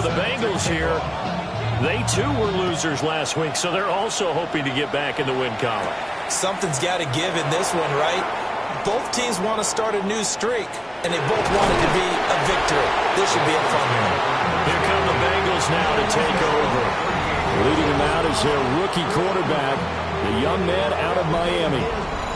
the Bengals here, they too were losers last week, so they're also hoping to get back in the win column. Something's got to give in this one, right? Both teams want to start a new streak, and they both want it to be a victory. This should be a fun one. Here come the Bengals now to take over. Leading them out is their rookie quarterback, the young man out of Miami.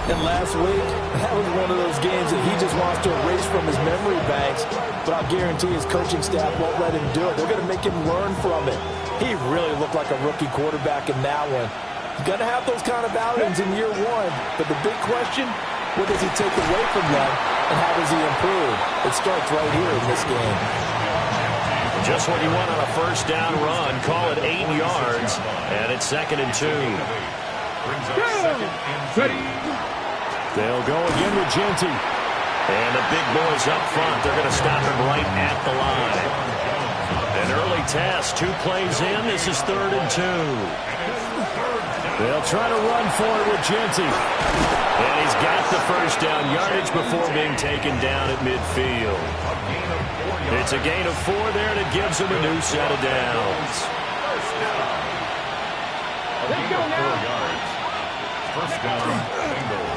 And last week, that was one of those games that he just wants to erase from his memory banks, but I'll guarantee his coaching staff won't let him do it. They're going to make him learn from it. He really looked like a rookie quarterback in that one. He's going to have those kind of outings in year one, but the big question, what does he take away from them, and how does he improve? It starts right here in this game. Just what you want on a first down run. Call it 8 yards, and it's 2nd and 2. They'll go again with Genty. And the big boys up front. They're going to stop him right at the line. An early test. 2 plays in. This is 3rd and 2. They'll try to run for it with Genty. And he's got the first down yardage before being taken down at midfield. It's a gain of 4 there that gives him a new set of downs.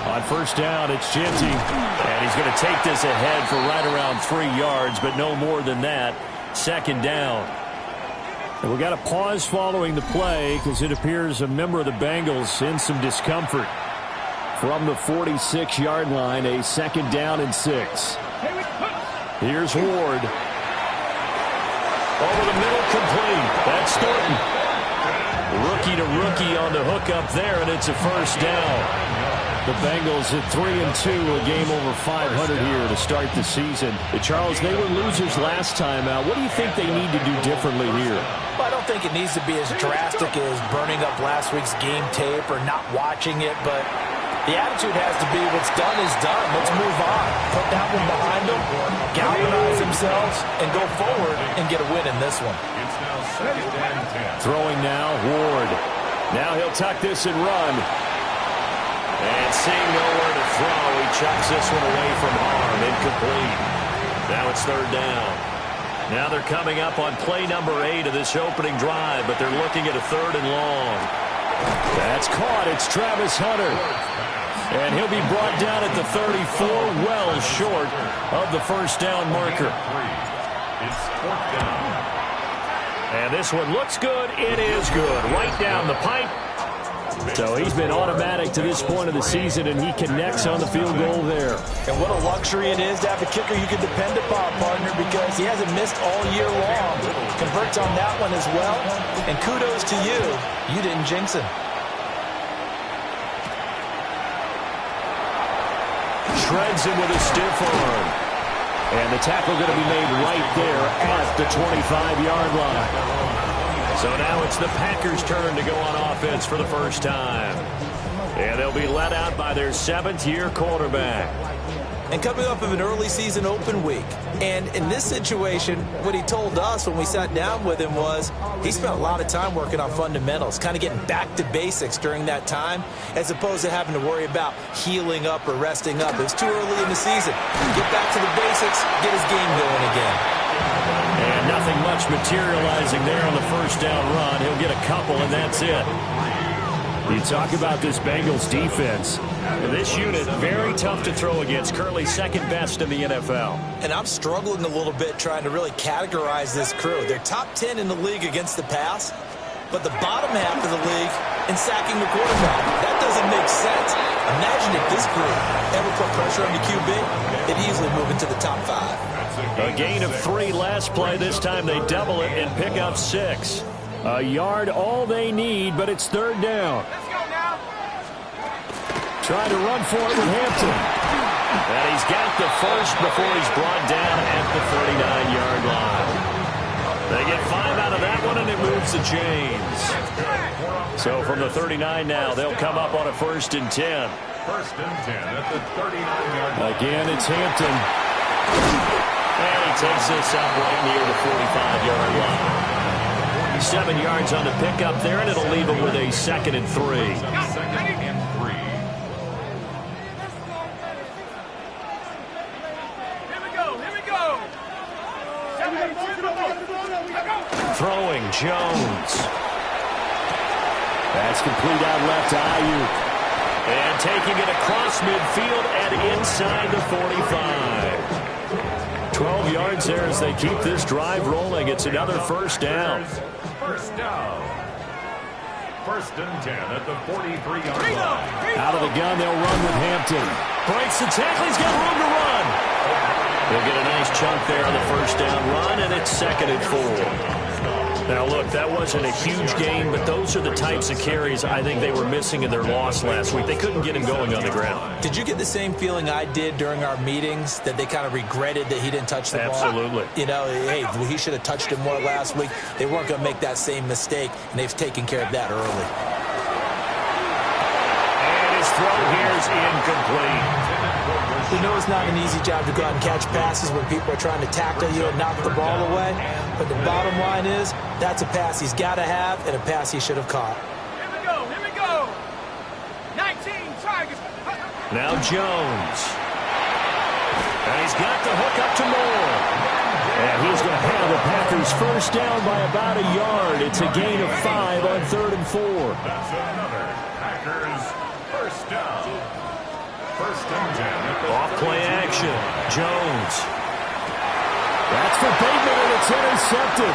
On first down, it's Genty. And he's going to take this ahead for right around 3 yards, but no more than that. 2nd down. And we got a pause following the play because it appears a member of the Bengals in some discomfort. From the 46-yard line, a 2nd down and 6. Here's Ward. Over the middle, complete. That's Thornton. Rookie to rookie on the hook up there, and it's a first down. The Bengals at 3-2, a game over 500 here to start the season. Charles, they were losers last time out. What do you think they need to do differently here? Well, I don't think it needs to be as drastic as burning up last week's game tape or not watching it, but the attitude has to be what's done is done. Let's move on. Put that one behind them, galvanize themselves, and go forward and get a win in this one. Throwing now, Ward. Now he'll tuck this and run. And seeing nowhere to throw, he chucks this one away from harm. Incomplete. Now it's 3rd down. Now they're coming up on play number 8 of this opening drive, but they're looking at a 3rd and long. That's caught. It's Travis Hunter. And he'll be brought down at the 34, well short of the first down marker. It's 4th down. And this one looks good. It is good. Right down the pipe. So he's been automatic to this point of the season, and he connects on the field goal there. And what a luxury it is to have a kicker you can depend upon, partner, because he hasn't missed all year long. Converts on that one as well. And kudos to you. You didn't jinx him. Shreds him with a stiff arm. And the tackle going to be made right there at the 25-yard line. So now it's the Packers' turn to go on offense for the first time. And they'll be led out by their 7th-year quarterback. And coming off of an early season open week. And in this situation, what he told us when we sat down with him was he spent a lot of time working on fundamentals, kind of getting back to basics during that time, as opposed to having to worry about healing up or resting up. It was too early in the season. Get back to the basics, get his game going again. And nothing much materializing there on the first down run. He'll get a couple, and that's it. You talk about this Bengals defense. This unit, very tough to throw against. Currently 2nd best in the NFL. And I'm struggling a little bit trying to really categorize this crew. They're top 10 in the league against the pass, but the bottom half of the league in sacking the quarterback. That doesn't make sense. Imagine if this group ever put pressure on the QB, they'd easily move into the top 5. A gain of 3 last play. This time they double it and pick up 6. A yard, all they need, but it's 3rd down. Let's go now. Trying to run for it with Hampton. And he's got the first before he's brought down at the 39-yard line. They get 5 out of that one, and it moves the chains. So from the 39 now, they'll come up on a 1st and 10. 1st and 10 at the 39-yard line. Again, it's Hampton. And he takes this up right near the 45-yard line. 7 yards on the pickup there, and it'll leave him with a 2nd and 3. 2nd and 3. Here we go. throwing, Jones. That's complete out left to Ayuk. And taking it across midfield and inside the 45. 12 yards there as they keep this drive rolling. It's another first down. First down. First and 10 at the 43-yard line. Out of the gun, they'll run with Hampton. Breaks the tackle. He's got room to run. They'll get a nice chunk there on the first down run, and it's 2nd and 4. Now, look, that wasn't a huge gain, but those are the types of carries I think they were missing in their loss last week. They couldn't get him going on the ground. Did you get the same feeling I did during our meetings, that they kind of regretted that he didn't touch the ball? Absolutely. You know, hey, he should have touched it more last week. They weren't going to make that same mistake, and they've taken care of that early. And his throw here is incomplete. We know it's not an easy job to go out and catch passes when people are trying to tackle you and knock the ball away. But the bottom line is, that's a pass he's got to have and a pass he should have caught. Here we go, here we go. 19 targets. Now Jones. And he's got the hook up to Moore. And he's going to have the Packers first down by about a yard. It's a gain of 5 on 3rd and 4. That's another Packers first down. First and 10. Off play action. Jones. That's for Bateman, and it's intercepted.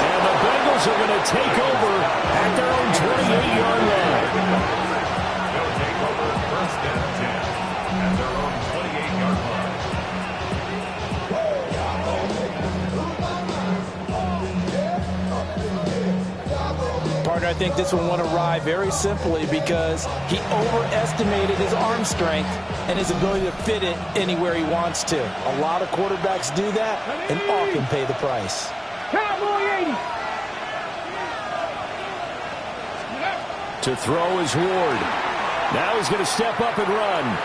And the Bengals are going to take over at their own 28-yard line. They'll take over first and 10 at their own 28-yard line. Partner, I think this one won awry very simply because he overestimated his arm strength and his ability to fit it anywhere he wants to. A lot of quarterbacks do that and often pay the price. Cowboy 80. To throw is Ward. Now he's going to step up and run.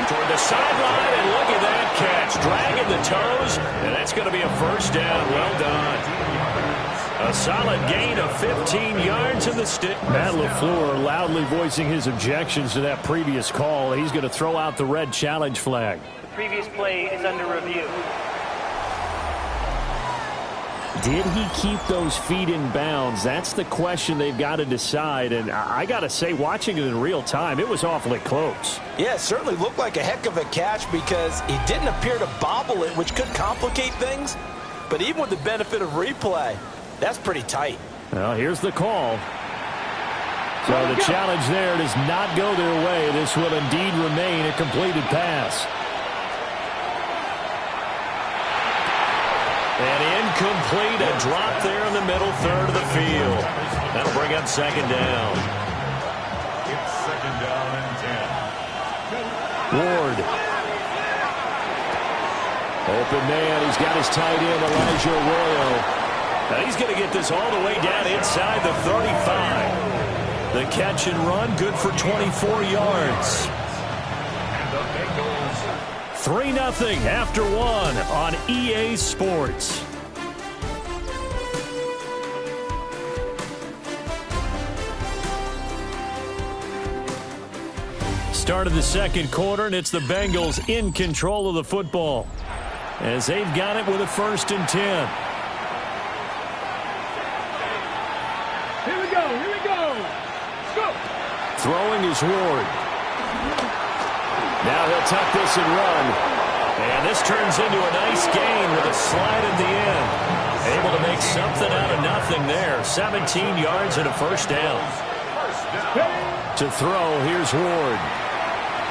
Toward the sideline, and look at that catch. Dragging the toes, and that's going to be a first down. Well done. A solid gain of 15 yards in the stick. Matt LaFleur loudly voicing his objections to that previous call. He's going to throw out the red challenge flag. The previous play is under review. Did he keep those feet in bounds? That's the question they've got to decide. And I got to say, watching it in real time, it was awfully close. Yeah, it certainly looked like a heck of a catch because he didn't appear to bobble it, which could complicate things. But even with the benefit of replay, that's pretty tight. Well, here's the call. So the challenge there does not go their way. This will indeed remain a completed pass. And incomplete, a drop there in the middle third of the field. That'll bring up second down. It's second down and 10. Ward. Open man. He's got his tight end, Elijah Arroyo. Now he's going to get this all the way down inside the 35. The catch and run, good for 24 yards. And the Bengals 3-0 after one on EA Sports. Start of the second quarter, and it's the Bengals in control of the football as they've got it with a 1st and 10. Here we go, here we go. Let's go. Throwing is Ward. Now he'll tuck this and run. And this turns into a nice gain with a slide at the end. Able to make something out of nothing there. 17 yards and a first down. To throw, here's Ward.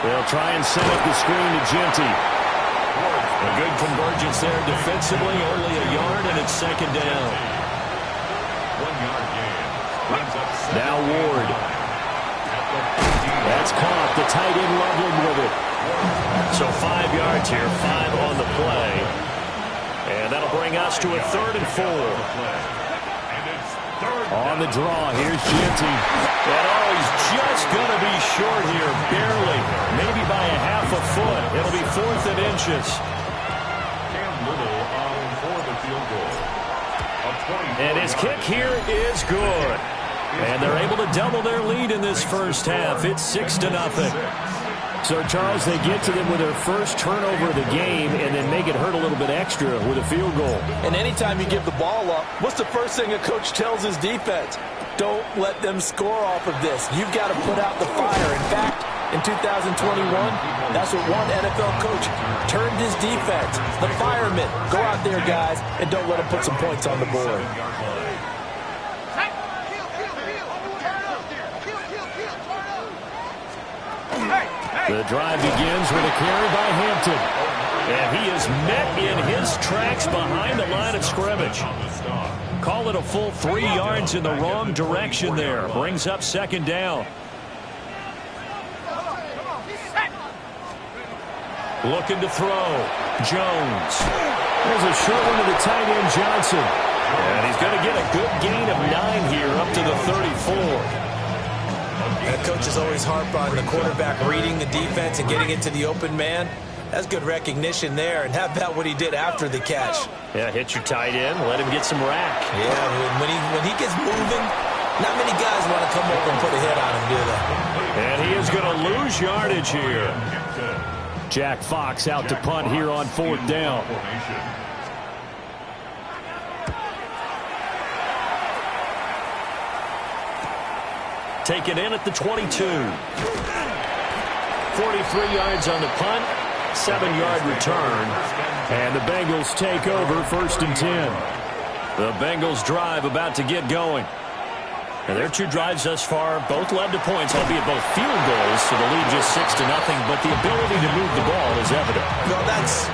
They'll try and set up the screen to Genty. A good convergence there defensively. Only a yard, and it's second down. 1 yard gain. Brings up Now Ward. That's caught. The tight end Loveland with it. So 5 yards here, 5 on the play. And that'll bring us to a 3rd and 4. And it's third On the draw, here's Genty. And he's just going to be short here, barely. Maybe by a half a foot. It'll be 4th and inches. Cam Little on for the field goal. And his kick here is good. And they're able to double their lead in this first half. It's 6-0. So, Charles, they get to them with their first turnover of the game and then make it hurt a little bit extra with a field goal. And anytime you give the ball up, what's the first thing a coach tells his defense? Don't let them score off of this. You've got to put out the fire. In fact, in 2021, that's what one NFL coach turned his defense. The firemen. Go out there, guys, and don't let them put some points on the board. The drive begins with a carry by Hampton. And he is met in his tracks behind the line of scrimmage. Call it a full 3 yards in the wrong direction there. Brings up second down. Looking to throw. Jones. There's a short one to the tight end, Johnson. And he's going to get a good gain of 9 here up to the 34. And coaches always harp on the quarterback reading the defense and getting it to the open man. That's good recognition there. And how about what he did after the catch? Yeah, hit your tight end, let him get some rack. Yeah, when he gets moving, not many guys want to come over and put a hit on him, do they? And he is going to lose yardage here. Jack Fox out to punt here on 4th down. Taken in at the 22. 43 yards on the punt. 7-yard return. And the Bengals take over 1st and 10. The Bengals drive about to get going. And their 2 drives thus far both led to points, albeit both field goals, so the lead just 6-0. But the ability to move the ball is evident. Well, that's,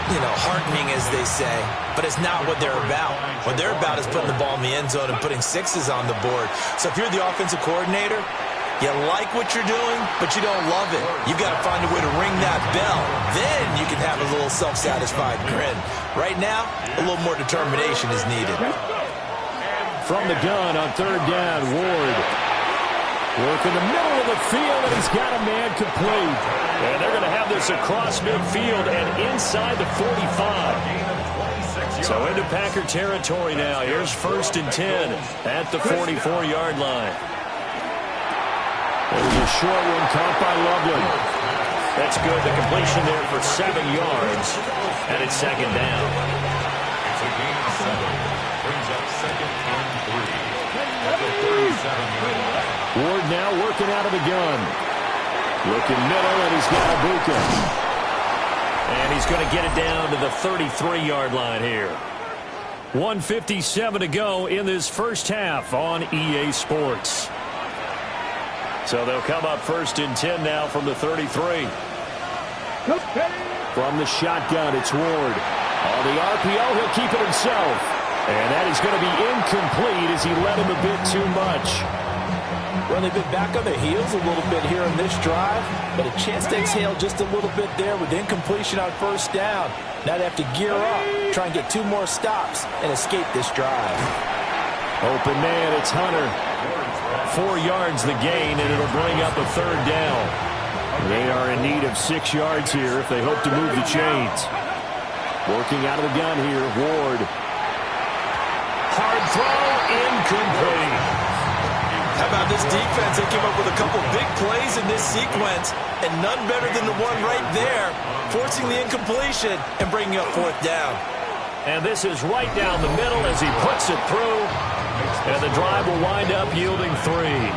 heartening, as they say. But it's not what they're about. What they're about is putting the ball in the end zone and putting 6s on the board. So if you're the offensive coordinator, you like what you're doing, but you don't love it. You've got to find a way to ring that bell. Then you can have a little self-satisfied grin. Right now, a little more determination is needed. From the gun on 3rd down, Ward. Work in the middle of the field, and he's got a man complete. And they're going to have this across midfield and inside the 45. So into Packer territory now. Here's 1st and 10 at the 44-yard line. There's a short one caught by Loveland. That's good. The completion there for 7 yards. And it's 2nd down. It's a gain of 7. Brings up 2nd and 3. At the 37-yard line. Ward now working out of the gun. Looking middle, and he's got Ibuka. And he's going to get it down to the 33-yard line here. 1:57 to go in this first half on EA Sports. So they'll come up 1st and 10 now from the 33. From the shotgun, it's Ward. On the RPO, he'll keep it himself. And that is going to be incomplete as he led him a bit too much. Well, they've been back on their heels a little bit here in this drive, but a chance to exhale just a little bit there with incompletion on 1st down. Now they have to gear up, try and get 2 more stops, and escape this drive. Open man, it's Hunter. 4 yards the gain, and it'll bring up a 3rd down. They are in need of 6 yards here if they hope to move the chains. Working out of the gun here, Ward. Hard throw, incomplete. How about this defense? They came up with a couple big plays in this sequence, and none better than the one right there, forcing the incompletion and bringing up 4th down. And this is right down the middle as he puts it through, and the drive will wind up yielding 3.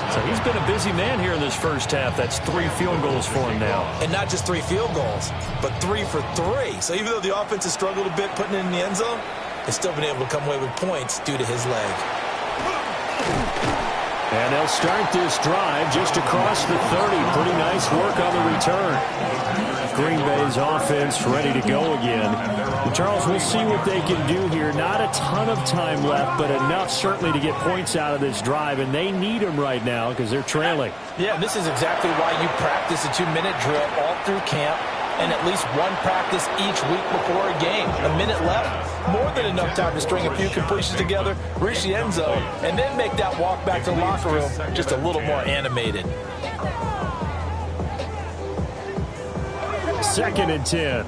So he's been a busy man here in this first half. That's 3 field goals for him now. And not just 3 field goals, but 3 for 3. So even though the offense has struggled a bit putting it in the end zone, they've still been able to come away with points due to his leg. And they'll start this drive just across the 30. Pretty nice work on the return. Green Bay's offense ready to go again. And Charles, we'll see what they can do here. Not a ton of time left, but enough certainly to get points out of this drive, and they need them right now because they're trailing. Yeah, this is exactly why you practice a 2-minute drill all through camp and at least 1 practice each week before a game. A minute left, more than enough time to string a few completions together, reach the end zone, and then make that walk back to the locker room just a little more animated. 2nd and 10.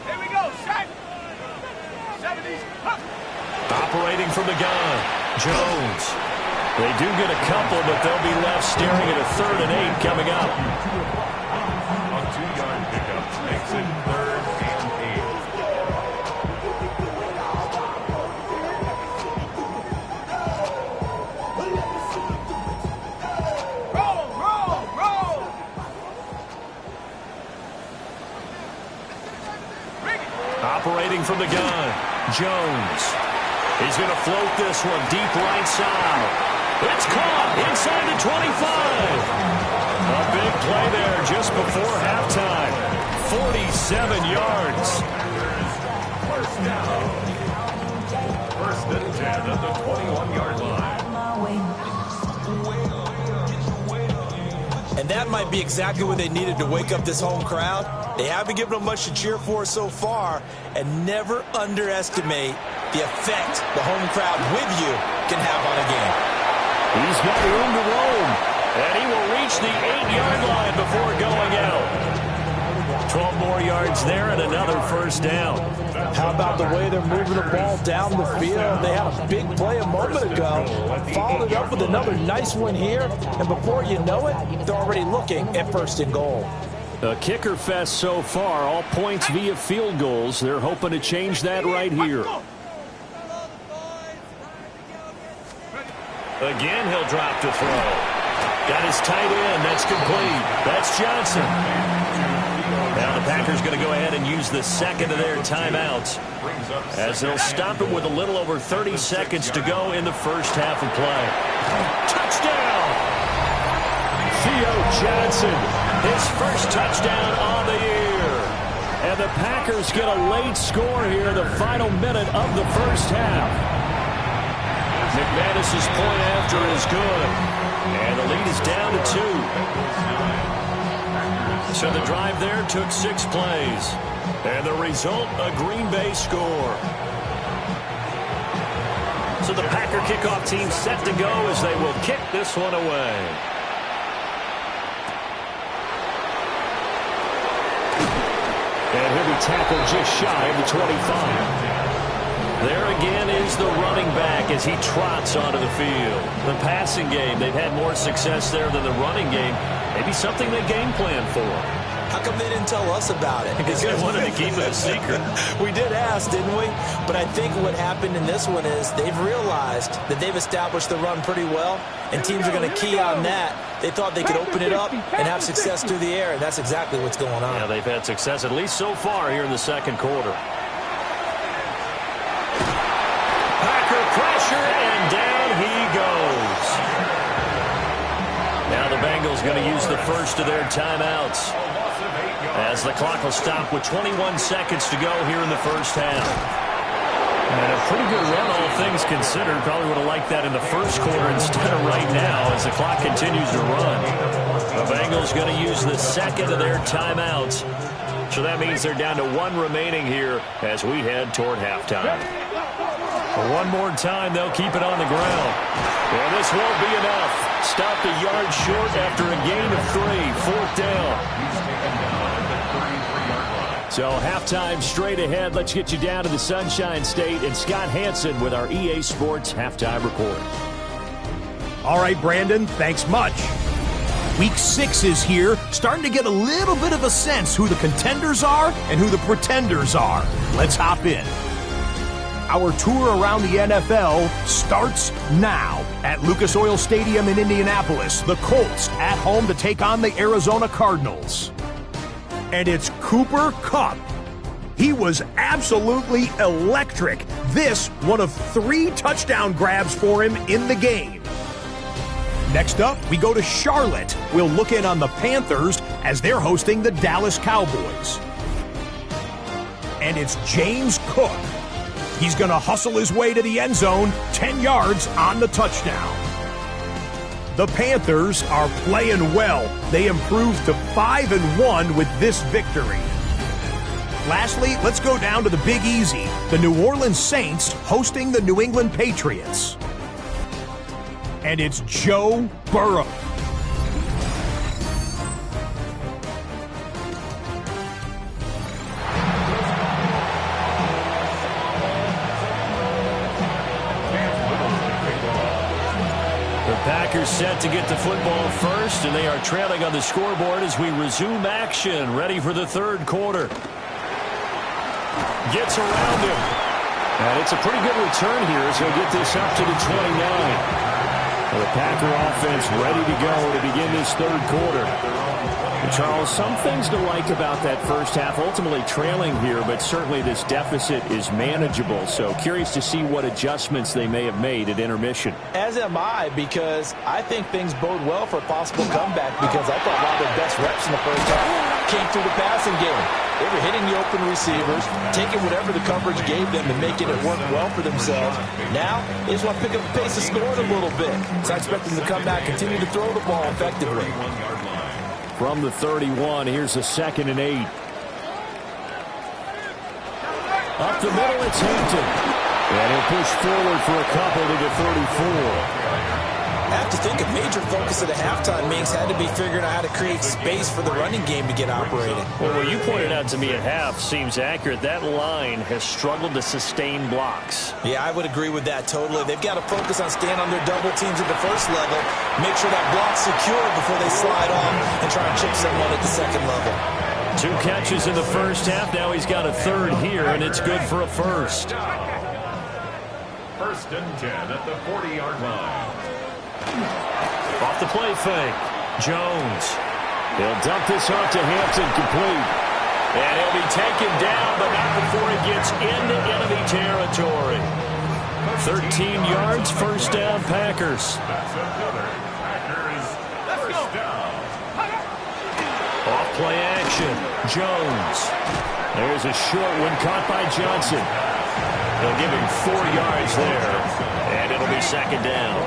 Here we go, shot. 70s. Operating from the gun, Jones. They do get a couple, but they'll be left staring at a 3rd and 8 coming up. A 2-yard pickup makes it 3rd and 8. Operating from the gun, Jones. He's going to float this one deep right side. It's caught inside the 25. A big play there just before halftime. 47 yards. First down. 1st and 10 at the 21-yard line. And that might be exactly what they needed to wake up this home crowd. They haven't given them much to cheer for so far, and never underestimate the effect the home crowd with you can have on a game. He's got room to roam, and he will reach the 8-yard line before going out. 12 more yards there and another 1st down. How about the way they're moving the ball down the field? They had a big play a moment ago, followed it up with another nice one here, and before you know it, they're already looking at 1st and goal. A kicker fest so far, all points via field goals. They're hoping to change that right here. Again, he'll drop to throw. Got his tight end. That's complete. That's Johnson. Now the Packers going to go ahead and use the 2nd of their timeouts, as they'll stop him with a little over 30 seconds to go in the 1st half of play. Touchdown! Theo Johnson, his 1st touchdown on the year. And the Packers get a late score here, the final minute of the 1st half. McManus's point after is good. And the lead is down to 2. So the drive there took 6 plays. And the result, a Green Bay score. So the Packer kickoff team set to go as they will kick this one away. And he'll be tackled just shy of the 25. There again is the running back as he trots onto the field. The passing game, they've had more success there than the running game. Maybe something they game plan for. How come they didn't tell us about it? Because they wanted to keep it a secret. We did ask, didn't we? But I think what happened in this one is they've realized that they've established the run pretty well, and teams are going to key on that. They thought they could open it up and have success through the air, and that's exactly what's going on. Yeah, they've had success, at least so far, here in the 2nd quarter. Packer pressure, and down he goes. Now the Bengals going to use the 1st of their timeouts, as the clock will stop with 21 seconds to go here in the 1st half. And a pretty good run, all things considered. Probably would have liked that in the 1st quarter instead of right now as the clock continues to run. The Bengals going to use the 2nd of their timeouts. So that means they're down to 1 remaining here as we head toward halftime. One more time, they'll keep it on the ground. Well, this won't be enough. Stopped a yard short after a gain of 3. 4th down. So halftime straight ahead. Let's get you down to the Sunshine State and Scott Hansen with our EA Sports halftime report. All right, Brandon, thanks much. Week 6 is here, starting to get a little bit of a sense who the contenders are and who the pretenders are. Let's hop in. Our tour around the NFL starts now. At Lucas Oil Stadium in Indianapolis, the Colts at home to take on the Arizona Cardinals. And it's Cooper Kupp. He was absolutely electric. This, one of 3 touchdown grabs for him in the game. Next up, we go to Charlotte. We'll look in on the Panthers as they're hosting the Dallas Cowboys. And it's James Cook. He's going to hustle his way to the end zone, 10 yards on the touchdown. The Panthers are playing well. They improved to 5-1 with this victory. Lastly, let's go down to the Big Easy. The New Orleans Saints hosting the New England Patriots. And it's Joe Burrow. The Packers set to get the football first, and they are trailing on the scoreboard as we resume action, ready for the third quarter. Gets around him. And it's a pretty good return here as he'll get this up to the 29. The Packer offense ready to go to begin this third quarter. And Charles, some things to like about that first half. Ultimately trailing here, but certainly this deficit is manageable. So curious to see what adjustments they may have made at intermission. As am I, because I think things bode well for a possible comeback, because I thought a lot of their best reps in the first half came through the passing game. They were hitting the open receivers, taking whatever the coverage gave them and making it work well for themselves. Now, they just want to pick up the pace of scoring a little bit. So I expect them to come back, continue to throw the ball effectively. From the 31, here's a 2nd and 8. Up the middle, it's Hampton. And he'll push forward for a couple to the 34. I have to think a major focus of the halftime Minks had to be figuring out how to create space for the running game to get operating. Well, what you pointed out to me at half seems accurate. That line has struggled to sustain blocks. Yeah, I would agree with that totally. They've got to focus on staying on their double teams at the first level, make sure that block's secure before they slide off and try and chip someone at the second level. 2 catches in the first half. Now he's got a third here, and it's good for a first. 1st and 10 at the 40-yard line. Off the play fake. Jones. He'll dump this off to Hampton, complete. And he'll be taken down, but not before he gets into enemy territory. 13 yards, first down, Packers. That's another Packers first down. Off play action. Jones. There's a short one caught by Johnson. They'll give him 4 yards there, and it'll be 2nd down.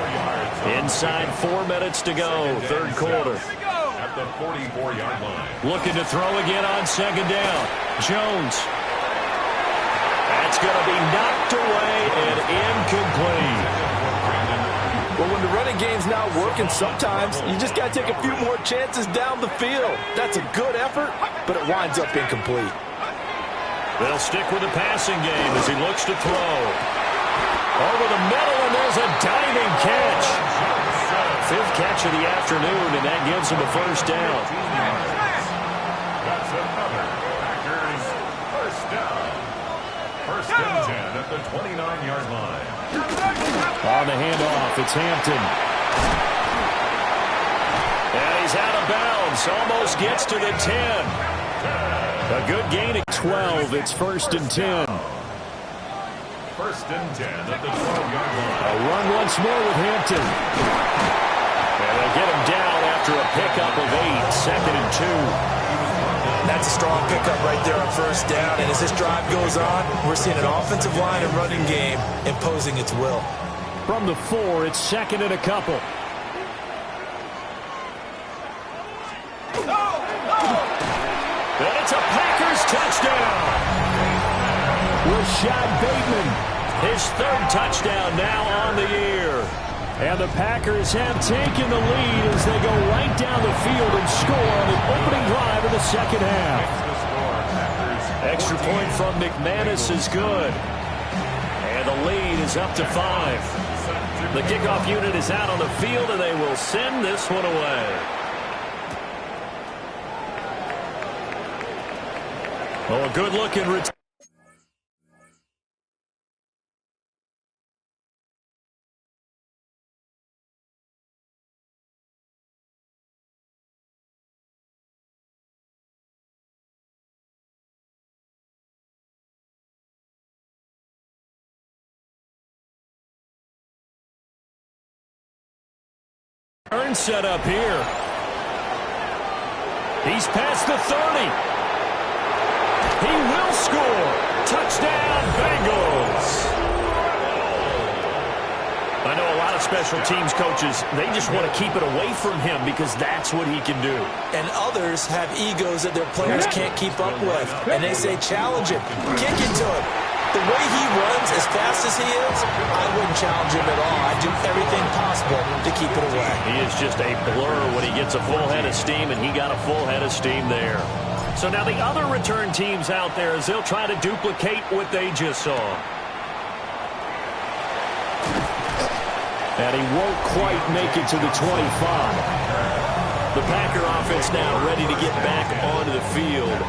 Inside 4 minutes to go, third quarter. At the 44-yard line. Looking to throw again on 2nd down. Jones. That's going to be knocked away and incomplete. Well, when the running game's not working, sometimes you just got to take a few more chances down the field. That's a good effort, but it winds up incomplete. They'll stick with the passing game as he looks to throw. Over the middle, and there's a diving catch. 5th catch of the afternoon, and that gives him a first down. That's another Packers first down. 1st and 10 at the 29-yard line. On the handoff, it's Hampton. And he's out of bounds. Almost gets to the 10. A good gain at 12. It's 1st and 10. 1st and 10 at the 12-yard line. A run once more with Hampton. And they'll get him down after a pickup of 8. 2nd and 2. That's a strong pickup right there on first down. And as this drive goes on, we're seeing an offensive line and running game imposing its will. From the 4, it's 2nd and a couple. And it's a Packers touchdown. Rashad Bateman, his 3rd touchdown now on the year. And the Packers have taken the lead as they go right down the field and score on the opening drive of the 2nd half. Extra point from McManus is good. And the lead is up to 5. The kickoff unit is out on the field, and they will send this one away. Oh, a good-looking return. Turn set up here. He's past the 30. He will score. Touchdown, Bengals. I know a lot of special teams coaches, they just want to keep it away from him because that's what he can do. And others have egos that their players can't keep up with. And they say, challenge him, kick into him. The way he runs as fast as he is, I wouldn't challenge him at all. I'd do everything possible to keep it away. He is just a blur when he gets a full head of steam, and he got a full head of steam there. So now the other return teams out there, as they'll try to duplicate what they just saw. And he won't quite make it to the 25. The Packer offense now ready to get back onto the field.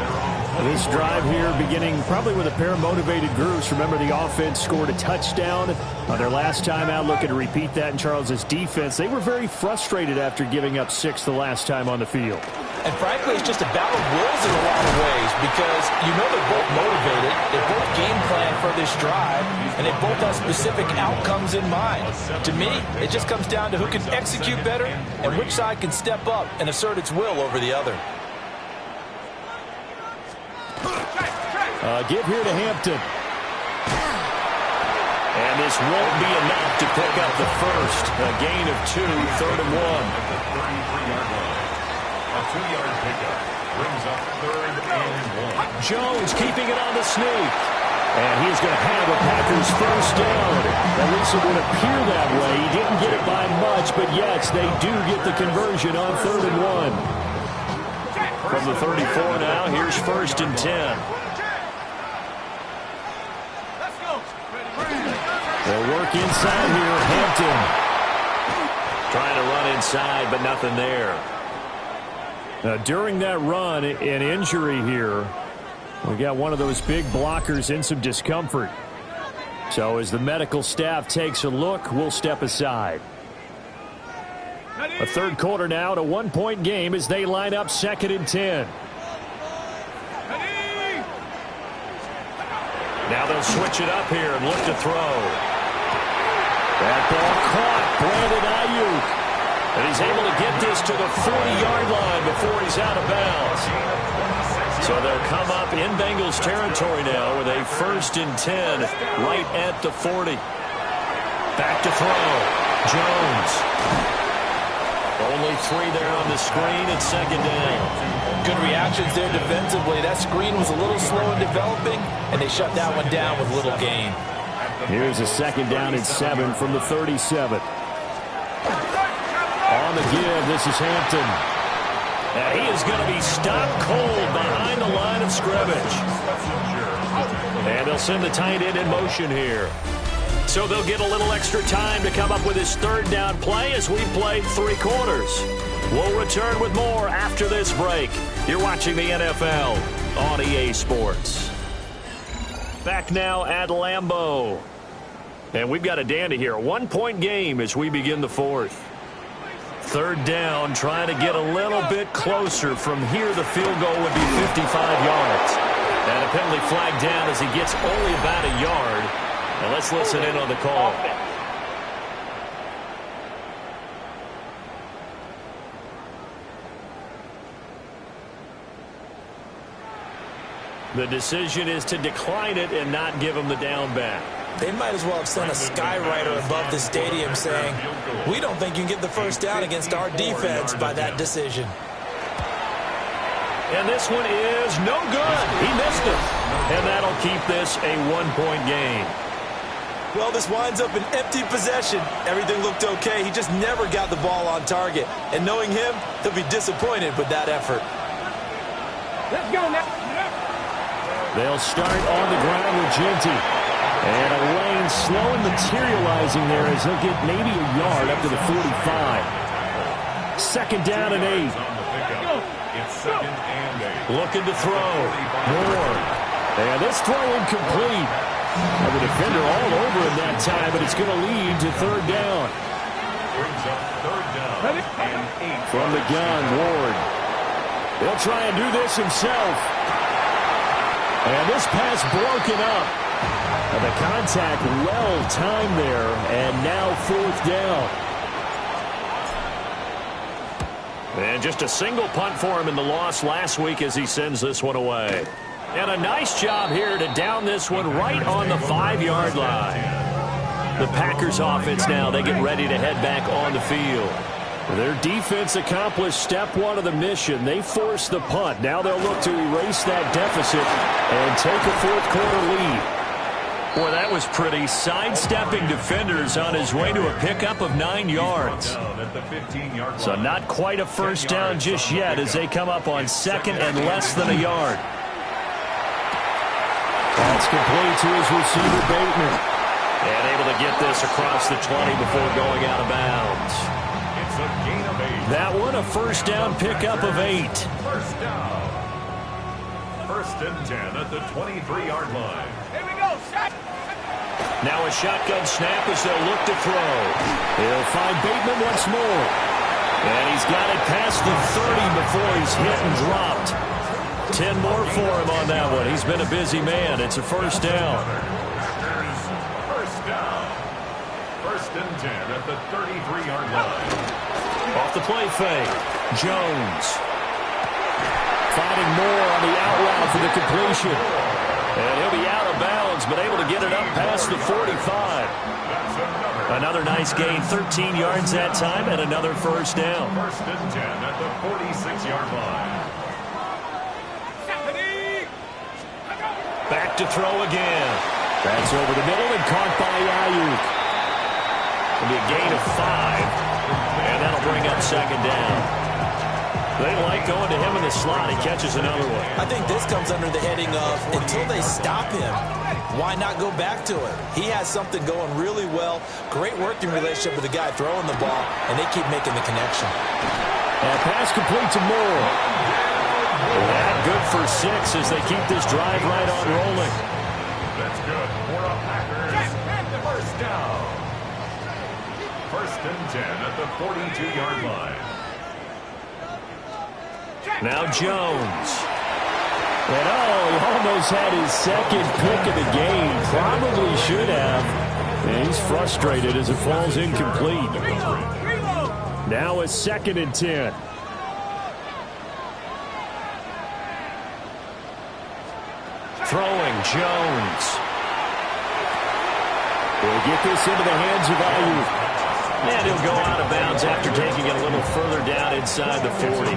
This drive here beginning probably with a pair of motivated groups. Remember, the offense scored a touchdown on their last time out. Looking to repeat that in Charles's defense. They were very frustrated after giving up 6 the last time on the field. And frankly, it's just a battle of wills in a lot of ways because you know they're both motivated, they both game plan for this drive, and they both have specific outcomes in mind. To me, it just comes down to who can execute better and which side can step up and assert its will over the other. Give here to Hampton. And this won't be enough to pick up the first. A gain of 2, 3rd and 1. A 2-yard pickup brings up 3rd and 1. Jones keeping it on the sneak. And he's going to have a Packers first down. At least it would appear that way. He didn't get it by much, but yes, they do get the conversion on 3rd and 1. From the 34 now, here's 1st and 10. They'll work inside here. Hampton trying to run inside, but nothing there. During that run, an injury here. We got one of those big blockers in some discomfort. So as the medical staff takes a look, we'll step aside. A third quarter now, to 1-point game as they line up 2nd and 10. Now they'll switch it up here and look to throw. That ball caught. Brandon Ayuk. And he's able to get this to the 40-yard line before he's out of bounds. So they'll come up in Bengals territory now with a 1st and 10 right at the 40. Back to throw. Jones. Only 3 there on the screen at 2nd down. Good reactions there defensively. That screen was a little slow in developing, and they shut that one down with little gain. Here's a 2nd down and 7 from the 37. On the give, this is Hampton. And he is going to be stopped cold behind the line of scrimmage. And they'll send the tight end in motion here. So they'll get a little extra time to come up with his 3rd down play as we've played 3 quarters. We'll return with more after this break. You're watching the NFL on EA Sports. Back now at Lambeau. And we've got a dandy here. A 1-point game as we begin the 4th. 3rd down, trying to get a little bit closer. From here, the field goal would be 55 yards. And a penalty flag down as he gets only about a yard. And let's listen in on the call. The decision is to decline it and not give him the down back. They might as well have sent a skywriter above the stadium saying, we don't think you can get the first down against our defense by that decision. And this one is no good. He missed it. And that'll keep this a 1-point game. Well, this winds up an empty possession. Everything looked okay. He just never got the ball on target. And knowing him, he'll be disappointed with that effort. Let's go now. They'll start on the ground with Genty. And a lane slow and materializing there as he'll get maybe a yard up to the 45. 2nd down and 8. It's 2nd and 8. Looking to throw. Moore. And this throw incomplete. And the defender all over him that time, but it's going to lead to 3rd down. Brings up 3rd down and 8. From the gun, Ward. He'll try and do this himself. And this pass broken up. And the contact well timed there, and now 4th down. And just a single punt for him in the loss last week as he sends this one away. And a nice job here to down this one right on the 5-yard line. The Packers offense now, they get ready to head back on the field. Their defense accomplished step 1 of the mission. They forced the punt. Now they'll look to erase that deficit and take a 4th quarter lead. Boy, that was pretty. Sidestepping defenders on his way to a pickup of 9 yards. So not quite a first down just yet as they come up on 2nd and less than a yard. That's complete to his receiver, Bateman. And able to get this across the 20 before going out of bounds. It's a gain of 8. That one, a first down pickup of 8. First down. First and 10 at the 23-yard line. Here we go, shot. Now a shotgun snap as they'll look to throw. He'll find Bateman once more. And he's got it past the 30 before he's hit and dropped. 10 more for him on that one. He's been a busy man. It's a first down. First down. First and 10 at the 33-yard line. Off the play fake. Jones. Finding more on the out route for the completion. And he'll be out of bounds, but able to get it up past the 45. Another nice gain, 13 yards that time, and another first down. First and 10 at the 46-yard line. Back to throw again. That's over the middle and caught by Ayuk. It'll be a gain of 5, and that'll bring up second down. They like going to him in the slot. He catches another one. I think this comes under the heading of until they stop him, why not go back to it? He has something going really well. Great working relationship with the guy throwing the ball, and they keep making the connection. And pass complete to Moore. That good for 6 as they keep this drive right on rolling. That's good for a Packers. First down. First and 10 at the 42-yard line. Now Jones. And he almost had his second pick of the game. Probably should have. And he's frustrated as it falls incomplete. Now a second and 10. Throwing Jones. We'll get this into the hands of Ayuk. And he'll go out of bounds after taking it a little further down inside the 40.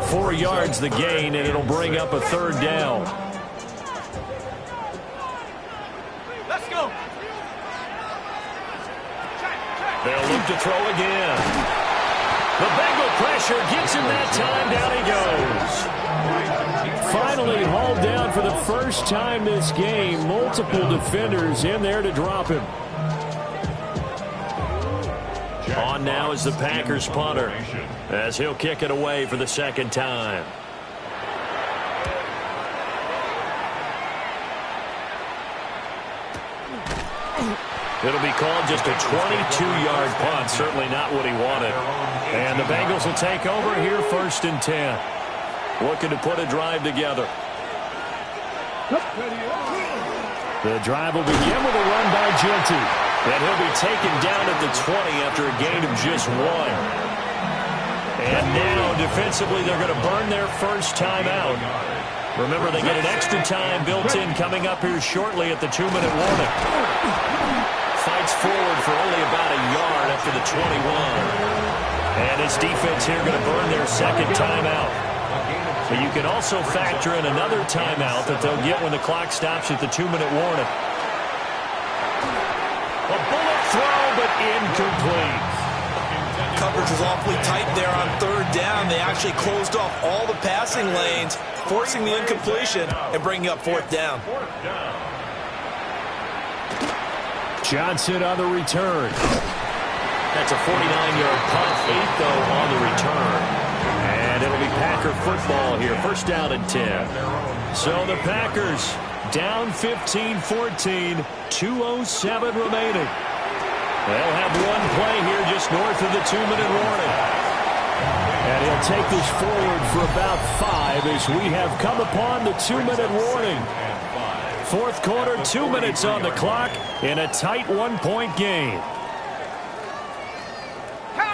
Four yards the gain, and it'll bring up a third down. Let's go. They'll look to throw again. The Bengal pressure gets him that time. Down he goes. Finally hauled down for the first time this game. Multiple defenders in there to drop him. On now is the Packers punter, as he'll kick it away for the second time. It'll be called just a 22-yard punt, certainly not what he wanted. And the Bengals will take over here first and 10. Looking to put a drive together. The drive will begin with a run by Genty. And he'll be taken down at the 20 after a gain of just 1. And now, defensively, they're going to burn their first timeout. Remember, they get an extra time built in coming up here shortly at the 2-minute warning. Fights forward for only about a yard after the 21. And his defense here going to burn their second timeout. But you can also factor in another timeout that they'll get when the clock stops at the 2-minute warning. A bullet throw incomplete. Coverage was awfully tight there on third down. They actually closed off all the passing lanes, forcing the incompletion and bringing up fourth down. Johnson on the return. That's a 49-yard punt, 8 though on the return. And it'll be Packer football here, first down and 10. So the Packers down 15-14, 2:07 remaining. They'll have one play here just north of the 2-minute warning. And he'll take this forward for about 5 as we have come upon the 2-minute warning. Fourth quarter, 2 minutes on the clock in a tight 1-point game.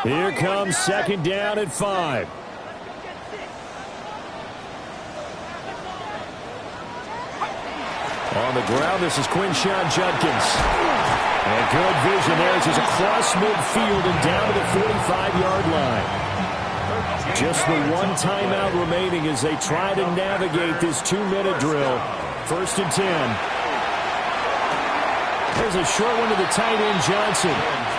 Here comes second down at 5. On the ground, this is Quinshawn Judkins. And good vision there as he's across midfield and down to the 45-yard line. Just the one timeout remaining as they try to navigate this 2-minute drill. First and 10. There's a short one to the tight end, Johnson.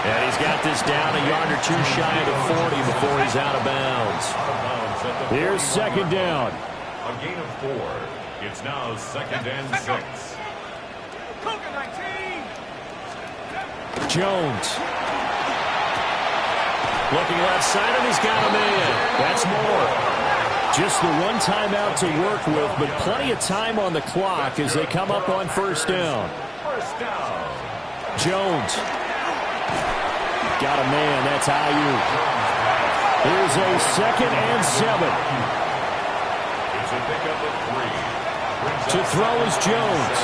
And he's got this down a yard or two shy of the 40 before he's out of bounds. Here's second down. A gain of 4. It's now second and 6. Jones. Looking left side, and he's got a man. That's more. Just the one timeout to work with, but plenty of time on the clock as they come up on first down. First down. Jones. Got a man. That's Ayuk. Here's a second and 7. It's a pickup of 3. To throw is Jones.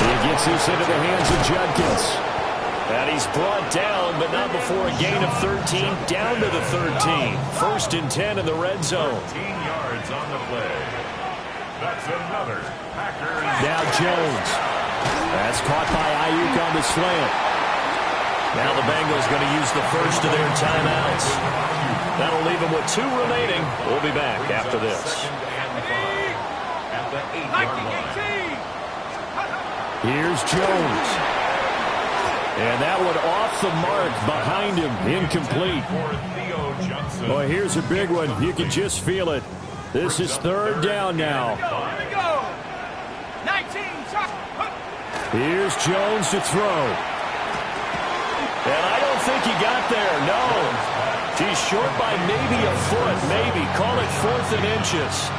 He gets this into the hands of Judkins. And he's brought down, but not before a gain of 13, down to the 13. First and 10 in the red zone. 13 yards on the play. That's another Packers. Now Jones. That's caught by Ayuk on the slant. Now the Bengals going to use the first of their timeouts. That'll leave them with 2 remaining. We'll be back after this. Second and 5 at the 8-yard line. Here's Jones. And that one off the mark behind him, incomplete. Boy, here's a big one. You can just feel it. This is third down now. Here's Jones to throw. And I don't think he got there, no. He's short by maybe a foot, maybe. Call it 4th and inches.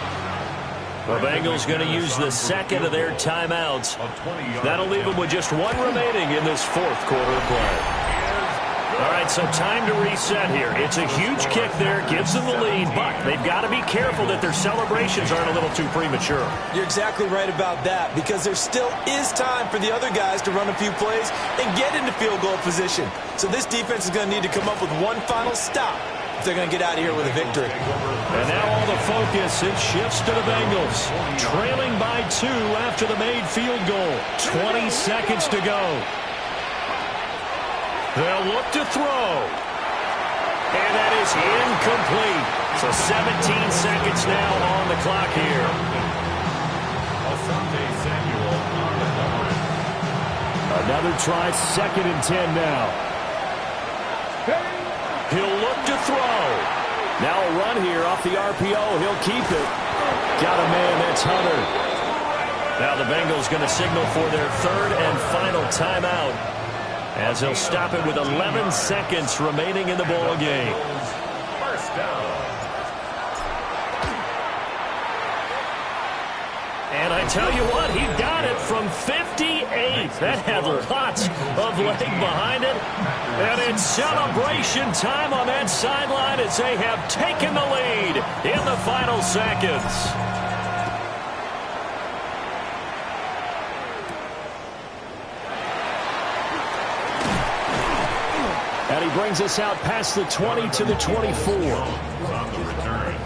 The Bengals going to use the second of their timeouts. That'll leave them with just 1 remaining in this fourth quarter of play. All right, so time to reset here. It's a huge kick there, gives them the lead, but they've got to be careful that their celebrations aren't a little too premature. You're exactly right about that, because there still is time for the other guys to run a few plays and get into field goal position. So this defense is going to need to come up with one final stop if they're going to get out of here with a victory. And now all the focus, it shifts to the Bengals. Trailing by 2 after the made field goal. 20 seconds to go. They'll look to throw. And that is incomplete. So 17 seconds now on the clock here. Another try, second and 10 now. He'll look to throw. Now a run here off the RPO. He'll keep it. Got a man. That's Hunter. Now the Bengals going to signal for their third and final timeout, as they'll stop it with 11 seconds remaining in the ball game. First down. And I tell you what, he got it from 58. That had lots of leg behind it. And it's celebration time on that sideline as they have taken the lead in the final seconds. And he brings us out past the 20 to the 24. On the return,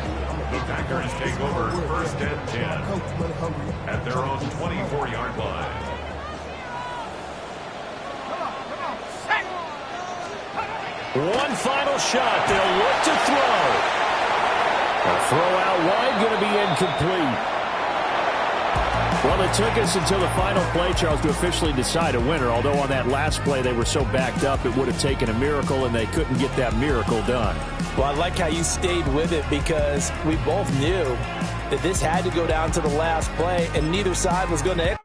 the Packers take over first and 10 at their own 24-yard line. One final shot. They'll look to throw. A throw out wide, going to be incomplete. Well, it took us until the final play, Charles, to officially decide a winner, although on that last play they were so backed up it would have taken a miracle, and they couldn't get that miracle done. Well, I like how you stayed with it because we both knew that this had to go down to the last play, and neither side was going to.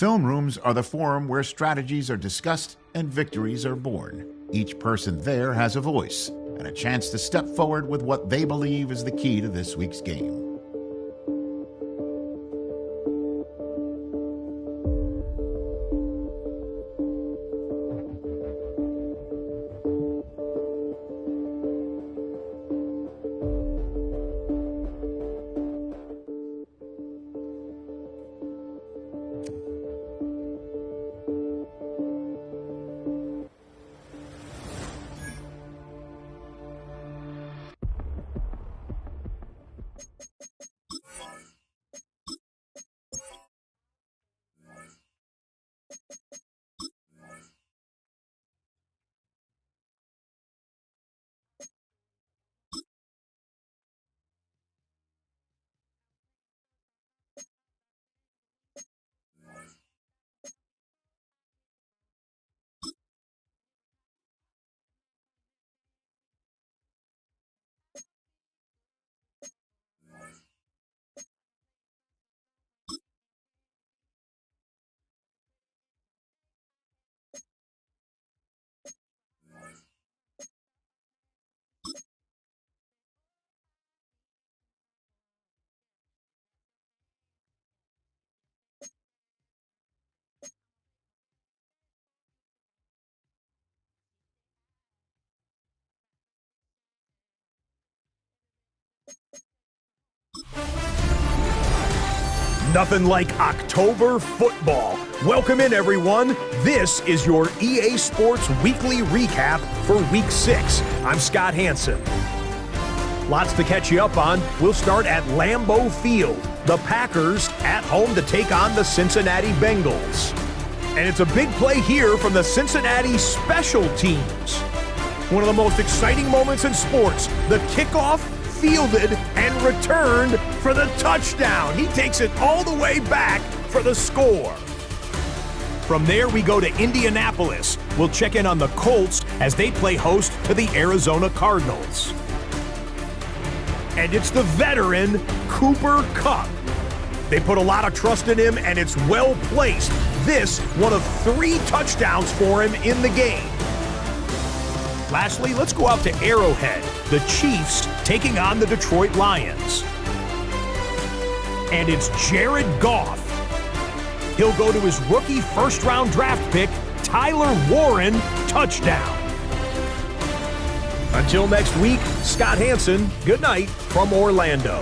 Film rooms are the forum where strategies are discussed and victories are born. Each person there has a voice and a chance to step forward with what they believe is the key to this week's game. Nothing like October football. Welcome in, everyone. This is your EA Sports Weekly Recap for Week 6. I'm Scott Hansen. Lots to catch you up on. We'll start at Lambeau Field. The Packers at home to take on the Cincinnati Bengals. And it's a big play here from the Cincinnati special teams. One of the most exciting moments in sports, the kickoff, fielded, and returned for the touchdown. He takes it all the way back for the score. From there, we go to Indianapolis. We'll check in on the Colts as they play host to the Arizona Cardinals. And it's the veteran, Cooper Kupp. They put a lot of trust in him, and it's well placed. This, one of 3 touchdowns for him in the game. Lastly, let's go out to Arrowhead. The Chiefs taking on the Detroit Lions. And it's Jared Goff. He'll go to his rookie first-round draft pick, Tyler Warren, touchdown. Until next week, Scott Hansen, good night from Orlando.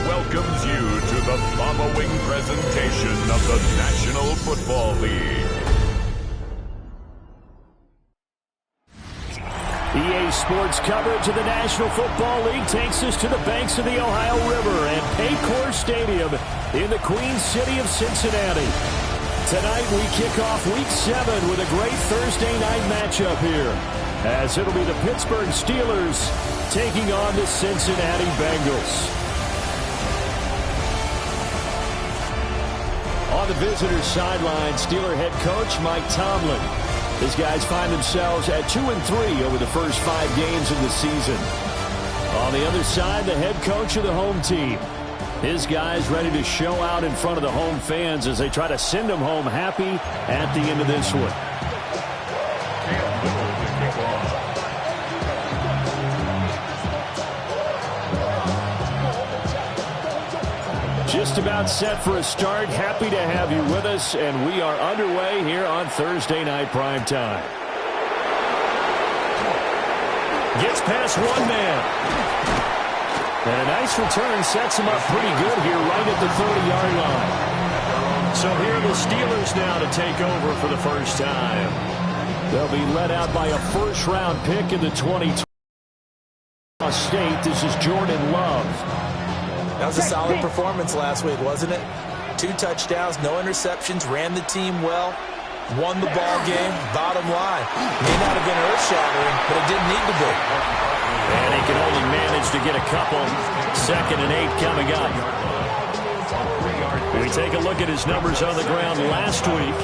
Welcomes you to the following presentation of the National Football League. EA Sports coverage of the National Football League takes us to the banks of the Ohio River and Paycor Stadium in the Queen City of Cincinnati. Tonight we kick off Week 7 with a great Thursday night matchup here, as it'll be the Pittsburgh Steelers taking on the Cincinnati Bengals. On the visitor's sideline, Steeler head coach Mike Tomlin. His guys find themselves at 2-3 over the first 5 games of the season. On the other side, the head coach of the home team. His guys ready to show out in front of the home fans as they try to send them home happy at the end of this one. Just about set for a start. Happy to have you with us, and we are underway here on Thursday Night Primetime. Gets past one man. And a nice return sets him up pretty good here right at the 30-yard line. So here are the Steelers now to take over for the first time. They'll be led out by a first-round pick in the 2020 State. This is Jordan Love. That was a solid performance last week, wasn't it? 2 touchdowns, no interceptions, ran the team well, won the ball game. Bottom line, may not have been earth-shattering, but it didn't need to be. And he can only manage to get a couple. 2nd and 8 coming up. We take a look at his numbers on the ground last week.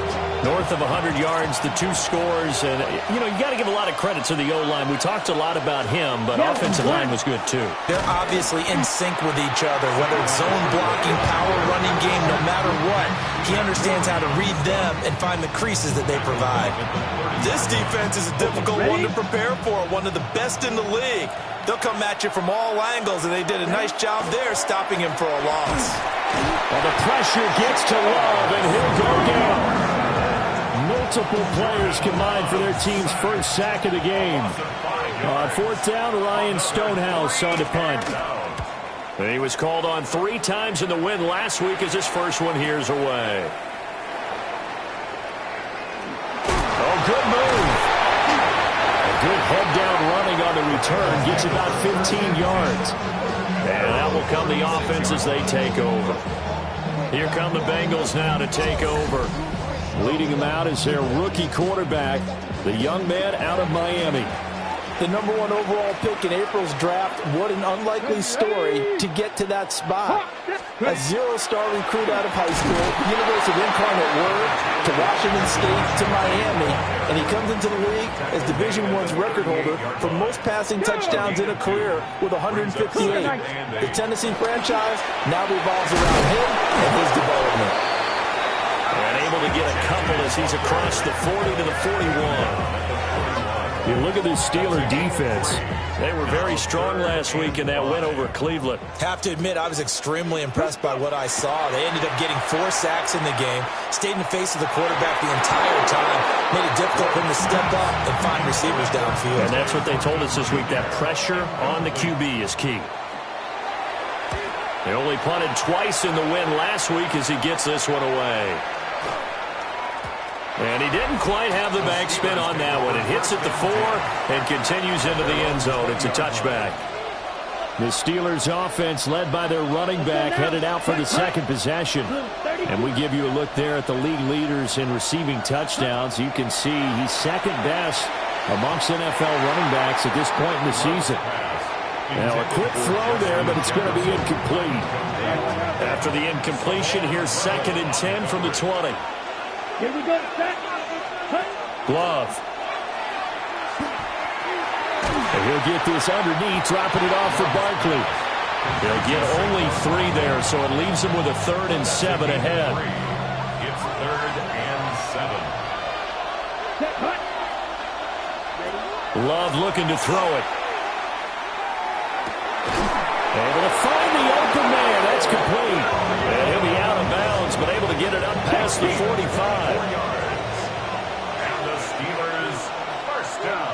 North of 100 yards, the 2 scores. And, you know, you got to give a lot of credit to the O-line. We talked a lot about him, but offensive line was good, too. They're obviously in sync with each other, whether it's zone blocking, power running game, no matter what. He understands how to read them and find the creases that they provide. This defense is a difficult one to prepare for, one of the best in the league. They'll come at you from all angles, and they did a nice job there stopping him for a loss. Well, the pressure gets to Love, and he'll go down. Multiple players combined for their team's first sack of the game. On 4th down, Ryan Stonehouse on to punt. And he was called on 3 times in the win last week as his first one here's away. Oh, good move. A good head-down running on the return. Gets about 15 yards. And that will come the offense as they take over. Here come the Bengals now to take over. Leading him out is their rookie quarterback, the young man out of Miami. The number 1 overall pick in April's draft. What an unlikely story to get to that spot. A 0-star recruit out of high school, University of Incarnate Word, to Washington State, to Miami, and he comes into the league as Division I's record holder for most passing touchdowns in a career with 158. The Tennessee franchise now revolves around him and his development. And able to get a couple as he's across the 40 to the 41. You look at this Steeler defense. They were very strong last week in that win over Cleveland. Have to admit, I was extremely impressed by what I saw. They ended up getting 4 sacks in the game, stayed in the face of the quarterback the entire time, made it difficult for him to step up and find receivers downfield. And that's what they told us this week, that pressure on the QB is key. They only punted twice in the win last week as he gets this one away. And he didn't quite have the backspin on that one. It hits at the 4 and continues into the end zone. It's a touchback. The Steelers offense led by their running back headed out for the second possession. And we give you a look there at the league leaders in receiving touchdowns. You can see he's second best amongst NFL running backs at this point in the season. Now a quick throw there, but it's going to be incomplete. After the incompletion, here's 2nd and 10 from the 20. Here we go. Glove. And he'll get this underneath, dropping it off for Barkley. They'll get only 3 there, so it leaves them with a 3rd and 7 ahead. It's 3rd and 7. Love looking to throw it. Able to find the open man. That's complete. And he'll be out of bounds, but able to get it up past the 45. And the Steelers first down.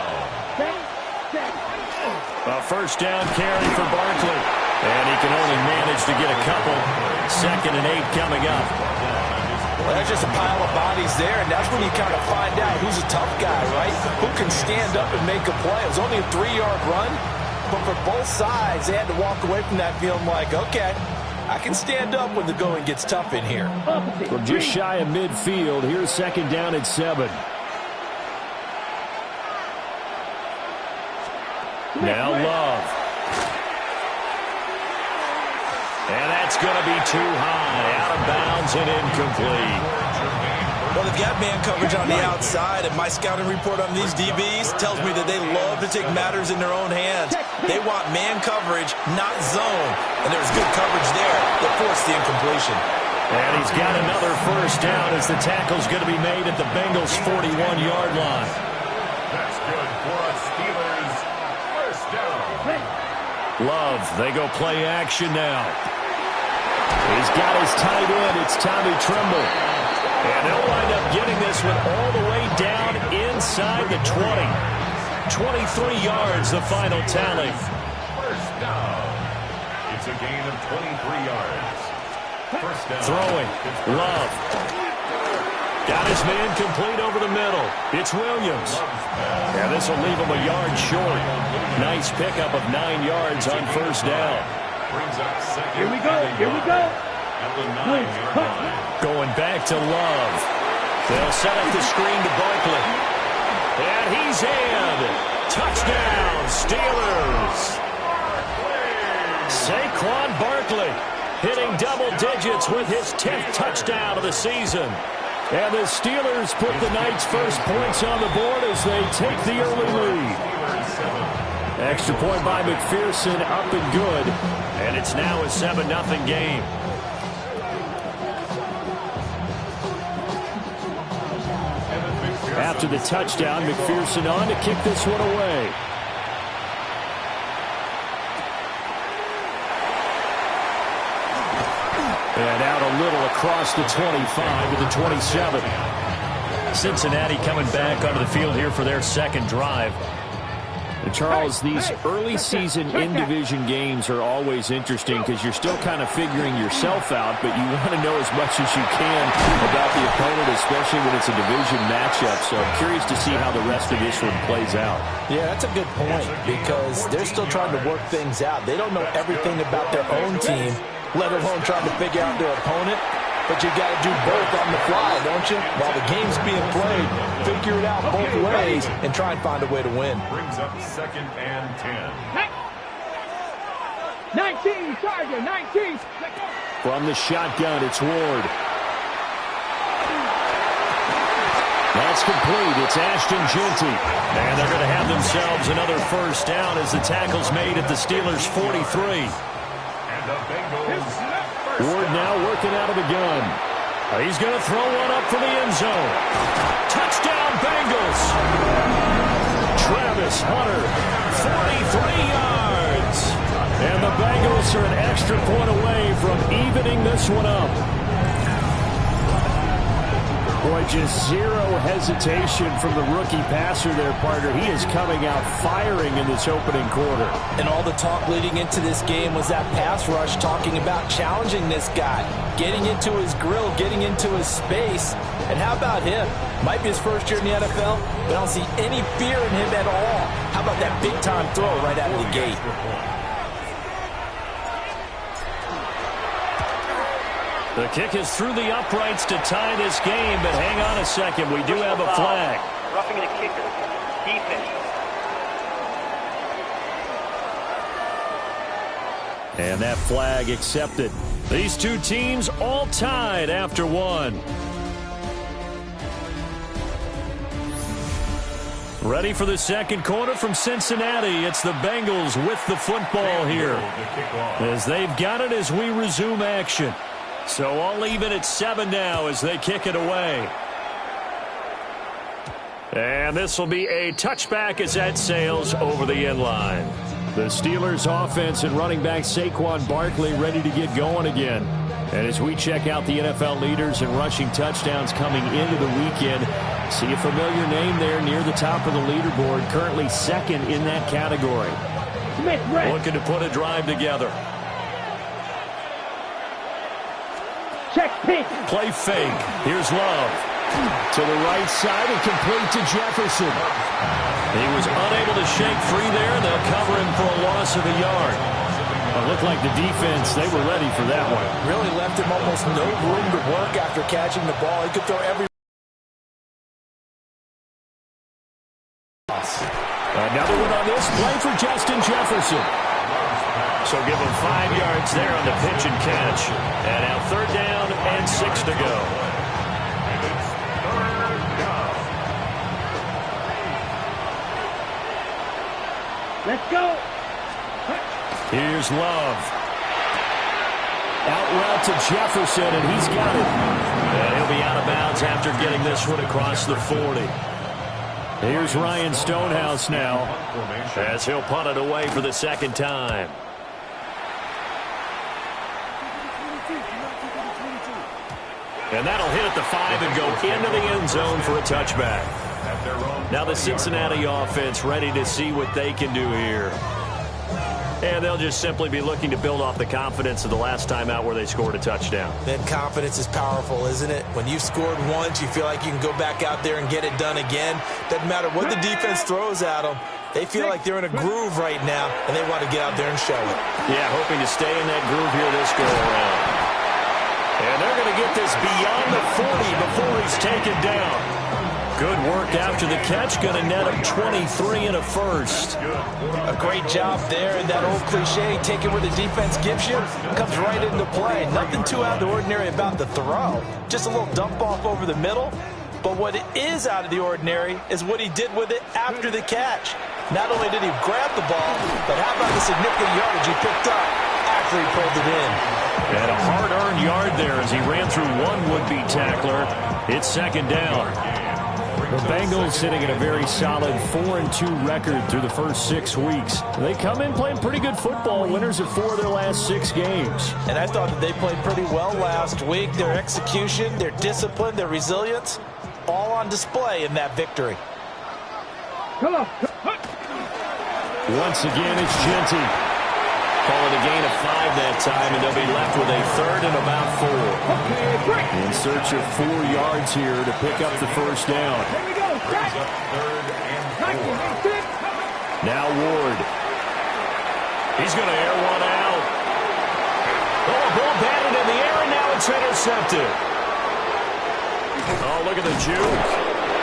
A first down carry for Barkley. And he can only manage to get a couple. 2nd and 8 coming up. Well, there's just a pile of bodies there, and that's when you kind of find out who's a tough guy, right? Who can stand up and make a play. It was only a 3-yard run, but for both sides, they had to walk away from that feeling like, okay, I can stand up when the going gets tough in here. From just shy of midfield, here's 2nd down and 7. Now Love. And that's going to be too high. Out of bounds and incomplete. Well, they've got man coverage on the outside, and my scouting report on these DBs tells me that they love to take matters in their own hands. They want man coverage, not zone. And there's good coverage there that forced the incompletion. And he's got another first down as the tackle's going to be made at the Bengals' 41-yard line. That's good for a Steelers first down. Love, they go play action now. He's got his tight end. It's Tommy Tremble. And they'll wind up getting this one all the way down inside the 20. 23 yards, the final tally. First down. It's a gain of 23 yards. First down. Throwing. Love. Got his man complete over the middle. It's Williams. And this will leave him a yard short. Nice pickup of 9 yards on first down. Brings up 2nd. Here we go. Here we go. At the 9-yard line. Going back to Love. They'll set up the screen to Barkley. And he's in. Touchdown, Steelers. Saquon Barkley hitting double digits with his 10th touchdown of the season. And the Steelers put the night's first points on the board as they take the early lead. Extra point by McPherson, up and good. And it's now a 7-0 game. After the touchdown, McPherson on to kick this one away. And out a little across the 25 to the 27. Cincinnati coming back onto the field here for their second drive. And Charles, these early season in-division games are always interesting because you're still kind of figuring yourself out, but you want to know as much as you can about the opponent, especially when it's a division matchup. So I'm curious to see how the rest of this one plays out. Yeah, that's a good point because they're still trying to work things out. They don't know everything about their own team, let alone trying to figure out their opponent. But you got to do both on the fly, don't you? While the game's being played, figure it out both ways and try and find a way to win. Brings up 2nd and 10. 19, Charger, 19. From the shotgun, it's Ward. That's complete. It's Ashton Jeanty. And they're going to have themselves another first down as the tackle's made at the Steelers' 43. And the Bengals. Ward now working out of the gun. He's going to throw one up for the end zone. Touchdown, Bengals. Travis Hunter, 43 yards. And the Bengals are an extra point away from evening this one up. Boy, just zero hesitation from the rookie passer there, partner. He is coming out firing in this opening quarter. And all the talk leading into this game was that pass rush talking about challenging this guy, getting into his grill, getting into his space. And how about him? Might be his first year in the NFL, but I don't see any fear in him at all. How about that big-time throw right out of the gate? The kick is through the uprights to tie this game, but hang on a second. We do have a flag. Roughing the kicker. Defense. And that flag accepted. These two teams all tied after one. Ready for the second quarter from Cincinnati. It's the Bengals with the football here, as they've got it as we resume action. So all even at 7 now as they kick it away. And this will be a touchback as that sails over the end line. The Steelers offense and running back Saquon Barkley ready to get going again. And as we check out the NFL leaders and rushing touchdowns coming into the weekend, see a familiar name there near the top of the leaderboard, currently second in that category. Looking to put a drive together. Check pitch. Play fake. Here's Love. To the right side and complete to Jefferson. He was unable to shake free there. They'll cover him for a loss of a yard. It looked like the defense, they were ready for that one. Really left him almost no room to work after catching the ball. He could throw every... Another one on this play for Justin Jefferson. So give him 5 yards there on the pitch and catch. And now 3rd down and 6 to go. Let's go. Here's Love. Out route to Jefferson, and he's got it. And he'll be out of bounds after getting this one across the 40. Here's Ryan Stonehouse now, as he'll punt it away for the second time. And that'll hit at the 5 and go into the end zone for a touchback. Now the Cincinnati offense ready to see what they can do here. And they'll just simply be looking to build off the confidence of the last time out where they scored a touchdown. That confidence is powerful, isn't it? When you've scored once, you feel like you can go back out there and get it done again. Doesn't matter what the defense throws at them. They feel like they're in a groove right now, and they want to get out there and show it. Yeah, hoping to stay in that groove here this go-around. And they're going to get this beyond the 40 before he's taken down. Good work after the catch. Going to net him 23 and a first. A great job there. And that old cliche, take it where the defense gives you, comes right into play. Nothing too out of the ordinary about the throw. Just a little dump off over the middle. But what is out of the ordinary is what he did with it after the catch. Not only did he grab the ball, but how about the significant yardage he picked up after he pulled it in. And a hard-earned yard there as he ran through one would-be tackler. It's 2nd down. The Bengals sitting at a very solid 4-2 record through the first 6 weeks. They come in playing pretty good football, winners of 4 of their last 6 games. And I thought that they played pretty well last week. Their execution, their discipline, their resilience, all on display in that victory. Come on. Once again, it's Genty. Calling a gain of 5 that time, and they'll be left with a 3rd and about 4. In search of 4 yards here to pick up the first down. Here we go. Now Ward. He's going to air one out. Oh, a ball batted in the air, and now it's intercepted. Oh, look at the juke.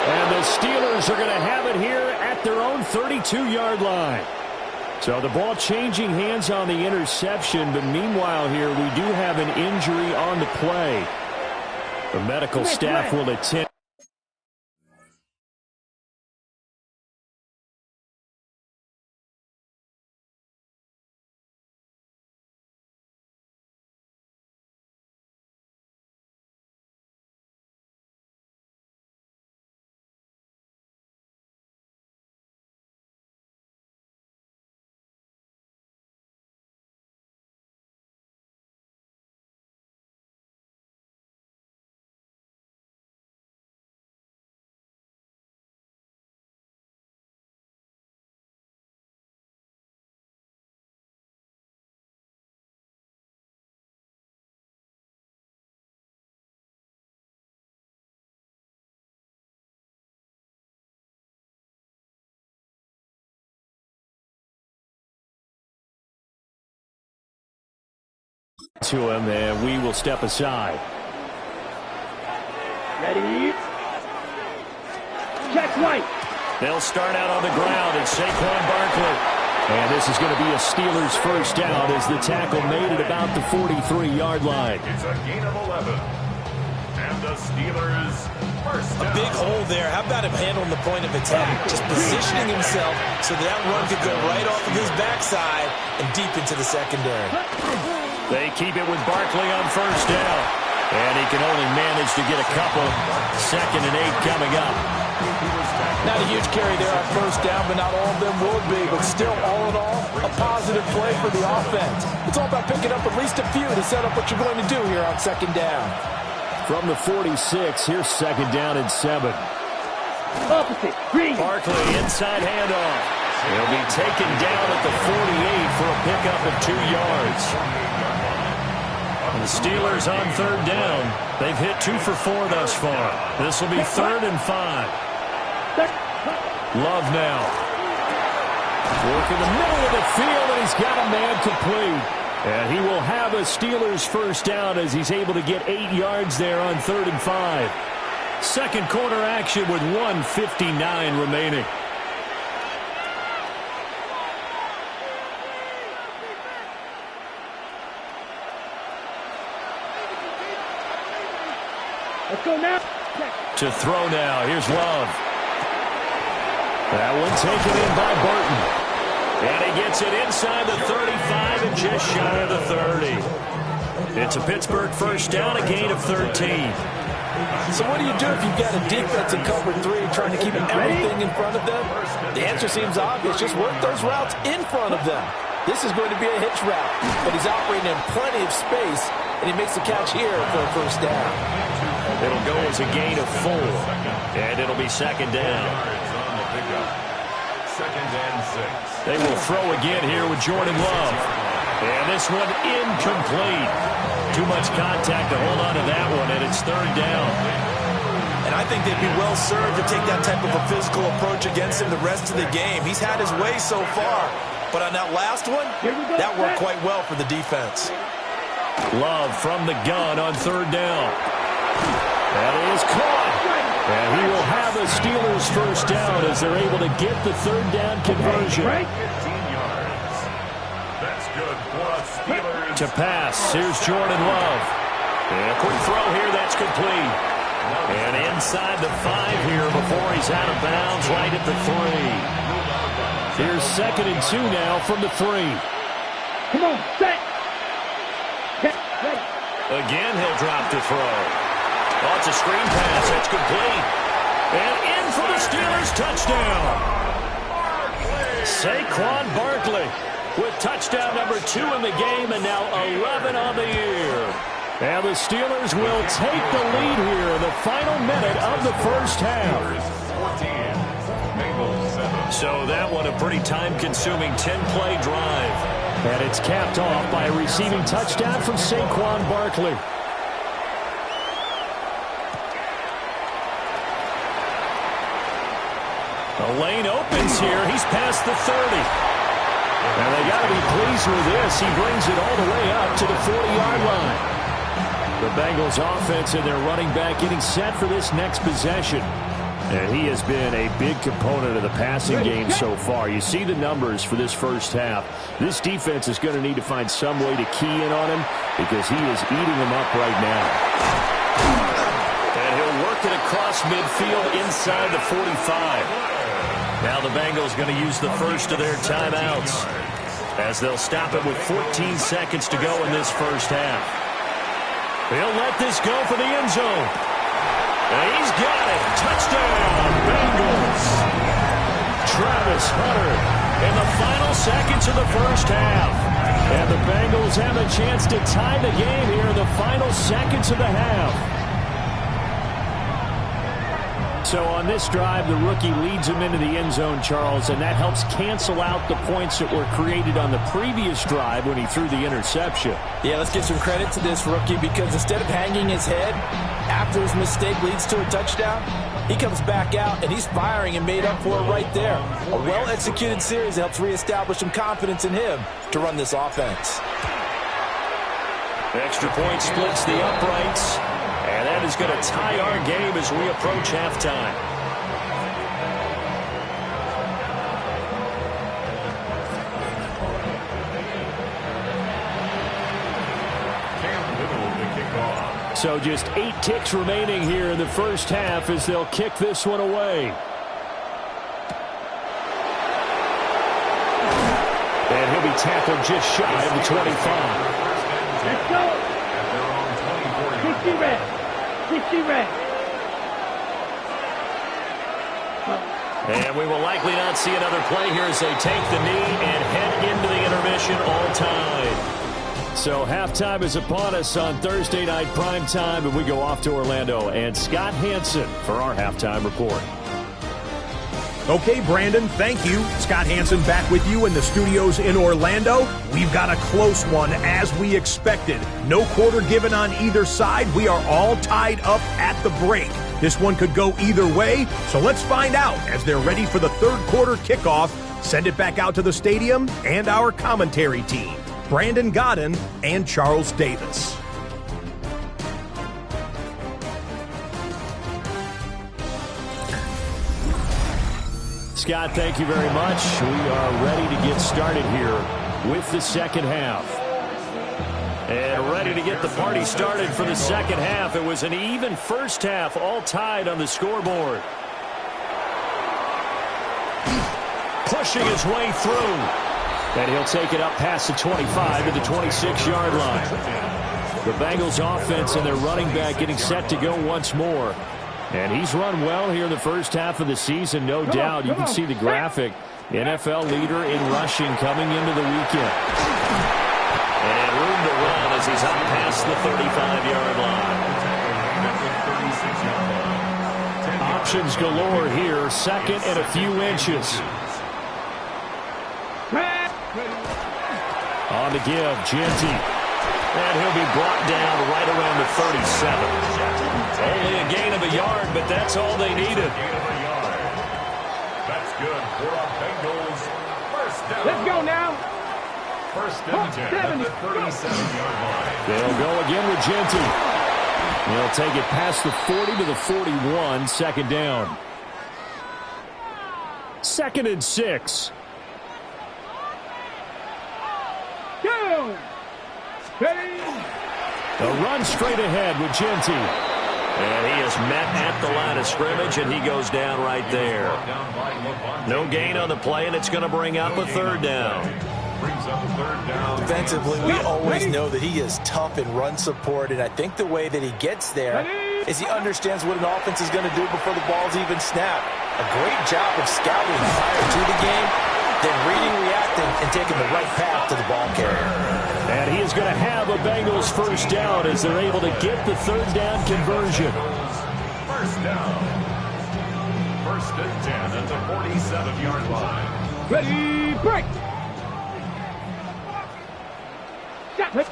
And the Steelers are going to have it here at their own 32-yard line. So the ball changing hands on the interception, but meanwhile here we do have an injury on the play. The medical staff will attend. To him, and we will step aside. Ready? Check right. They'll start out on the ground, and Saquon Barkley. And this is going to be a Steelers first down as the tackle made at about the 43-yard line. It's a gain of 11. And the Steelers first down. A big hole there. How about him handling the point of attack? Just positioning himself so that run could go right off of his backside and deep into the secondary. They keep it with Barkley on first down. And he can only manage to get a couple. 2nd and 8 coming up. Not a huge carry there on first down, but not all of them will be. But still, all in all, a positive play for the offense. It's all about picking up at least a few to set up what you're going to do here on 2nd down. From the 46, here's 2nd down and 7. Opposite. Green. Barkley, inside handoff. He'll be taken down at the 48 for a pickup of 2 yards. And the Steelers on 3rd down. They've hit 2 for 4 thus far. This will be 3rd and 5. Love now. Work in the middle of the field, and he's got a man complete. And he will have a Steelers first down as he's able to get 8 yards there on 3rd and 5. Second quarter action with 1:59 remaining. Let's go now. To throw now. Here's Love. That one taken in by Burton. And he gets it inside the 35 and just shy of the 30. It's a Pittsburgh first down, a gain of 13. So what do you do if you've got a defense in cover 3 trying to keep everything in front of them? The answer seems obvious. Just work those routes in front of them. This is going to be a hitch route, but he's operating in plenty of space, and he makes the catch here for a first down. It'll go as a gain of 4, and it'll be 2nd down. 2nd and 6. They will throw again here with Jordan Love. And this one incomplete. Too much contact to hold on to that one, and it's 3rd down. And I think they'd be well served to take that type of a physical approach against him the rest of the game. He's had his way so far, but on that last one, that worked quite well for the defense. Love from the gun on 3rd down. That is caught. And he will have a Steelers first down as they're able to get the 3rd down conversion. 15 yards. That's good for us, Steelers. To pass, here's Jordan Love. And a quick throw here, that's complete. And inside the 5 here before he's out of bounds right at the 3. Here's 2nd and 2 now from the 3. Come on, set. Again, he'll drop to throw. Oh, it's a screen pass. That's complete. And in for the Steelers touchdown. Saquon Barkley with touchdown number 2 in the game and now 11 on the year. And the Steelers will take the lead here in the final minute of the first half. So that one a pretty time-consuming 10-play drive. And it's capped off by a receiving touchdown from Saquon Barkley. The lane opens here. He's past the 30. And they got to be pleased with this. He brings it all the way up to the 40-yard line. The Bengals offense and their running back getting set for this next possession. And he has been a big component of the passing game so far. You see the numbers for this first half. This defense is going to need to find some way to key in on him because he is eating them up right now. And he'll work it across midfield inside the 45. Now the Bengals going to use the first of their timeouts as they'll stop it with 14 seconds to go in this first half. He'll let this go for the end zone. And he's got it. Touchdown, Bengals. Travis Hunter in the final seconds of the first half. And the Bengals have a chance to tie the game here in the final seconds of the half. So on this drive, the rookie leads him into the end zone, Charles, and that helps cancel out the points that were created on the previous drive when he threw the interception. Yeah, let's give some credit to this rookie because instead of hanging his head after his mistake leads to a touchdown, he comes back out and he's firing and made up for it right there. A well-executed series helps reestablish some confidence in him to run this offense. Extra point splits the uprights. And that is going to tie our game as we approach halftime. So just 8 ticks remaining here in the first half as they'll kick this one away. And he'll be tackled just shy of the 25. Let's go. 60 red. 60 red. And we will likely not see another play here as they take the knee and head into the intermission all tied. So halftime is upon us on Thursday night primetime, and we go off to Orlando. And Scott Hansen for our halftime report. Okay, Brandon, thank you. Scott Hansen back with you in the studios in Orlando. We've got a close one as we expected. No quarter given on either side. We are all tied up at the break. This one could go either way, so let's find out as they're ready for the third quarter kickoff. Send it back out to the stadium and our commentary team, Brandon Godden and Charles Davis. Scott, thank you very much. We are ready to get started here with the second half. And ready to get the party started for the second half. It was an even first half, all tied on the scoreboard. Pushing his way through. And he'll take it up past the 25 to the 26-yard line. The Bengals offense and their running back getting set to go once more. And he's run well here in the first half of the season, no doubt. You can see the graphic. NFL leader in rushing coming into the weekend. And room to run as he's up past the 35-yard line. Options galore here. Second and a few inches. On to give, Genty. And he'll be brought down right around the 37. Only a gain of a yard, but that's all they needed. That's good for our Bengals. First down. Let's go now. First and 10 at the 37-yard line. They'll go again with Genty. He'll take it past the 40 to the 41, second down. 2nd and 6. Go. Ready. A run straight ahead with Genty. And he is met at the line of scrimmage, and he goes down right there. No gain on the play, and it's going to bring up a third down. Defensively, we always know that he is tough in run support, and I think the way that he gets there is he understands what an offense is going to do before the ball's even snapped. A great job of scouting prior to the game, then reading, reacting, and taking the right path to the ball carrier. And he is going to have a Bengals first down as they're able to get the third down conversion. First down. First and 10 at the 47-yard line. Ready, break.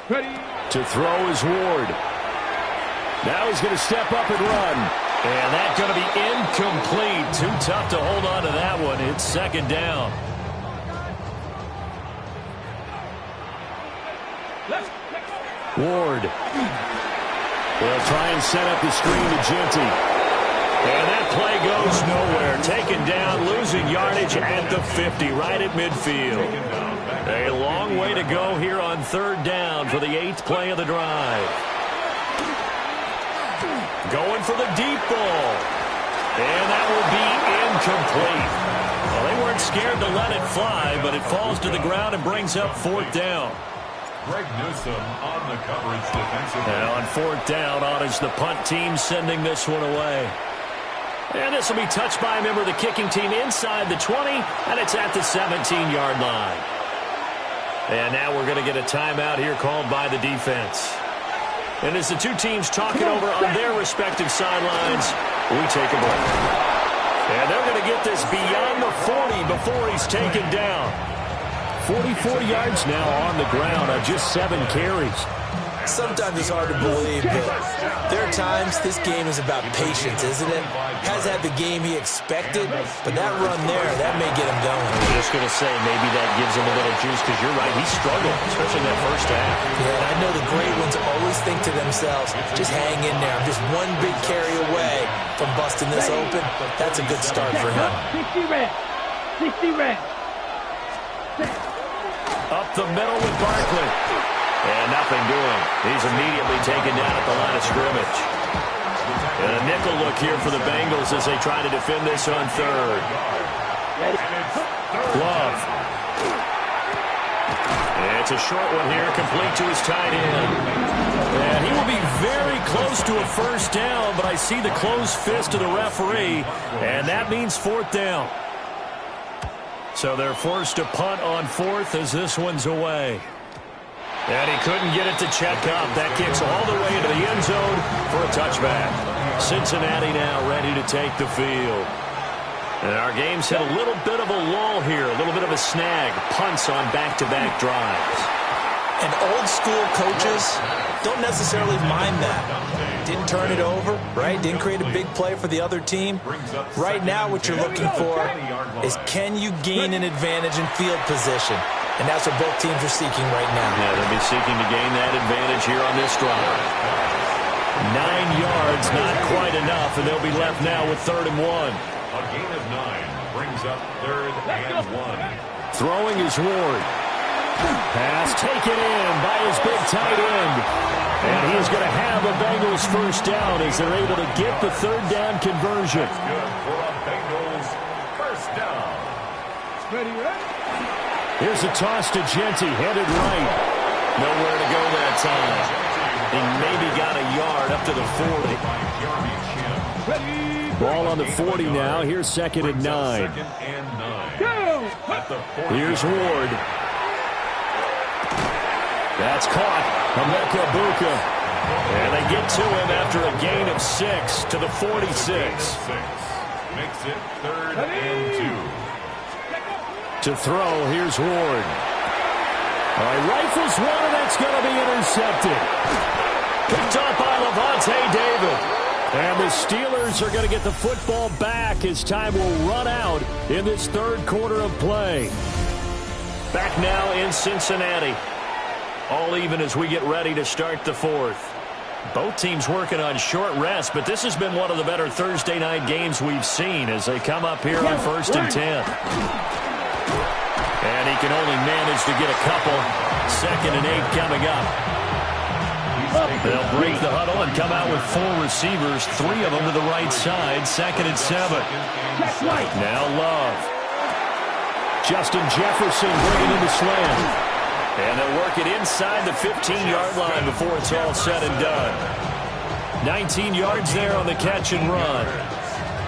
Ready. To throw is Ward. Now he's going to step up and run. And that's going to be incomplete. Too tough to hold on to that one. It's second down. Ward. They'll try and set up the screen to Genty. And that play goes nowhere. Taken down, losing yardage at the 50, right at midfield. A long way to go here on third down for the 8th play of the drive. Going for the deep ball. And that will be incomplete. Well, they weren't scared to let it fly, but it falls to the ground and brings up 4th down. Greg Newsome on the coverage defensively. Now on 4th down, on is the punt team sending this one away. And this will be touched by a member of the kicking team inside the 20, and it's at the 17-yard line. And now we're going to get a timeout here called by the defense. And as the two teams talk it over on their respective sidelines, we take a break. And they're going to get this beyond the 40 before he's taken down. 44 yards now on the ground on just 7 carries. Sometimes it's hard to believe, but there are times this game is about patience, isn't it? Has had the game he expected, but that run there, that may get him going. I was just going to say, maybe that gives him a little juice, because you're right, he struggled, especially in that first half. Yeah, and I know the great ones always think to themselves, just hang in there. I'm just one big carry away from busting this open. That's a good start for him. 60 reps. 60 reps. Up the middle with Barkley. And nothing doing. He's immediately taken down at the line of scrimmage. And a nickel look here for the Bengals as they try to defend this on third. Love. It's a short one here, complete to his tight end. And he will be very close to a first down, but I see the closed fist of the referee, and that means fourth down. So they're forced to punt on fourth as this one's away. And he couldn't get it to check up. That kicks all the way into the end zone for a touchback. Cincinnati now ready to take the field. And our game's hit a little bit of a lull here, a little bit of a snag. Punts on back-to-back drives. And old-school coaches don't necessarily mind that. Didn't turn it over, right? Didn't create a big play for the other team. Right now what you're looking for is, can you gain an advantage in field position? And that's what both teams are seeking right now. Yeah, they'll be seeking to gain that advantage here on this drive. 9 yards, not quite enough, and they'll be left now with 3rd and 1. A gain of 9 brings up 3rd and 1. Throwing is Ward. Pass taken in by his big tight end. And he is going to have a Bengals first down as they're able to get the 3rd down conversion. That's good for a Bengals first down. Ready, ready? Here's a toss to Genty, headed right. Nowhere to go that time. He maybe got a yard up to the 40. Ball on the 40 now. Here's 2nd and 9. Go! Here's Ward. That's caught. Emeka Buka. And they get to him after a gain of 6 to the 46. Makes it 3rd and 2. To throw, here's Ward. All right, rifles one, and that's going to be intercepted. Picked up by Levante David. And the Steelers are going to get the football back as time will run out in this 3rd quarter of play. Back now in Cincinnati. All even as we get ready to start the 4th. Both teams working on short rest, but this has been one of the better Thursday night games we've seen as they come up here on 1st and 10. And he can only manage to get a couple. 2nd and 8 coming up. They'll break the huddle and come out with 4 receivers, 3 of them to the right side. 2nd and 7. Now Love. Justin Jefferson bringing in the slant. And they'll work it inside the 15-yard line before it's all said and done. 19 yards there on the catch and run.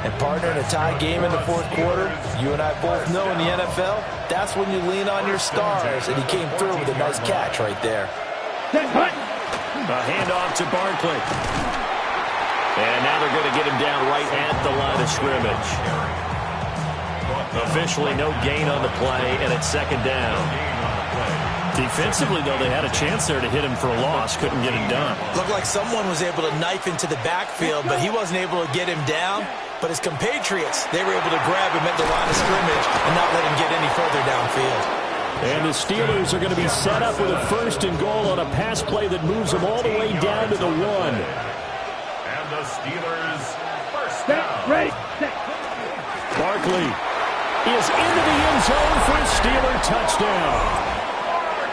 And partner, in a tie game in the 4th quarter, you and I both know in the NFL, that's when you lean on your stars, and he came through with a nice catch right there. A handoff to Barkley. And now they're going to get him down right at the line of scrimmage. Officially no gain on the play, and it's 2nd down. Defensively, though, they had a chance there to hit him for a loss. Couldn't get it done. Looked like someone was able to knife into the backfield, but he wasn't able to get him down. But his compatriots, they were able to grab him at the line of scrimmage and not let him get any further downfield. And the Steelers are going to be set up with a 1st and goal on a pass play that moves them all the way down to the 1. And the Steelers first down. Ready. Barkley is into the end zone for a Steeler touchdown.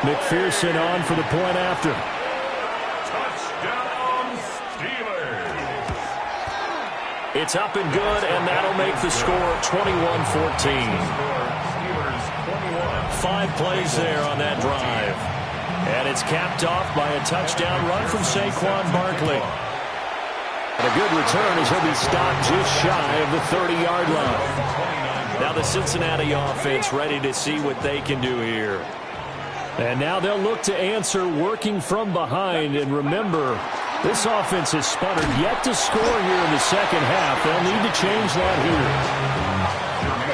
McPherson on for the point after. Touchdown, Steelers. It's up and good, and that'll make the score 21-14. 5 plays there on that drive. And it's capped off by a touchdown run from Saquon Barkley. And a good return as he'll be stopped just shy of the 30-yard line. Now the Cincinnati offense ready to see what they can do here. And now they'll look to answer working from behind. And remember, this offense has sputtered yet to score here in the 2nd half. They'll need to change that here.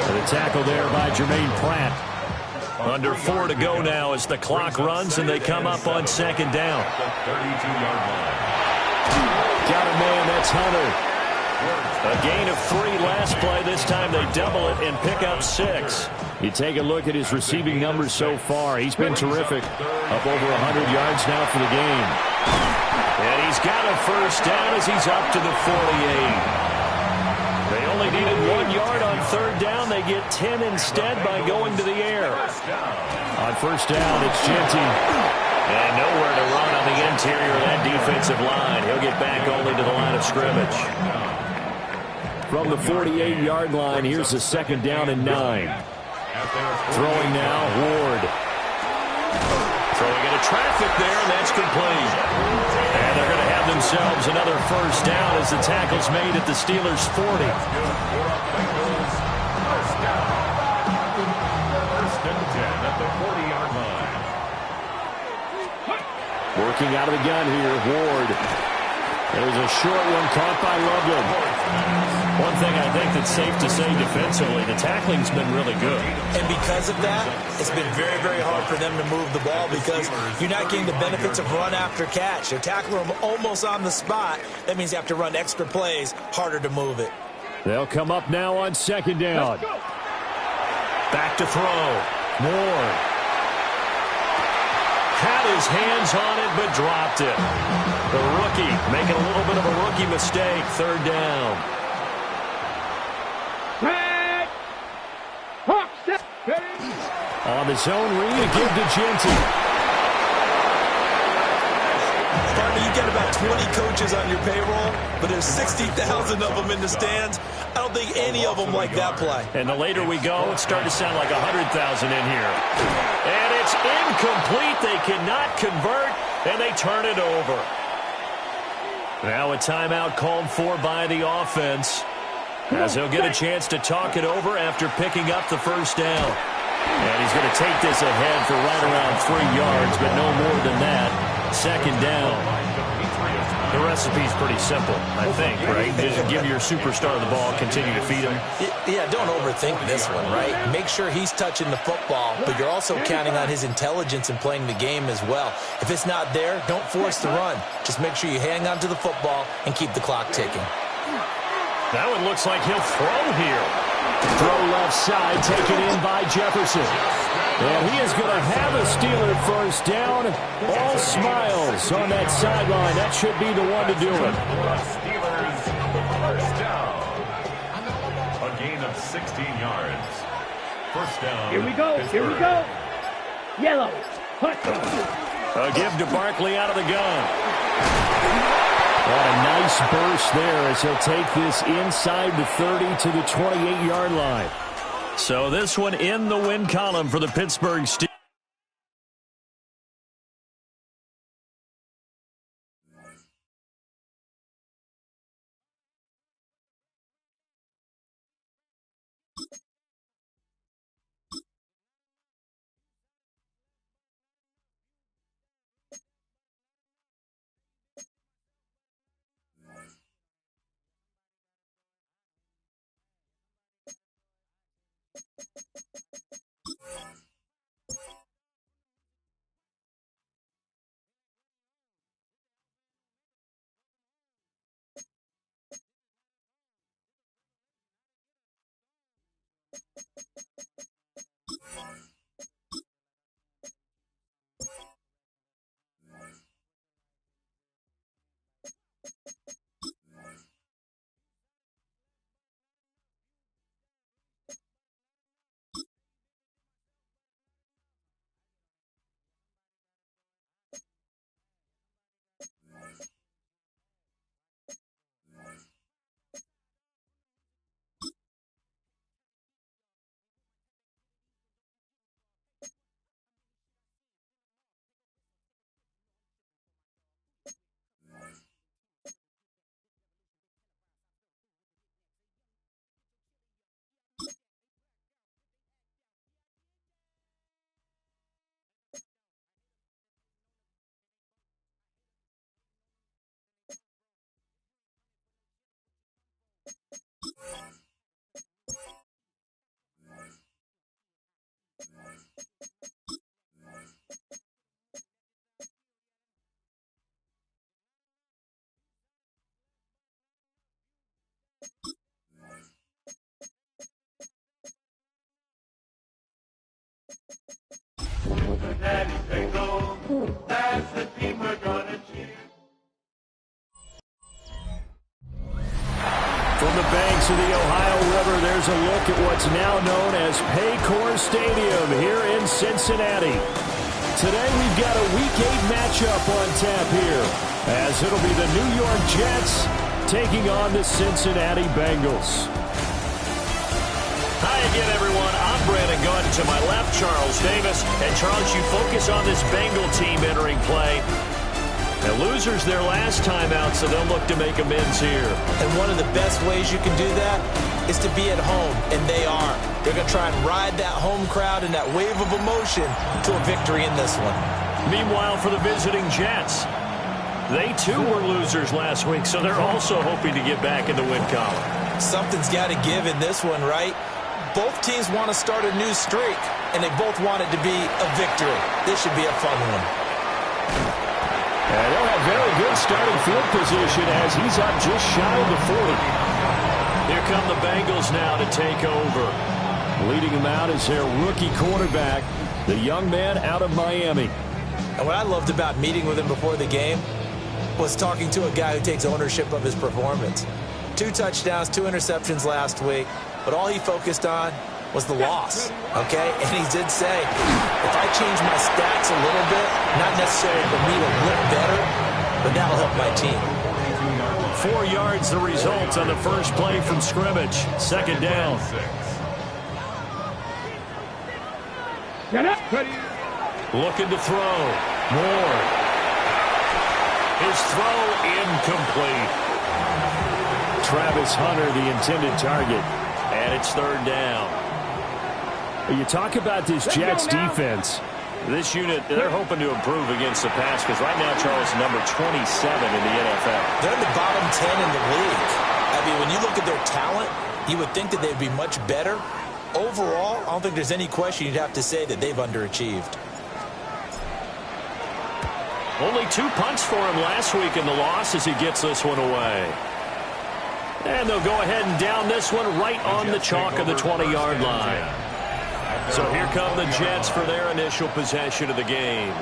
And the tackle there by Jermaine Pratt. Under 4 to go now as the clock runs and they come up on second down. Got a man, that's Hunter. A gain of 3 last play. This time they double it and pick up 6. You take a look at his receiving numbers so far. He's been terrific. Up over 100 yards now for the game. And he's got a first down as he's up to the 48. They only needed 1 yard on third down. They get 10 instead by going to the air. On first down, it's Genty. And nowhere to run on the interior of that defensive line. He'll get back only to the line of scrimmage. From the 48-yard line, here's a second down and 9. Throwing now, Ward. Throwing into traffic there, and that's complete. And they're going to have themselves another first down as the tackle's made at the Steelers' 40. Working out of the gun here, Ward. There's a short one caught by Loveland. One thing I think that's safe to say defensively, the tackling's been really good. And because of that, it's been very, very hard for them to move the ball because you're not getting the benefits of run after catch. They're tackling them almost on the spot. That means you have to run extra plays, harder to move it. They'll come up now on second down. Back to throw. Ward. Had his hands on it, but dropped it. The rookie making a little bit of a rookie mistake. Third down. On the zone read, a give to Genty. Partner, you got about 20 coaches on your payroll, but there's 60,000 of them in the stands. I don't think any of them like that play. And the later we go, it's starting to sound like 100,000 in here. And it's incomplete. They cannot convert, and they turn it over. Now a timeout called for by the offense, as they'll get a chance to talk it over after picking up the first down. And he's going to take this ahead for right around 3 yards, but no more than that. Second down. The recipe's pretty simple, I think, right? Just give your superstar the ball, continue to feed him. Yeah, don't overthink this one, right? Make sure he's touching the football, but you're also counting on his intelligence in playing the game as well. If it's not there, don't force the run. Just make sure you hang on to the football and keep the clock ticking. That one looks like he'll throw here. Throw left side, taken in by Jefferson. And he is going to have a Steeler first down. All smiles on that sideline. That should be the one to do it. Steelers first down. A gain of 16 yards. First down. Here we go. Here we go. Yellow. A give to Barkley out of the gun. What a nice burst there as he'll take this inside the 30 to the 28-yard line. So this one in the win column for the Pittsburgh Steelers. banks of the Ohio River, there's a look at what's now known as Paycor Stadium here in Cincinnati. Today we've got a Week 8 matchup on tap here, as it'll be the New York Jets taking on the Cincinnati Bengals. Hi again, everyone. I'm Brandon Gunn. To my left, Charles Davis. And Charles, you focus on this Bengal team entering play. And losers their last time out, so they'll look to make amends here. And one of the best ways you can do that is to be at home, and they are. They're going to try and ride that home crowd and that wave of emotion to a victory in this one. Meanwhile, for the visiting Jets, they too were losers last week, so they're also hoping to get back in the win column. Something's got to give in this one, right? Both teams want to start a new streak, and they both want it to be a victory. This should be a fun one. And they'll have very good starting field position as he's up just shy of the 40. Here come the Bengals now to take over. Leading them out is their rookie quarterback, the young man out of Miami. And what I loved about meeting with him before the game was talking to a guy who takes ownership of his performance. 2 touchdowns, 2 interceptions last week, but all he focused on was the loss, okay? And he did say, if I change my stats a little bit, not necessarily for me to look better, but that'll help my team. 4 yards the result on the first play from scrimmage. Second down. Get up. Looking to throw. Moore. His throw incomplete. Travis Hunter, the intended target. And it's third down. You talk about this Jets defense. This unit, they're hoping to improve against the pass because right now, Charles, number 27 in the NFL. They're in the bottom 10 in the league. I mean, when you look at their talent, you would think that they'd be much better. Overall, I don't think there's any question you'd have to say that they've underachieved. Only 2 punts for him last week in the loss as he gets this one away. And they'll go ahead and down this one right on the chalk of the 20-yard line. So here come the Jets for their initial possession of the game.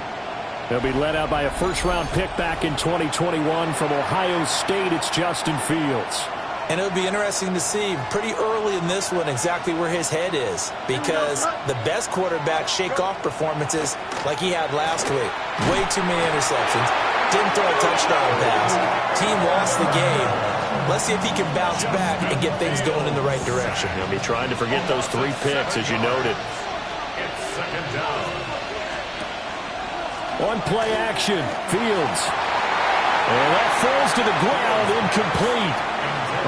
They'll be led out by a first-round pick back in 2021 from Ohio State. It's Justin Fields. And it would be interesting to see pretty early in this one exactly where his head is, because the best quarterbacks shake off performances like he had last week. Way too many interceptions. Didn't throw a touchdown pass. Team lost the game. Let's see if he can bounce back and get things going in the right direction. He'll be trying to forget those 3 picks, as you noted. It's second down. On play action, Fields. And that falls to the ground, incomplete.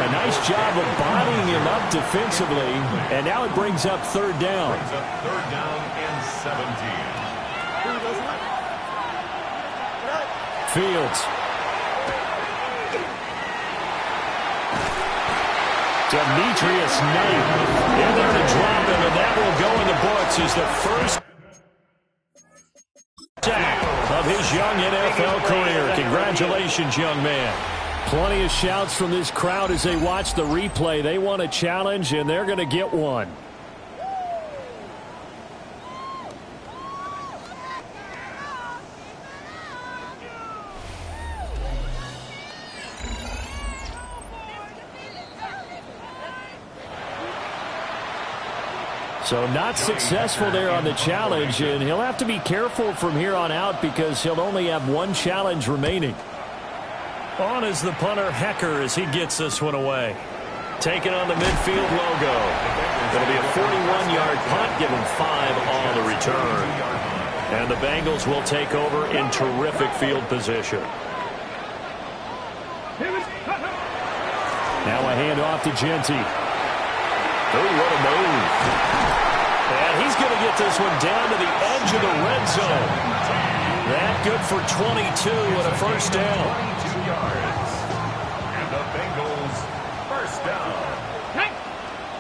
A nice job of bodying him up defensively, and now it brings up third down. Brings up third down and 17. Fields. Demetrius Knight in there to drop him, and that will go in the books as the first sack of his young NFL career. Congratulations, young man. Plenty of shouts from this crowd as they watch the replay. They want a challenge, and they're going to get one. So not successful there on the challenge, and he'll have to be careful from here on out because he'll only have 1 challenge remaining. On is the punter, Hecker, as he gets this one away. Taking on the midfield logo. It'll be a 41-yard punt, giving 5 on the return. And the Bengals will take over in terrific field position. Now a handoff to Genty. Oh, what a move. And he's going to get this one down to the edge of the red zone. That good for 22 and a first down. 22 yards. And the Bengals first down.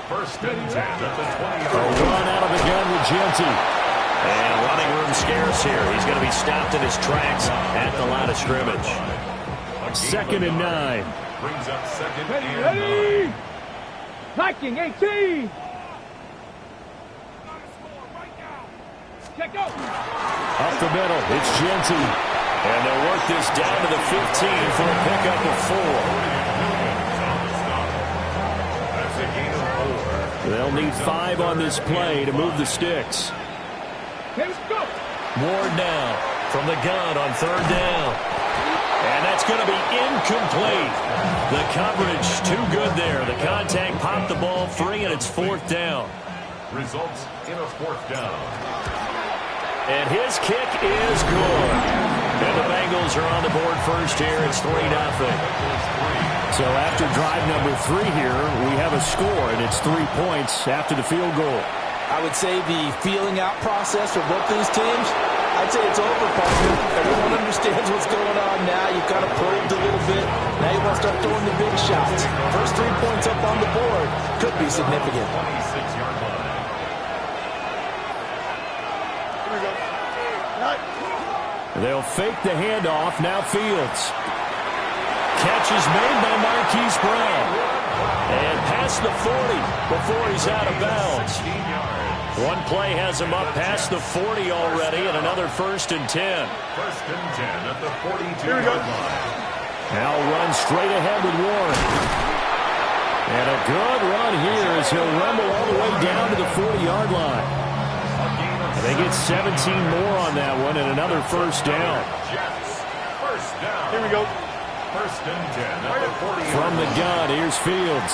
First and 10 at the 20-yard line. A run out of the gun with Genty. And running room scarce here. He's going to be stopped in his tracks at the line of scrimmage. Second and 9. Brings up second Ready, and ready. 9. Viking 18. Check out. Up the middle, it's Genty. And they'll work this down to the 15 for a pickup of 4. That's they'll need 5 on this play to move the sticks. Let's go. Ward now from the gun on 3rd down. And that's going to be incomplete. The coverage too good there. The contact popped the ball free, and it's 4th down. Results in a 4th down. And his kick is good. And the Bengals are on the board first here. It's 3-0. So after drive number 3 here, we have a score, and it's 3 points after the field goal. I would say the feeling out process for both these teams, I'd say it's over, partner. Everyone understands what's going on now. You've kind of probed a little bit. Now you want to start throwing the big shots. First 3 points up on the board could be significant. 26-yard line. They'll fake the handoff. Now Fields. Catch is made by Marquise Brown. And past the 40 before he's out of bounds. One play has him up past the 40 already, and another 1st and 10. 1st and 10 at the 42-yard line. Now run straight ahead with Warren. And a good run here as he'll rumble all the way down to the 40-yard line. They get 17 more on that one and another 1st down. Jets, 1st down. Here we go. 1st and 10 at the 40-yard line. From the gun, here's Fields.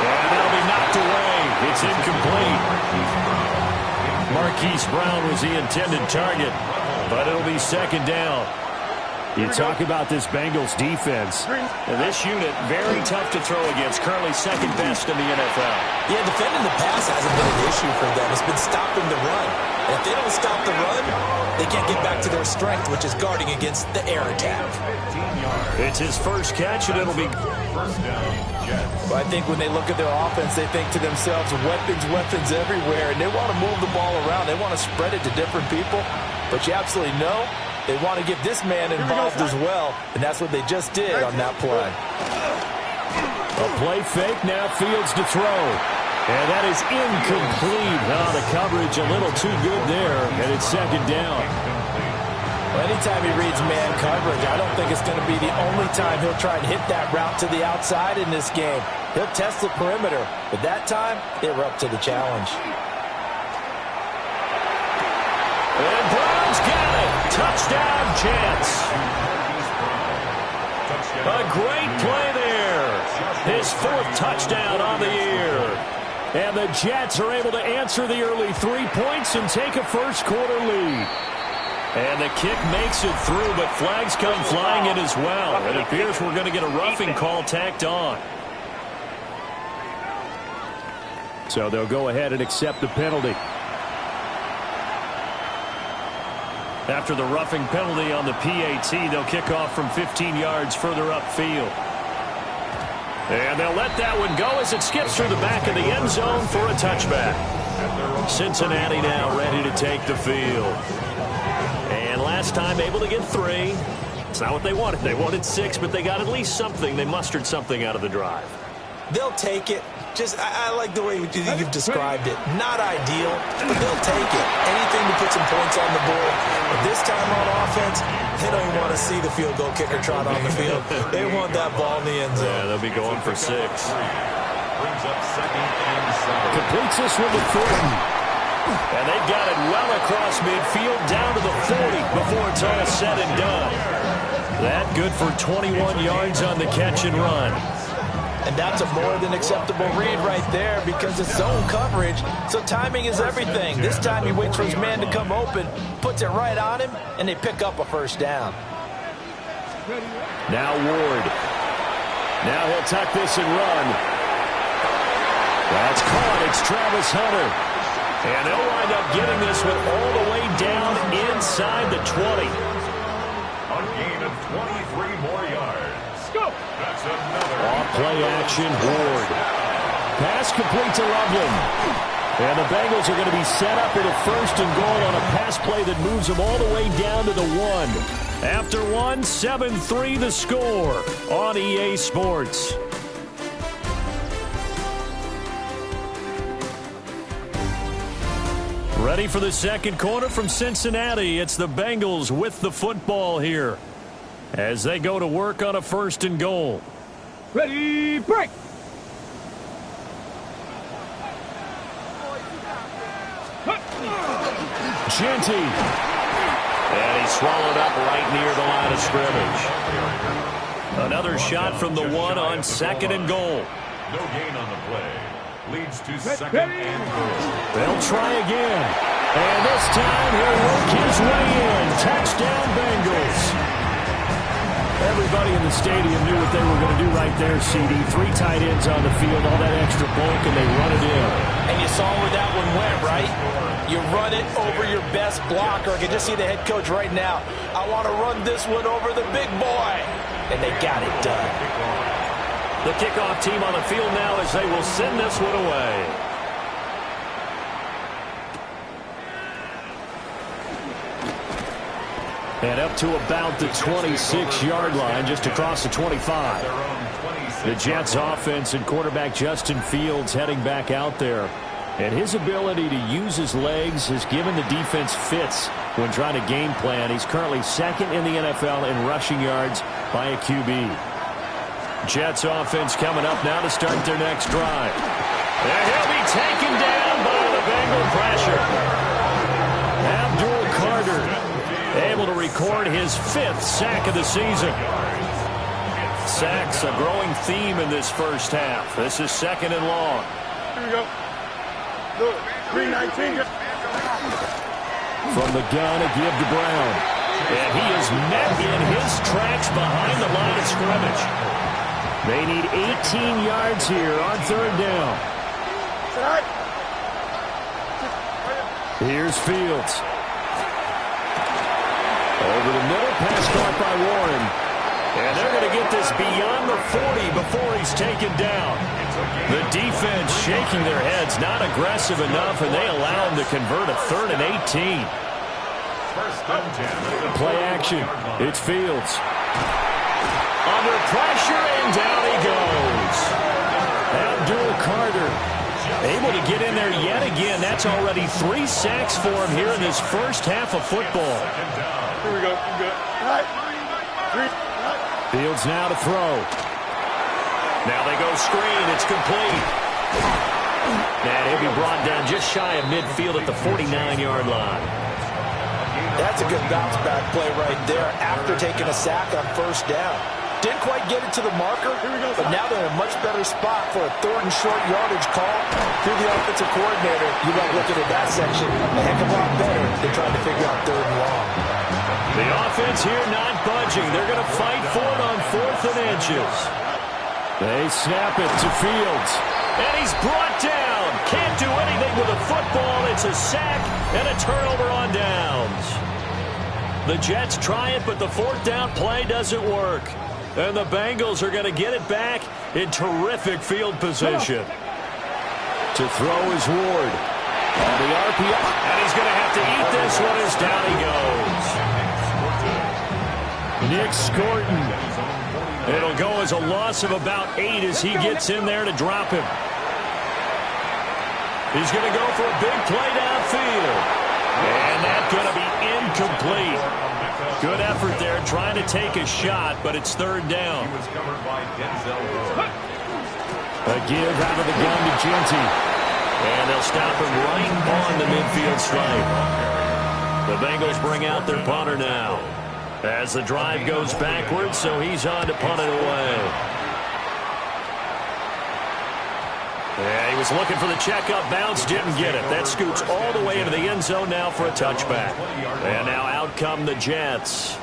And that'll be knocked away. It's incomplete. Marquise Brown was the intended target, but it'll be 2nd down. You talk about this Bengals defense. And this unit, very tough to throw against. Currently 2nd best in the NFL. Yeah, defending the pass hasn't been an issue for them. It's been stopping the run. And if they don't stop the run, they can't get back to their strength, which is guarding against the air attack. It's his first catch, and it'll be 1st down, Jets. But I think when they look at their offense, they think to themselves, weapons everywhere, and they want to move the ball around. They want to spread it to different people. But you absolutely know they want to get this man involved as well, and that's what they just did on that play. A play fake, now Fields to throw. And that is incomplete. Oh, the coverage a little too good there, and it's 2nd down. Well, anytime he reads man coverage, I don't think it's going to be the only time he'll try and hit that route to the outside in this game. He'll test the perimeter, but that time, they were up to the challenge. And Brown's got it. Touchdown, Jets. A great play there. His 4th touchdown on the year. And the Jets are able to answer the early 3 points and take a first-quarter lead. And the kick makes it through, but flags come flying in as well. It appears we're going to get a roughing call tacked on. So they'll go ahead and accept the penalty. After the roughing penalty on the PAT, they'll kick off from 15 yards further upfield. And they'll let that one go as it skips through the back of the end zone for a touchback. Cincinnati now ready to take the field. And last time able to get 3. It's not what they wanted. They wanted 6, but they got at least something. They mustered something out of the drive. They'll take it. I like the way you've described it. Not ideal, but they'll take it. Anything to put some points on the board. But this time on offense, they don't even want to see the field goal kicker trot on the field. They want that ball in the end zone. Yeah, they'll be going for 6. Brings up 2nd and 7. Completes this one to Thornton. And they've got it well across midfield down to the 40 before it's all said and done. That good for 21 yards on the catch and run. And that's a more than acceptable read right there because it's zone coverage, so timing is everything. This time he waits for his man to come open, puts it right on him, and they pick up a 1st down. Now Ward. Now he'll tuck this and run. That's caught. It's Travis Hunter. And they'll wind up getting this one all the way down inside the 20. A gain of 23 more yards. Go. That's another. Off-play action, Ward. Pass complete to Loveland. And the Bengals are going to be set up with a 1st and goal on a pass play that moves them all the way down to the 1. After 1, 7-3 the score on EA Sports. Ready for the second quarter from Cincinnati. It's the Bengals with the football here as they go to work on a 1st and goal. Ready, break. Genty. And he's swallowed up right near the line of scrimmage. Another shot from the one on 2nd and goal. No gain on the play. Leads to 2nd and goal. They'll try again. And this time he'll work his way in. Touchdown Bengals. Everybody in the stadium knew what they were going to do right there, CD. 3 tight ends on the field, all that extra bulk, and they run it in. And you saw where that one went, right? You run it over your best blocker. I can just see the head coach right now. I want to run this one over the big boy. And they got it done. The kickoff team on the field now as they will send this one away. And up to about the 26-yard line, just across the 25. The Jets offense and quarterback Justin Fields heading back out there. And his ability to use his legs has given the defense fits when trying to game plan. He's currently 2nd in the NFL in rushing yards by a QB. Jets offense coming up now to start their next drive. And he'll be taken down by the Bengal pressure. Abdul Carter able to record his 5th sack of the season. Sacks a growing theme in this first half. This is 2nd and long. Here we go. Look, 319. From the gun, a give to Brown. And he is met in his tracks behind the line of scrimmage. They need 18 yards here on 3rd down. Here's Fields. Over the middle, pass caught by Warren. And they're going to get this beyond the 40 before he's taken down. The defense shaking their heads, not aggressive enough, and they allow him to convert a 3rd and 18. Play action. It's Fields. Under pressure, and down he goes. Abdul Carter able to get in there yet again. That's already 3 sacks for him here in this first half of football. Here we go. Good. Right. 3. Fields now to throw. Now they go screen. It's complete. And he'll be brought down just shy of midfield at the 49-yard line. That's a good bounce back play right there after taking a sack on 1st down. Didn't quite get it to the marker, but now they're in a much better spot for a 3rd and short yardage call through the offensive coordinator. You love looking at that section a heck of a lot better than trying to figure out 3rd and long. The offense here not budging. They're going to fight for it on 4th and inches. They snap it to Fields. And he's brought down. Can't do anything with a football. It's a sack and a turnover on downs. The Jets try it, but the 4th down play doesn't work. And the Bengals are going to get it back in terrific field position. To throw is Ward. On the RPO. And he's going to have to eat this one as down he goes. Nick Scorton. It'll go as a loss of about 8 as he gets in there to drop him. He's going to go for a big play downfield. And that's going to be incomplete. Good effort there trying to take a shot, but it's 3rd down. A give out of the gun to Genty. And they'll stop him right on the midfield stripe. The Bengals bring out their punter now. As the drive goes backwards, so he's on to punt it away. Yeah, he was looking for the checkup bounce, didn't get it. That scoots all the way into the end zone now for a touchback. And now out come the Jets.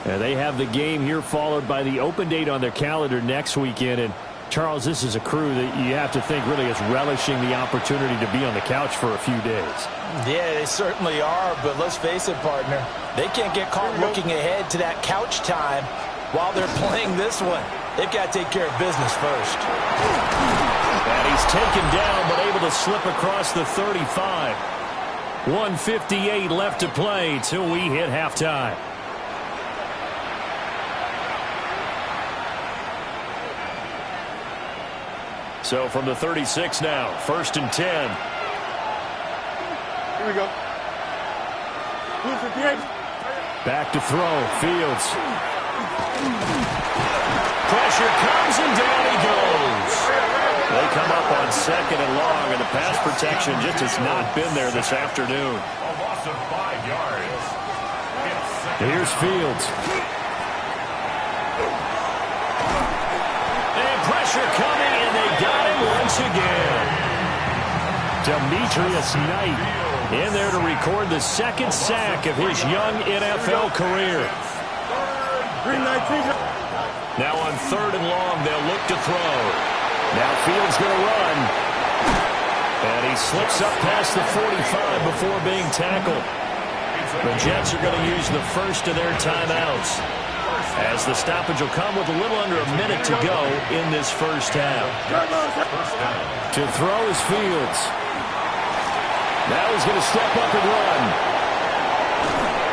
And they have the game here followed by the open date on their calendar next weekend. And Charles, this is a crew that you have to think really is relishing the opportunity to be on the couch for a few days. Yeah, they certainly are, but let's face it, partner. They can't get caught looking ahead to that couch time while they're playing this one. They've got to take care of business first. And he's taken down, but able to slip across the 35. 1:58 left to play till we hit halftime. So from the 36 now, 1st and 10. Here we go. 258. Back to throw. Fields. Pressure comes and down he goes. They come up on 2nd and long, and the pass protection just has not been there this afternoon. A loss of 5 yards. Here's Fields. And pressure coming, and they got him once again. Demetrius Knight in there to record the 2nd sack of his young NFL career. Now on 3rd and long, they'll look to throw. Now Fields going to run. And he slips up past the 45 before being tackled. The Jets are going to use the first of their timeouts, as the stoppage will come with a little under a minute to go in this first half. To throw is Fields. Now he's going to step up and run.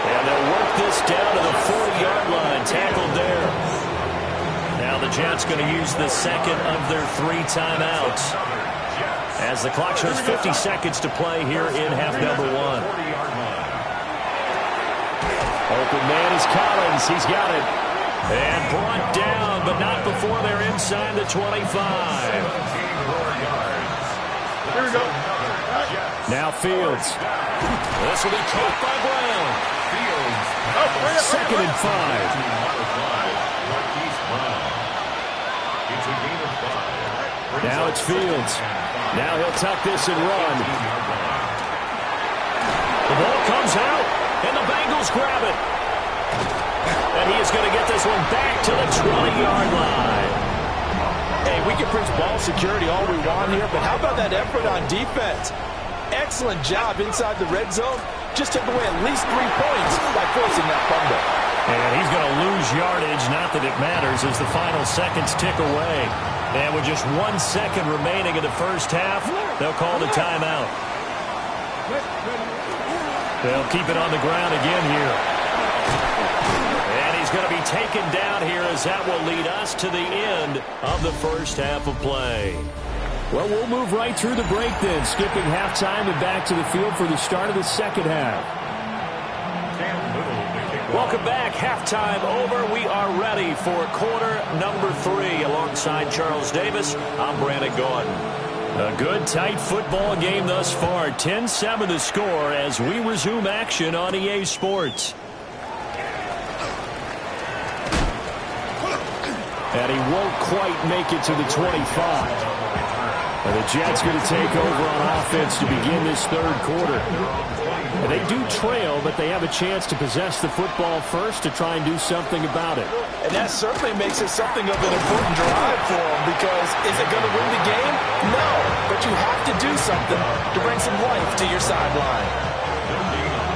And they'll work this down to the 40-yard line. Tackled there. Now the Jets going to use the second of their 3 timeouts, as the clock shows 50 seconds to play here in half number 1. Open man is Collins. He's got it. And brought down, but not before they're inside the 25. Here we go. Now Fields. This will be caught by Brown. 2nd and 5. Now it's Fields. Now he'll tuck this and run. The ball comes out, and the Bengals grab it. And he is going to get this one back to the 20-yard line. Hey, we can preach ball security all we want here, but how about that effort on defense? Excellent job inside the red zone. Just took away at least 3 points by forcing that fumble. And he's going to lose yardage, not that it matters, as the final seconds tick away. And with just 1 second remaining in the first half, they'll call the timeout. They'll keep it on the ground again here. And he's going to be taken down here, as that will lead us to the end of the first half of play. Well, we'll move right through the break then, skipping halftime and back to the field for the start of the second half. Welcome back. Halftime over. We are ready for quarter number 3. Alongside Charles Davis, I'm Brandon Gordon. A good, tight football game thus far. 10-7 the score as we resume action on EA Sports. And he won't quite make it to the 25. And the Jets going to take over on offense to begin this third quarter. And they do trail, but they have a chance to possess the football first to try and do something about it. And that certainly makes it something of an important drive for them, because is it going to win the game? No, but you have to do something to bring some life to your sideline.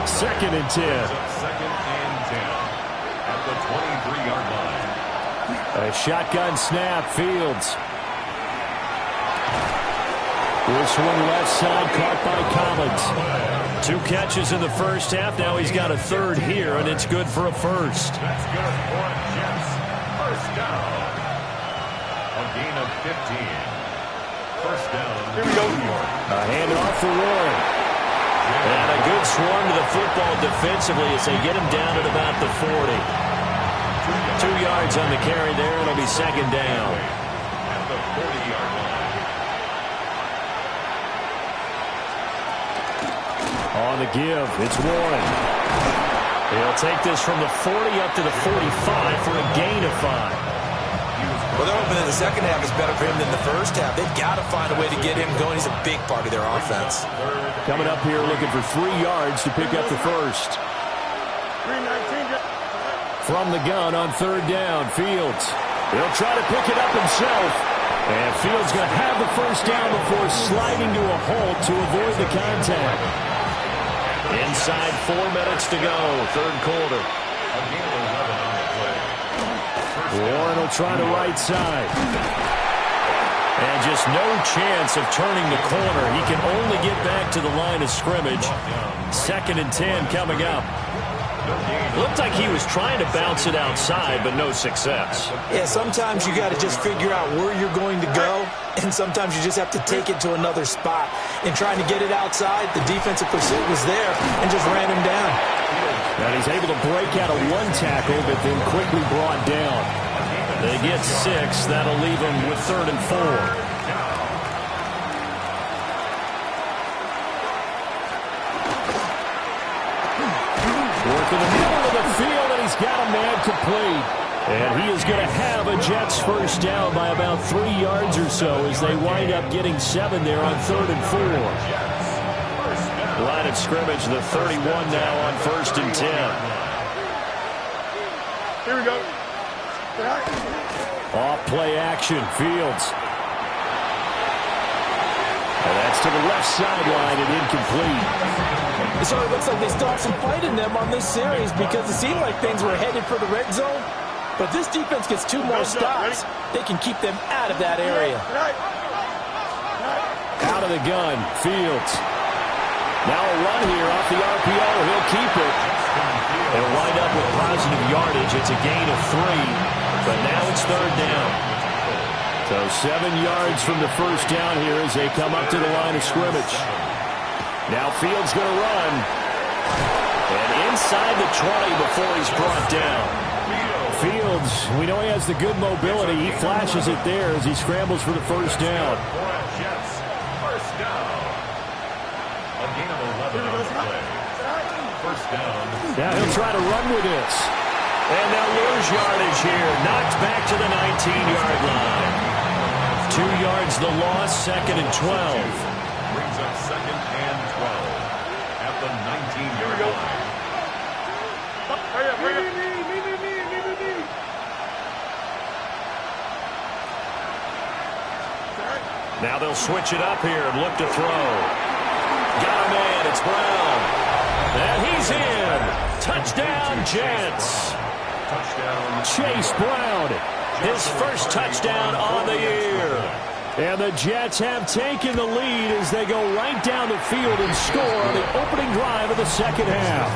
2nd and 10. 2nd and 10 at the 23-yard line. A shotgun snap, Fields. This one left side caught by Collins. 2 catches in the first half. Now he's got a 3rd here, and it's good for a first. That's good for Jets. First down. A gain of 15. First down. Here we go. A handoff for Warren. And a good swarm to the football defensively as they get him down at about the 40. 2 yards on the carry there. It'll be 2nd down. At the 40-yard line. On the give, it's Warren. He'll take this from the 40 up to the 45 for a gain of 5. Well, they're hoping that the second half is better for him than the first half. They've got to find a way to get him going. He's a big part of their offense. Coming up here looking for 3 yards to pick up the first. From the gun on 3rd down, Fields. He'll try to pick it up himself. And Fields going to have the first down before sliding to a halt to avoid the contact. Inside 4 minutes to go, 3rd quarter. Warren will try the right side. And just no chance of turning the corner. He can only get back to the line of scrimmage. 2nd and 10 coming up. Looked like he was trying to bounce it outside, but no success. Yeah, sometimes you got to just figure out where you're going to go, and sometimes you just have to take it to another spot. In trying to get it outside, the defensive pursuit was there and just ran him down. And he's able to break out of 1 tackle, but then quickly brought down. They get 6. That'll leave them with 3rd and 4. got a man complete. And he is going to have a Jets first down by about 3 yards or so as they wind up getting 7 there on 3rd and 4. Line of scrimmage, the 31 now on 1st and 10. Here we go. Off play action, Fields. And that's to the left sideline and incomplete. It sort of looks like they still have some fight in them on this series because it seemed like things were headed for the red zone. But this defense gets 2 more stops. They can keep them out of that area. Out of the gun, Fields. Now a run here off the RPO. He'll keep it. They'll wind up with positive yardage. It's a gain of 3, but now it's 3rd down. So 7 yards from the first down here as they come up to the line of scrimmage. Now Fields going to run. And inside the 20 before he's brought down. Fields, we know he has the good mobility. He flashes it there as he scrambles for the first down. First down. A gain of 11 on the play. First down. Now he'll try to run with this. And they'll lose yardage here. Knocked back to the 19-yard line. 2 yards the loss, 2nd and 12. Brings up 2nd and 12 at the 19-yard line. Hurry up, hurry up. Now they'll switch it up here and look to throw. Got a man, it's Brown. And he's in. Touchdown, Jets. Touchdown. Chase Brown. His first touchdown on the year. And the Jets have taken the lead as they go right down the field and score on the opening drive of the second half.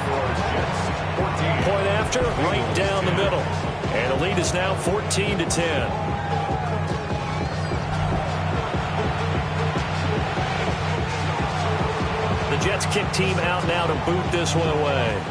Point after, right down the middle. And the lead is now 14-10. The Jets kick team out now to boot this one away.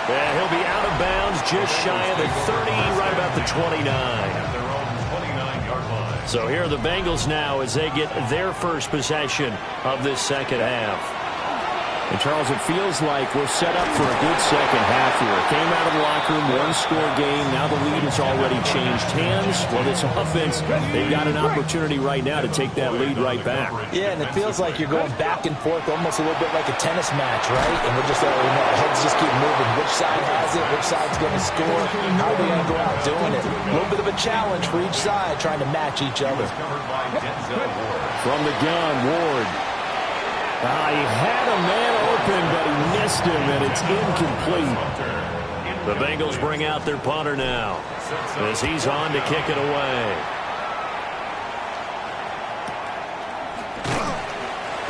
And he'll be out of bounds just shy of the 30, right about the 29. At their own 29-yard line. So here are the Bengals now as they get their first possession of this second half. And, Charles, it feels like we're set up for a good second half here. Came out of the locker room, one-score game. Now the lead has already changed hands. Well, this offense, they've got an opportunity right now to take that lead right back. Yeah, and it feels like you're going back and forth almost a little bit like a tennis match, right? And we're just, our heads just keep moving. Which side has it? Which side's going to score? How are they going to go out doing it? A little bit of a challenge for each side trying to match each other. From the gun, Ward. He had a man open, but he missed him, and it's incomplete. The Bengals bring out their punter now as he's on to kick it away.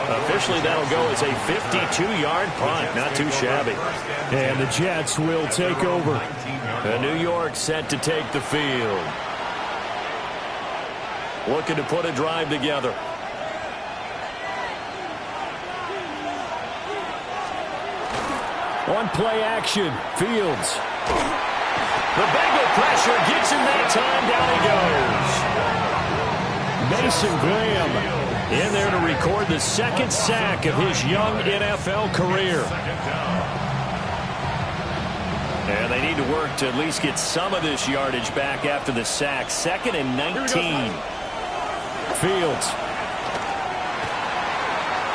Officially, that'll go as a 52-yard punt. Not too shabby. And the Jets will take over. And New York set to take the field. Looking to put a drive together. On play action, Fields. The Bengal pressure gets him that time. Down he goes. Mason Graham in there to record the second sack of his young NFL career. And they need to work to at least get some of this yardage back after the sack. 2nd and 19. Fields.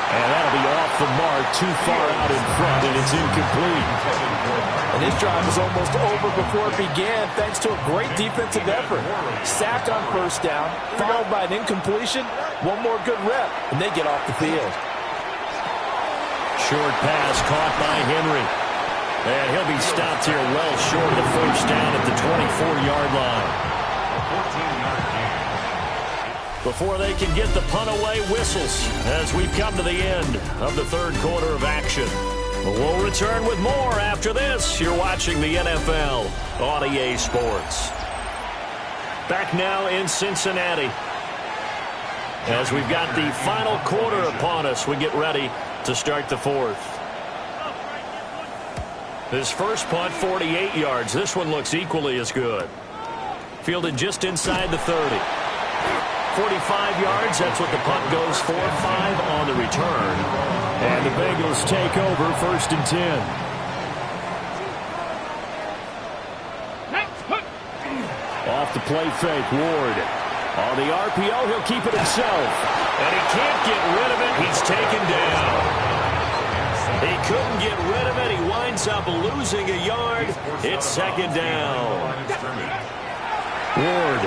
And that'll be off the mark, too far out in front, and it's incomplete. And this drive was almost over before it began, thanks to a great defensive effort. Sack on first down, followed by an incompletion, one more good rep, and they get off the field. Short pass caught by Henry. And he'll be stopped here well short of the first down at the 24-yard line. A 14-yard gain. Before they can get the punt away, whistles as we've come to the end of the third quarter of action. We'll return with more after this. You're watching the NFL on EA Sports. Back now in Cincinnati as we've got the final quarter upon us. We get ready to start the fourth. His first punt, 48 yards. This one looks equally as good. Fielded just inside the 30. 45 yards. That's what the punt goes for. 5 on the return. And the Bengals take over 1st and 10. Off the play fake, Ward. On the RPO, he'll keep it himself. And he can't get rid of it. He's taken down. He couldn't get rid of it. He winds up losing a yard. It's 2nd down. Ward.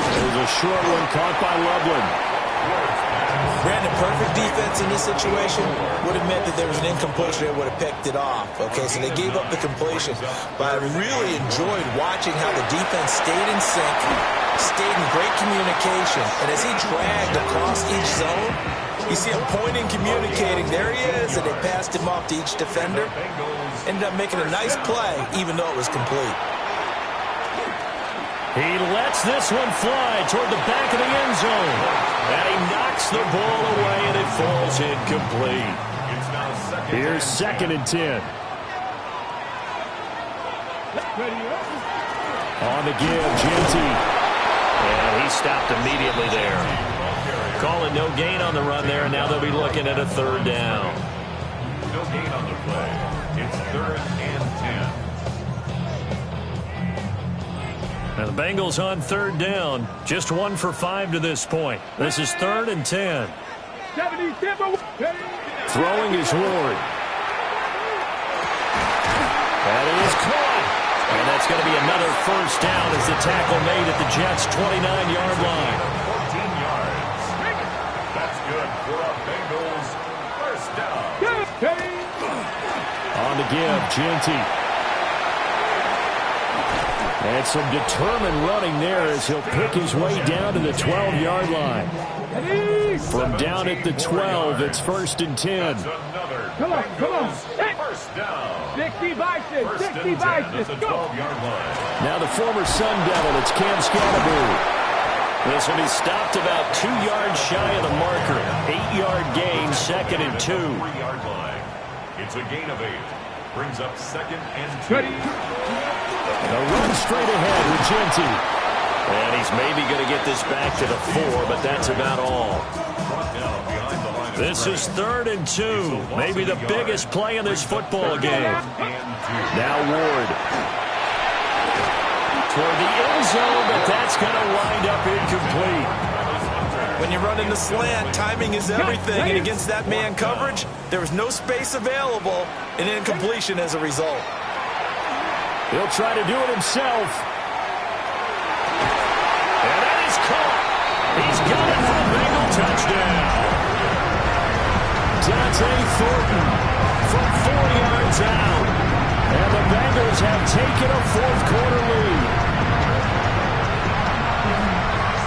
There's a short one caught by Loveland. Brandon, perfect defense in this situation would have meant that there was an incompletion that would have picked it off. Okay, so they gave up the completion. But I really enjoyed watching how the defense stayed in sync, stayed in great communication. And as he dragged across each zone, you see him pointing, communicating. There he is, and they passed him off to each defender. Ended up making a nice play, even though it was complete. He lets this one fly toward the back of the end zone. And he knocks the ball away, and it falls incomplete. Here's 2nd and 10. On the give, Genty. And he stopped immediately there. Calling no gain on the run there, and now they'll be looking at a 3rd down. No gain on the play. It's 3rd and 10. And the Bengals on 3rd down. Just 1 for 5 to this point. This is 3rd and 10. Throwing is Ward. That is caught. And that's going to be another 1st down as the tackle made at the Jets' 29-yard line. 14 yards. That's good for a Bengals 1st down. On the give, Genty. And some determined running there as he'll pick his way down to the 12-yard line. From down at the 12, it's 1st and 10. Come on. 1st down. 60 Bison. 60 Bison. Go. Now the former Sun Devil, it's Cam Scatterbury. This will be stopped about 2 yards shy of the marker. 8-yard gain, 2nd and 2. 3-yard line. It's a gain of 8. Brings up 2nd and 2. A run straight ahead with Genty. And he's maybe going to get this back to the 4, but that's about all. This is 3rd and 2. Maybe the biggest play in this football game. Now Ward. Toward the end zone, but that's going to wind up incomplete. When you run in the slant, timing is everything. And against that man coverage, there was no space available, and incompletion as a result. He'll try to do it himself. And that is caught. He's got it for a Bengal touchdown. Dante Thornton from 4 yards out. And the Bengals have taken a 4th-quarter lead.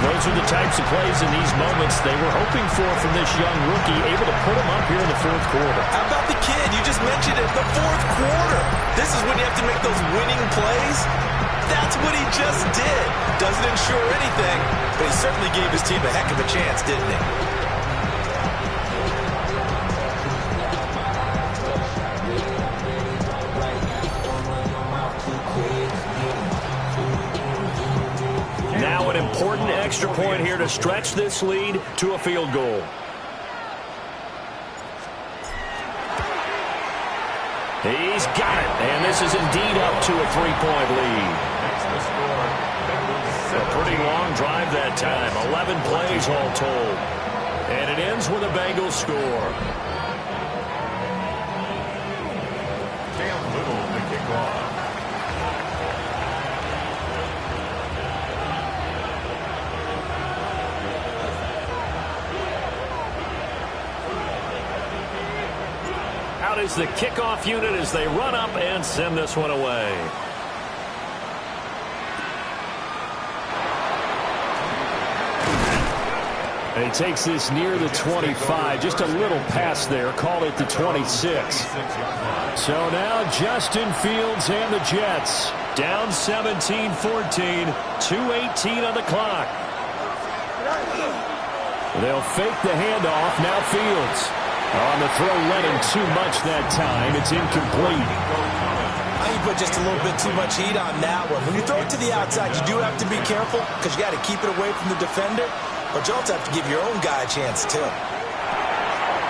Those are the types of plays in these moments they were hoping for from this young rookie, able to put him up here in the 4th quarter. How about the kid? You just mentioned it, the 4th quarter. This is when you have to make those winning plays. That's what he just did. Doesn't ensure anything, but he certainly gave his team a heck of a chance, didn't he? Now an important extra point here to stretch this lead to a field goal. He's got it, and this is indeed up to a 3-point lead. A pretty long drive that time, 11 plays all told. And it ends with a Bengals score. Cam Little to kick off. Out is the kickoff unit as they run up and send this one away. And he takes this near the 25, just a little past there, call it the 26. So now Justin Fields and the Jets down 17-14, 2:18 on the clock. They'll fake the handoff, now Fields. On the throw, letting too much that time. It's incomplete. I think you put just a little bit too much heat on that one. When you throw it to the outside, you do have to be careful because you got to keep it away from the defender, but you also have to give your own guy a chance too.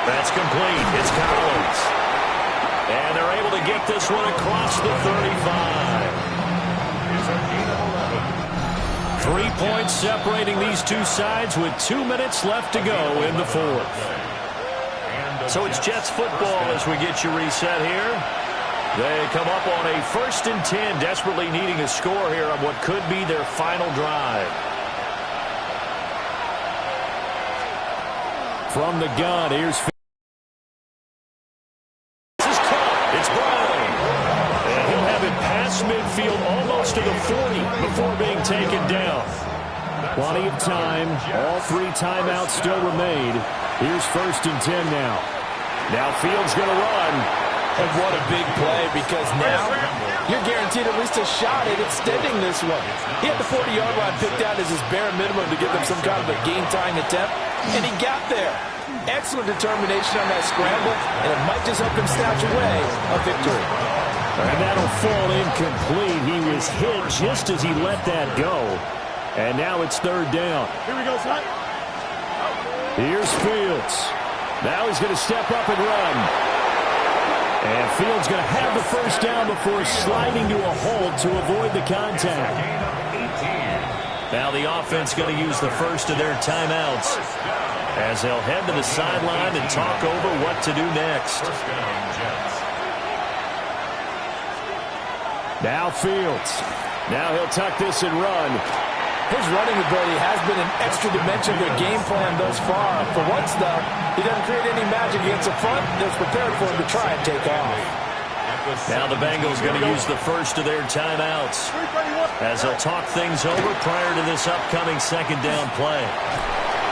That's complete. It's Collins. And they're able to get this one across the 35. 3 points separating these two sides with 2 minutes left to go in the fourth. So it's Jets football as we get you reset here. They come up on a 1st and 10, desperately needing a score here on what could be their final drive. From the gun, here's midfield almost to the 40 before being taken down. Plenty of time. All 3 timeouts still remain. Here's 1st and 10 now. Now Fields going to run. And what a big play, because now you're guaranteed at least a shot at extending this one. He had the 40-yard line picked out as his bare minimum to give them some kind of a game-tying attempt, and he got there. Excellent determination on that scramble, and it might just help him snatch away a victory. And that'll fall incomplete. He was hit just as he let that go. And now it's 3rd down. Here we go, son. Here's Fields. Now he's going to step up and run. And Fields going to have the 1st down before sliding to a hold to avoid the contact. Now the offense going to use the first of their timeouts as they'll head to the sideline and talk over what to do next. Now Fields. Now he'll tuck this and run. His running ability has been an extra dimension of their game plan thus far. For once, though, he doesn't create any magic against the front that's prepared for him to try and take off. Now the Bengals going to use the first of their timeouts as they'll talk things over prior to this upcoming 2nd down play.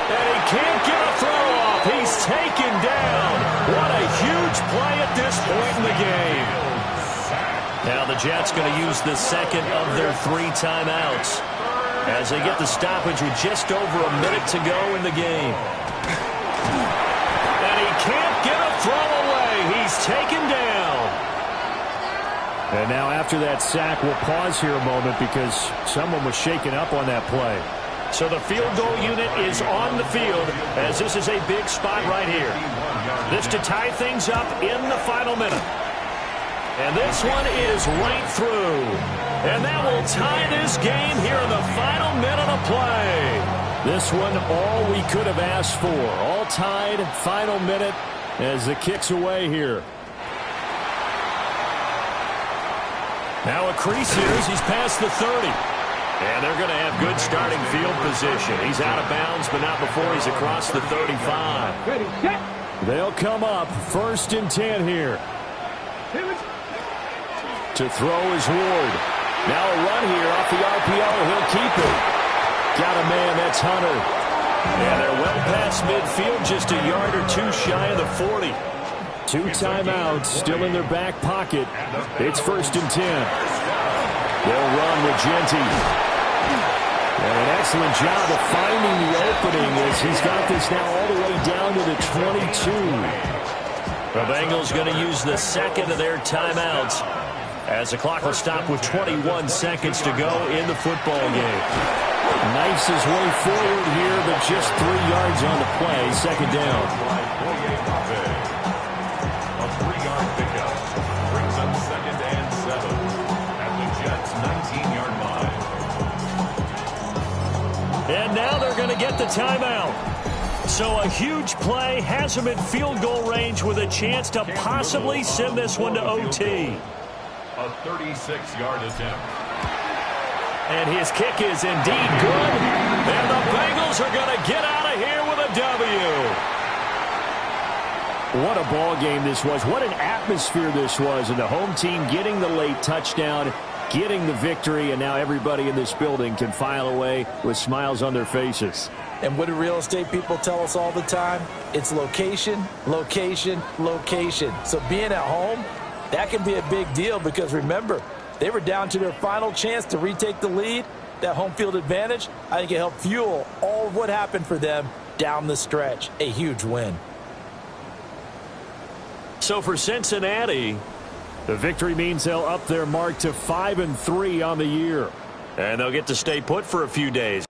And he can't get a throw off. He's taken down. What a huge play at this point in the game. Now the Jets going to use the 2nd of their 3 timeouts as they get the stoppage with just over a minute to go in the game. And he can't get a throw away. He's taken down. And now after that sack, we'll pause here a moment because someone was shaken up on that play. So the field goal unit is on the field as this is a big spot right here. This to tie things up in the final minute. And this one is right through. And that will tie this game here in the final minute of play. This one, all we could have asked for. All tied, final minute as the kick's away here. Now a crease here as he's past the 30. And they're going to have good starting field position. He's out of bounds, but not before he's across the 35. Ready, set. They'll come up 1st and 10 here. To throw is Ward. Now a run here off the RPO. He'll keep it. Got a man. That's Hunter. And they're well past midfield, just a yard or 2 shy of the 40. 2 timeouts still in their back pocket. It's 1st and 10. They'll run with Genty. And an excellent job of finding the opening as he's got this now all the way down to the 22. The Bengals going to use the 2nd of their timeouts as the clock will stop with 21 seconds to go in the football game. Knifes his way forward here, but just 3 yards on the play. 2nd down. A 3-yard pickup brings up 2nd and 7 at the Jets' 19-yard line. And now they're going to get the timeout. So a huge play has him in field goal range with a chance to possibly send this one to OT. A 36-yard attempt. And his kick is indeed good. And the Bengals are going to get out of here with a W. What a ball game this was. What an atmosphere this was. And the home team getting the late touchdown, getting the victory, and now everybody in this building can file away with smiles on their faces. And what do real estate people tell us all the time? It's location, location, location. So being at home, that can be a big deal because, remember, they were down to their final chance to retake the lead. That home field advantage, I think it helped fuel all of what happened for them down the stretch. A huge win. So for Cincinnati, The victory means they'll up their mark to 5-3 on the year. And they'll get to stay put for a few days.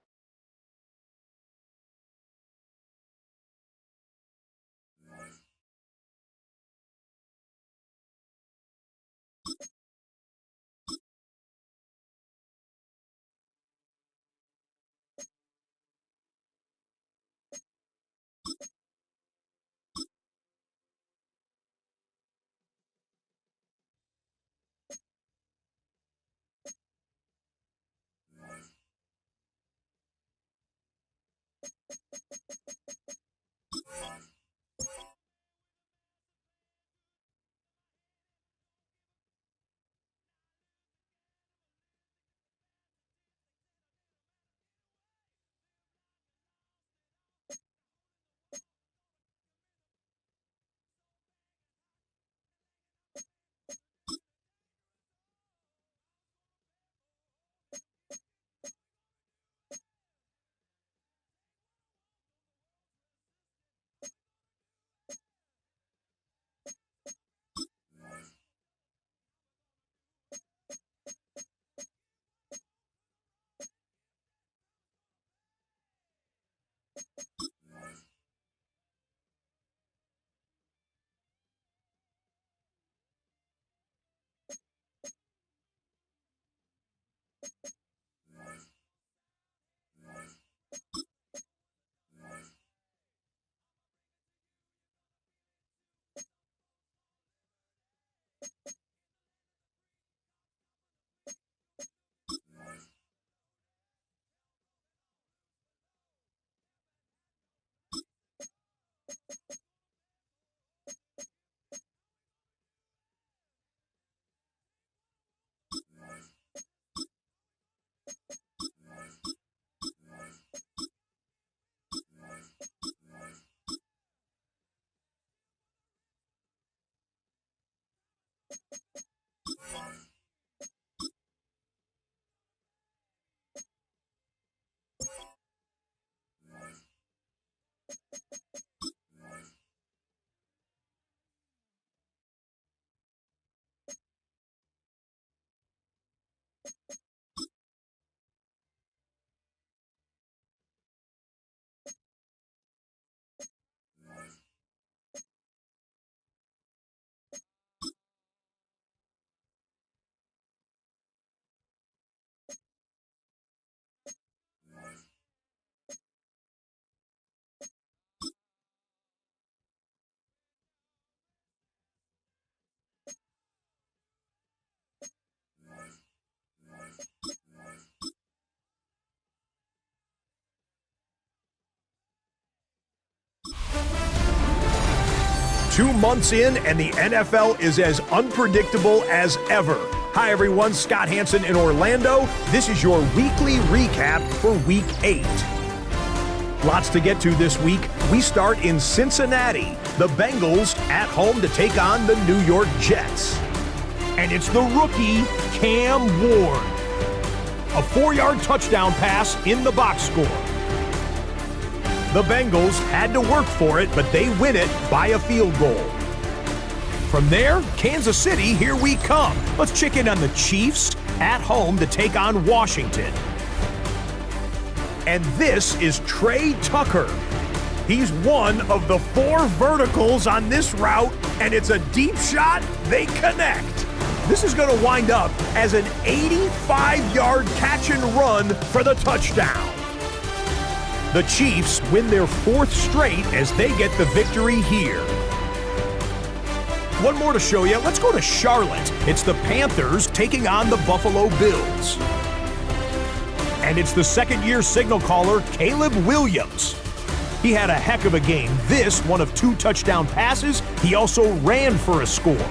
Two months in, and the NFL is as unpredictable as ever. Hi, everyone. Scott Hansen in Orlando. This is your weekly recap for Week 8. Lots to get to this week. We start in Cincinnati. The Bengals at home to take on the New York Jets. And it's the rookie, Cam Ward. A 4-yard touchdown pass in the box score. The Bengals had to work for it, but they win it by a field goal. From there, Kansas City, here we come. Let's check in on the Chiefs at home to take on Washington. And this is Trey Tucker. He's one of the 4 verticals on this route, and it's a deep shot. They connect. This is going to wind up as an 85-yard catch and run for the touchdown. The Chiefs win their 4th straight as they get the victory here. One more to show you. Let's go to Charlotte. It's the Panthers taking on the Buffalo Bills. And it's the second-year signal caller, Caleb Williams. He had a heck of a game. This, one of 2 touchdown passes. He also ran for a score.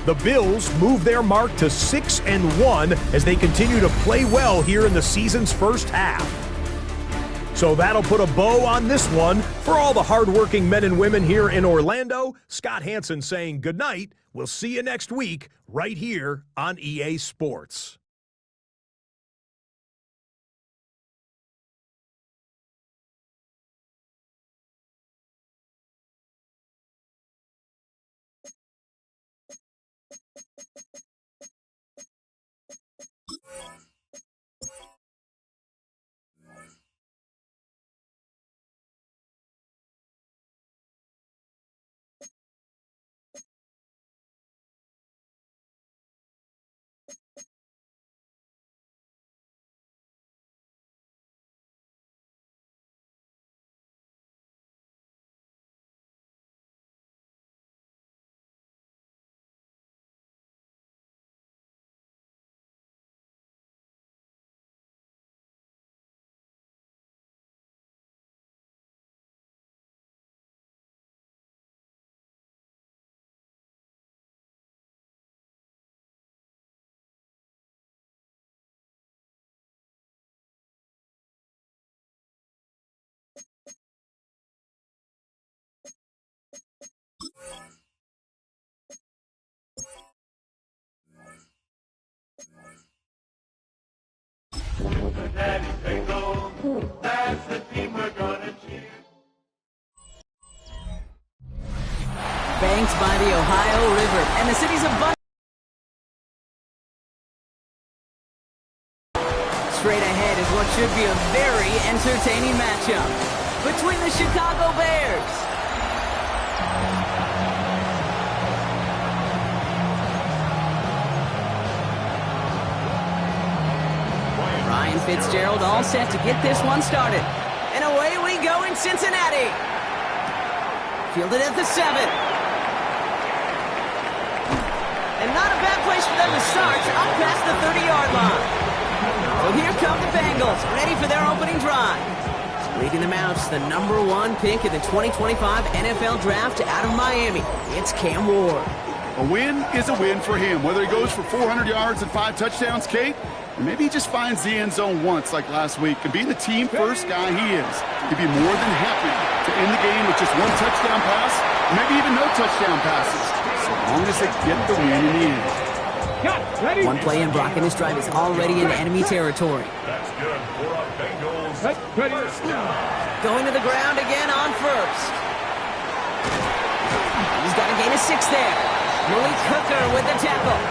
The Bills move their mark to 6-1 as they continue to play well here in the season's first half. So that'll put a bow on this one. For all the hardworking men and women here in Orlando, Scott Hansen saying good night. We'll see you next week right here on EA Sports. Banked by the Ohio River and the cities of Bud. Straight ahead is what should be a very entertaining matchup between the Chicago Bears Ryan Fitzgerald all set to get this one started. And away we go in Cincinnati. Fielded at the 7. And not a bad place for them to start, up past the 30-yard line. So here come the Bengals, ready for their opening drive. Leading them out, the #1 pick in the 2025 NFL Draft out of Miami. It's Cam Ward. A win is a win for him, whether he goes for 400 yards and 5 touchdowns, Kate, or maybe he just finds the end zone once like last week. And being the team-first guy he is, he'd be more than happy to end the game with just 1 touchdown pass, or maybe even no touchdown passes, so long as they get the win in the end. One play in, Brock, and his drive is already in enemy territory. That's good for a Bengals first down. Going to the ground again on first. He's got a gain of 6 there. Malik Hooker with the tackle.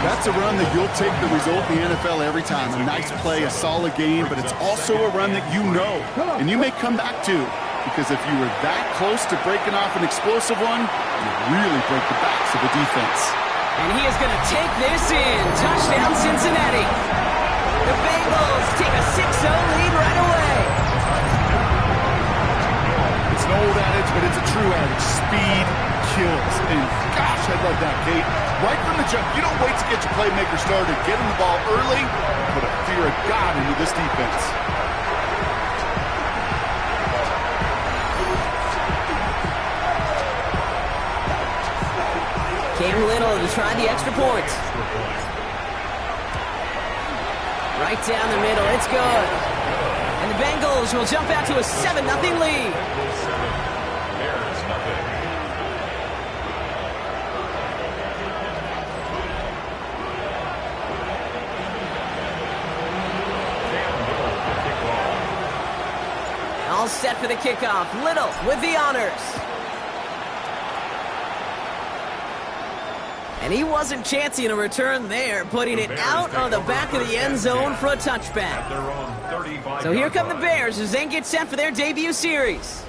That's a run that you'll take the result in the NFL every time. A nice play, a solid game, but it's also a run that you know, and you may come back to, because if you were that close to breaking off an explosive one, you really break the backs of the defense. And he is going to take this in. Touchdown, Cincinnati. The Bengals take a 6-0 lead right away. It's an old adage, but it's a true adage. Speed kills. And gosh, I love that, Kate. Right from the jump, you don't wait to get your playmaker started. Get him the ball early, put a fear of God into this defense. Cam Little to try the extra point. Right down the middle, it's good. And the Bengals will jump out to a 7-0 lead. All set for the kickoff. Little with the honors. And he wasn't chancing a return there, putting it out on the back of the end zone for a touchback. So here come the Bears as they get set for their debut series.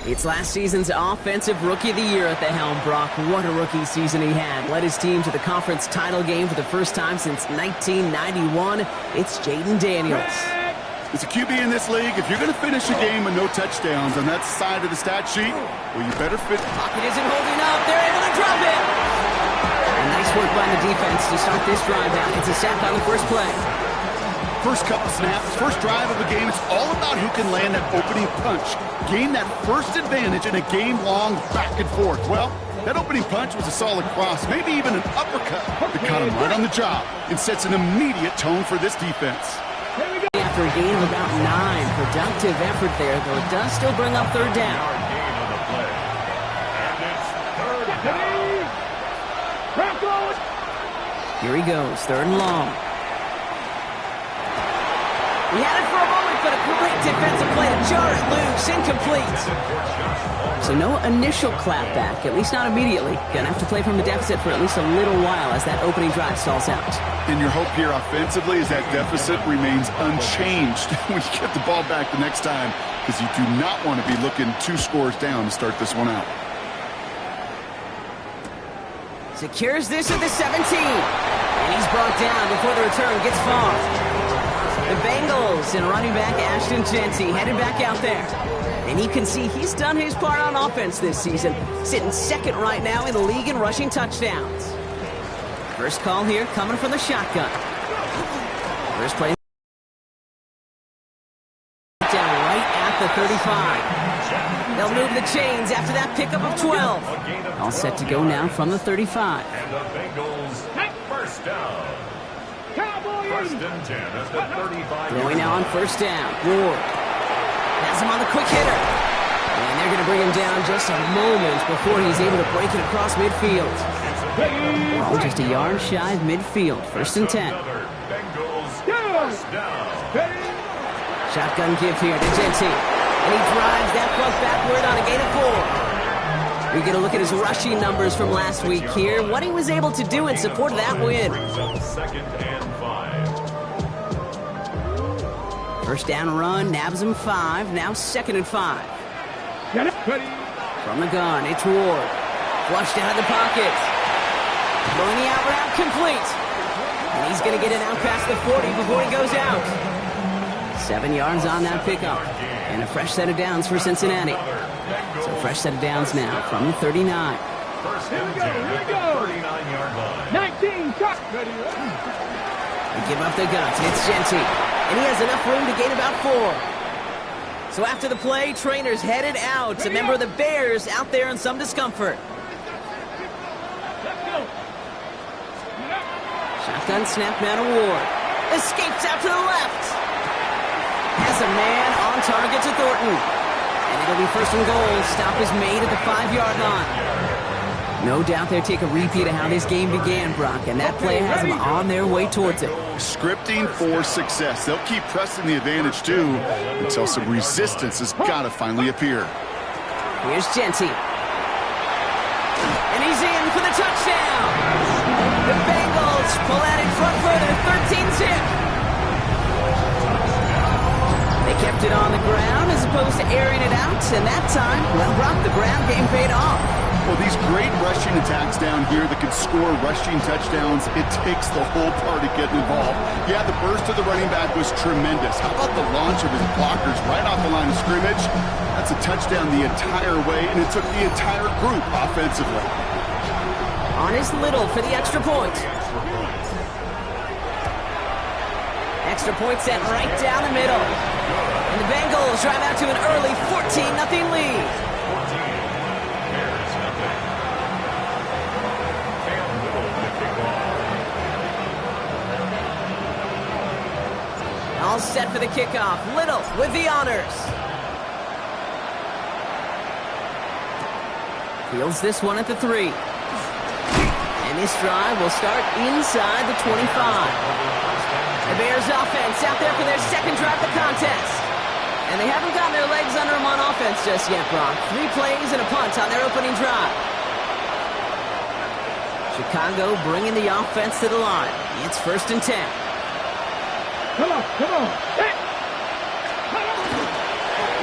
It's last season's Offensive Rookie of the Year at the helm, Brock. What a rookie season he had. Led his team to the conference title game for the first time since 1991. It's Jaden Daniels. As a QB in this league, if you're going to finish a game with no touchdowns on that side of the stat sheet, well, you better fit. Pocket isn't holding up. They're able to drop it. Nice work by the defense to start this drive out. It's a sack on the first play. First couple snaps, first drive of a game, it's all about who can land that opening punch. Gain that first advantage in a game-long back and forth. Well, that opening punch was a solid cross, maybe even an uppercut that caught him right on the job and sets an immediate tone for this defense. After a gain of about 9, productive effort there, though it does still bring up third down. Here he goes, 3rd and long. He had it for a moment, but a great defensive play to jar it loose, incomplete. So no initial clapback, at least not immediately. Gonna have to play from the deficit for at least a little while as that opening drive stalls out. And your hope here offensively is that deficit remains unchanged when you get the ball back the next time, because you do not want to be looking 2 scores down to start this one out. Secures this at the 17. And he's brought down before the return gets far. The Bengals and running back Ashton Jeanty headed back out there. And you can see he's done his part on offense this season, sitting 2nd right now in the league in rushing touchdowns. First call here coming from the shotgun. First play down right at the 35. They'll move the chains after that pickup of 12. All set to go now from the 35. And the Bengals first down. First and 10 at the 35. Throwing now on first down. Ward has him on the quick hitter. And they're going to bring him down just a moment before he's able to break it across midfield. All just a yard shy of midfield. First and 10. First down. Shotgun give here to Genty. And he drives that puck backward on a gain of 4. We get a look at his rushing numbers from last week here. What he was able to do in support of that win. Second and 5. First down run, nabs him 5. Now 2nd and 5. From the gun, it's Ward. Flushed out of the pocket. Throwing the out route complete. And he's going to get it out past the 40 before he goes out. 7 yards on that pickup. And a fresh set of downs for Cincinnati. So fresh set of downs now from the 39. First and 10 at the 39-yard line. 19, shot. They give up the guts. It's Genty. And he has enough room to gain about 4. So after the play, trainers headed out. A member of the Bears out there in some discomfort. Shotgun snap now to Ward. Escapes out to the left. Has a man on target to Thornton. And it'll be first and goal. Stop is made at the 5-yard line. No doubt they'll take a repeat of how this game began, Brock, and that play has them on their way towards it. Scripting for success. They'll keep pressing the advantage, too, until some resistance has got to finally appear. Here's Genty. And he's in for the touchdown. The Bengals pull out in front for their 13-zip. They kept it on the ground as opposed to airing it out, and that time, well, Brock, the ground game paid off. Well, these great rushing attacks down here that can score rushing touchdowns, it takes the whole party getting involved. Yeah, the burst of the running back was tremendous. How about the launch of his blockers right off the line of scrimmage? That's a touchdown the entire way, and it took the entire group offensively. On is Little for the extra point. Extra point set right down the middle. And the Bengals drive out to an early 14-0 lead. All set for the kickoff. Little with the honors. Fields this one at the 3. And this drive will start inside the 25. The Bears offense out there for their second drive of the contest. And they haven't gotten their legs under them on offense just yet, Brock. 3 plays and a punt on their opening drive. Chicago bringing the offense to the line. It's 1st and 10. Come on, come on. Hey.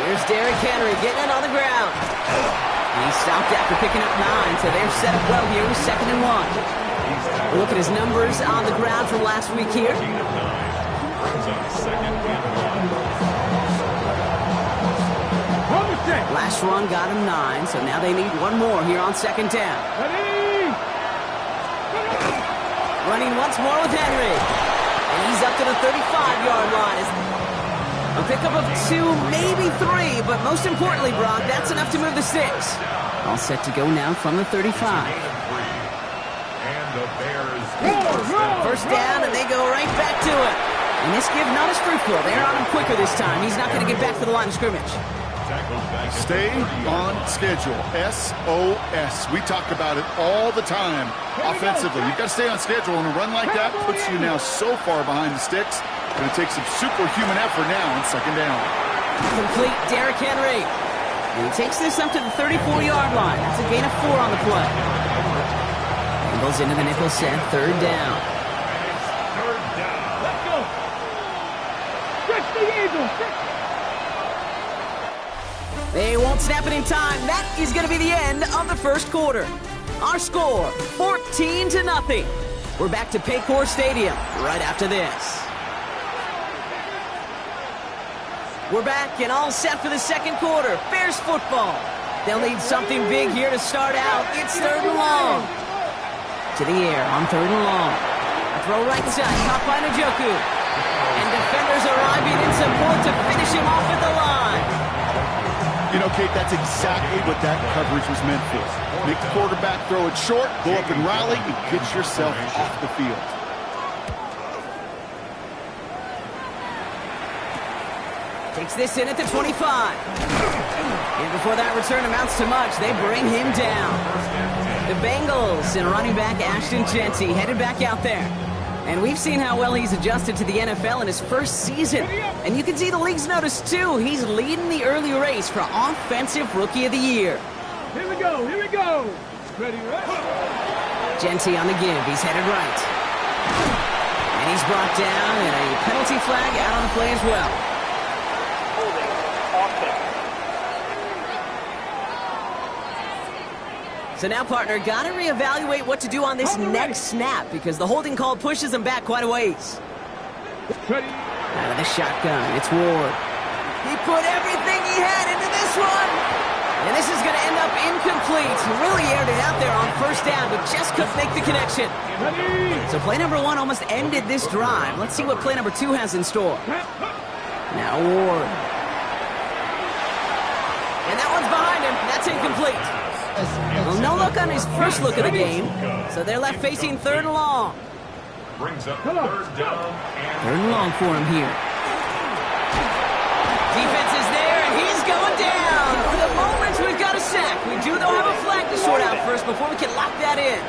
Here's Derrick Henry getting it on the ground. He stopped after picking up 9, so they're set up well here with 2nd and 1. Look at his numbers on the ground from last week here. Last run got him 9, so now they need 1 more here on 2nd down. Running once more with Henry. And he's up to the 35-yard line. A pickup of 2, maybe 3, but most importantly, Brock, that's enough to move the sticks. All set to go now from the 35. And the Bears First down, and they go right back to it. And this give not as fruitful. They're on him quicker this time. He's not going to get back to the line of scrimmage. Stay on schedule. SOS. We talk about it all the time. Offensively, you've got to stay on schedule, and a run like that puts you now so far behind the sticks. Going to take some superhuman effort now on 2nd down. Complete Derrick Henry. And he takes this up to the 34-yard line. That's a gain of 4 on the play. And goes into the nickel set, 3rd down. Let's go. Stretch the eagle. They won't snap it in time. That is going to be the end of the first quarter. Our score, 14-0. We're back to Paycor Stadium right after this. We're back and all set for the second quarter. Bears football. They'll need something big here to start out. It's 3rd and long. To the air on 3rd and long. A throw right side, caught by Njoku. And defenders arriving in support to finish him off at the line. You know, Kate, that's exactly what that coverage was meant for. Make the quarterback throw it short, go up and rally, and get yourself off the field. Takes this in at the 25. And before that return amounts to much, they bring him down. The Bengals and running back Ashton Genty headed back out there. And we've seen how well he's adjusted to the NFL in his first season. And you can see the league's notice, too. He's leading the early race for Offensive Rookie of the Year. Here we go, here we go. Ready, right? Genty on the give. He's headed right. And he's brought down, and a penalty flag out on the play as well. Holding offense. So now, partner, got to reevaluate what to do on this next snap because the holding call pushes him back quite a ways. Ready. Out of the shotgun, it's Ward. He put everything he had into this one. And this is going to end up incomplete. He really aired it out there on first down, but just couldn't make the connection. Ready. So play number 1 almost ended this drive. Let's see what play number 2 has in store. Now Ward. And that one's behind him. That's incomplete. Well, no look on his first look of the game, so they're left facing 3rd and long. Brings up 3rd down. 3rd and long for him here. Defense is there, and he's going down. For the moment, we've got a sack. We do, though, have a flag to sort out first before we can lock that in.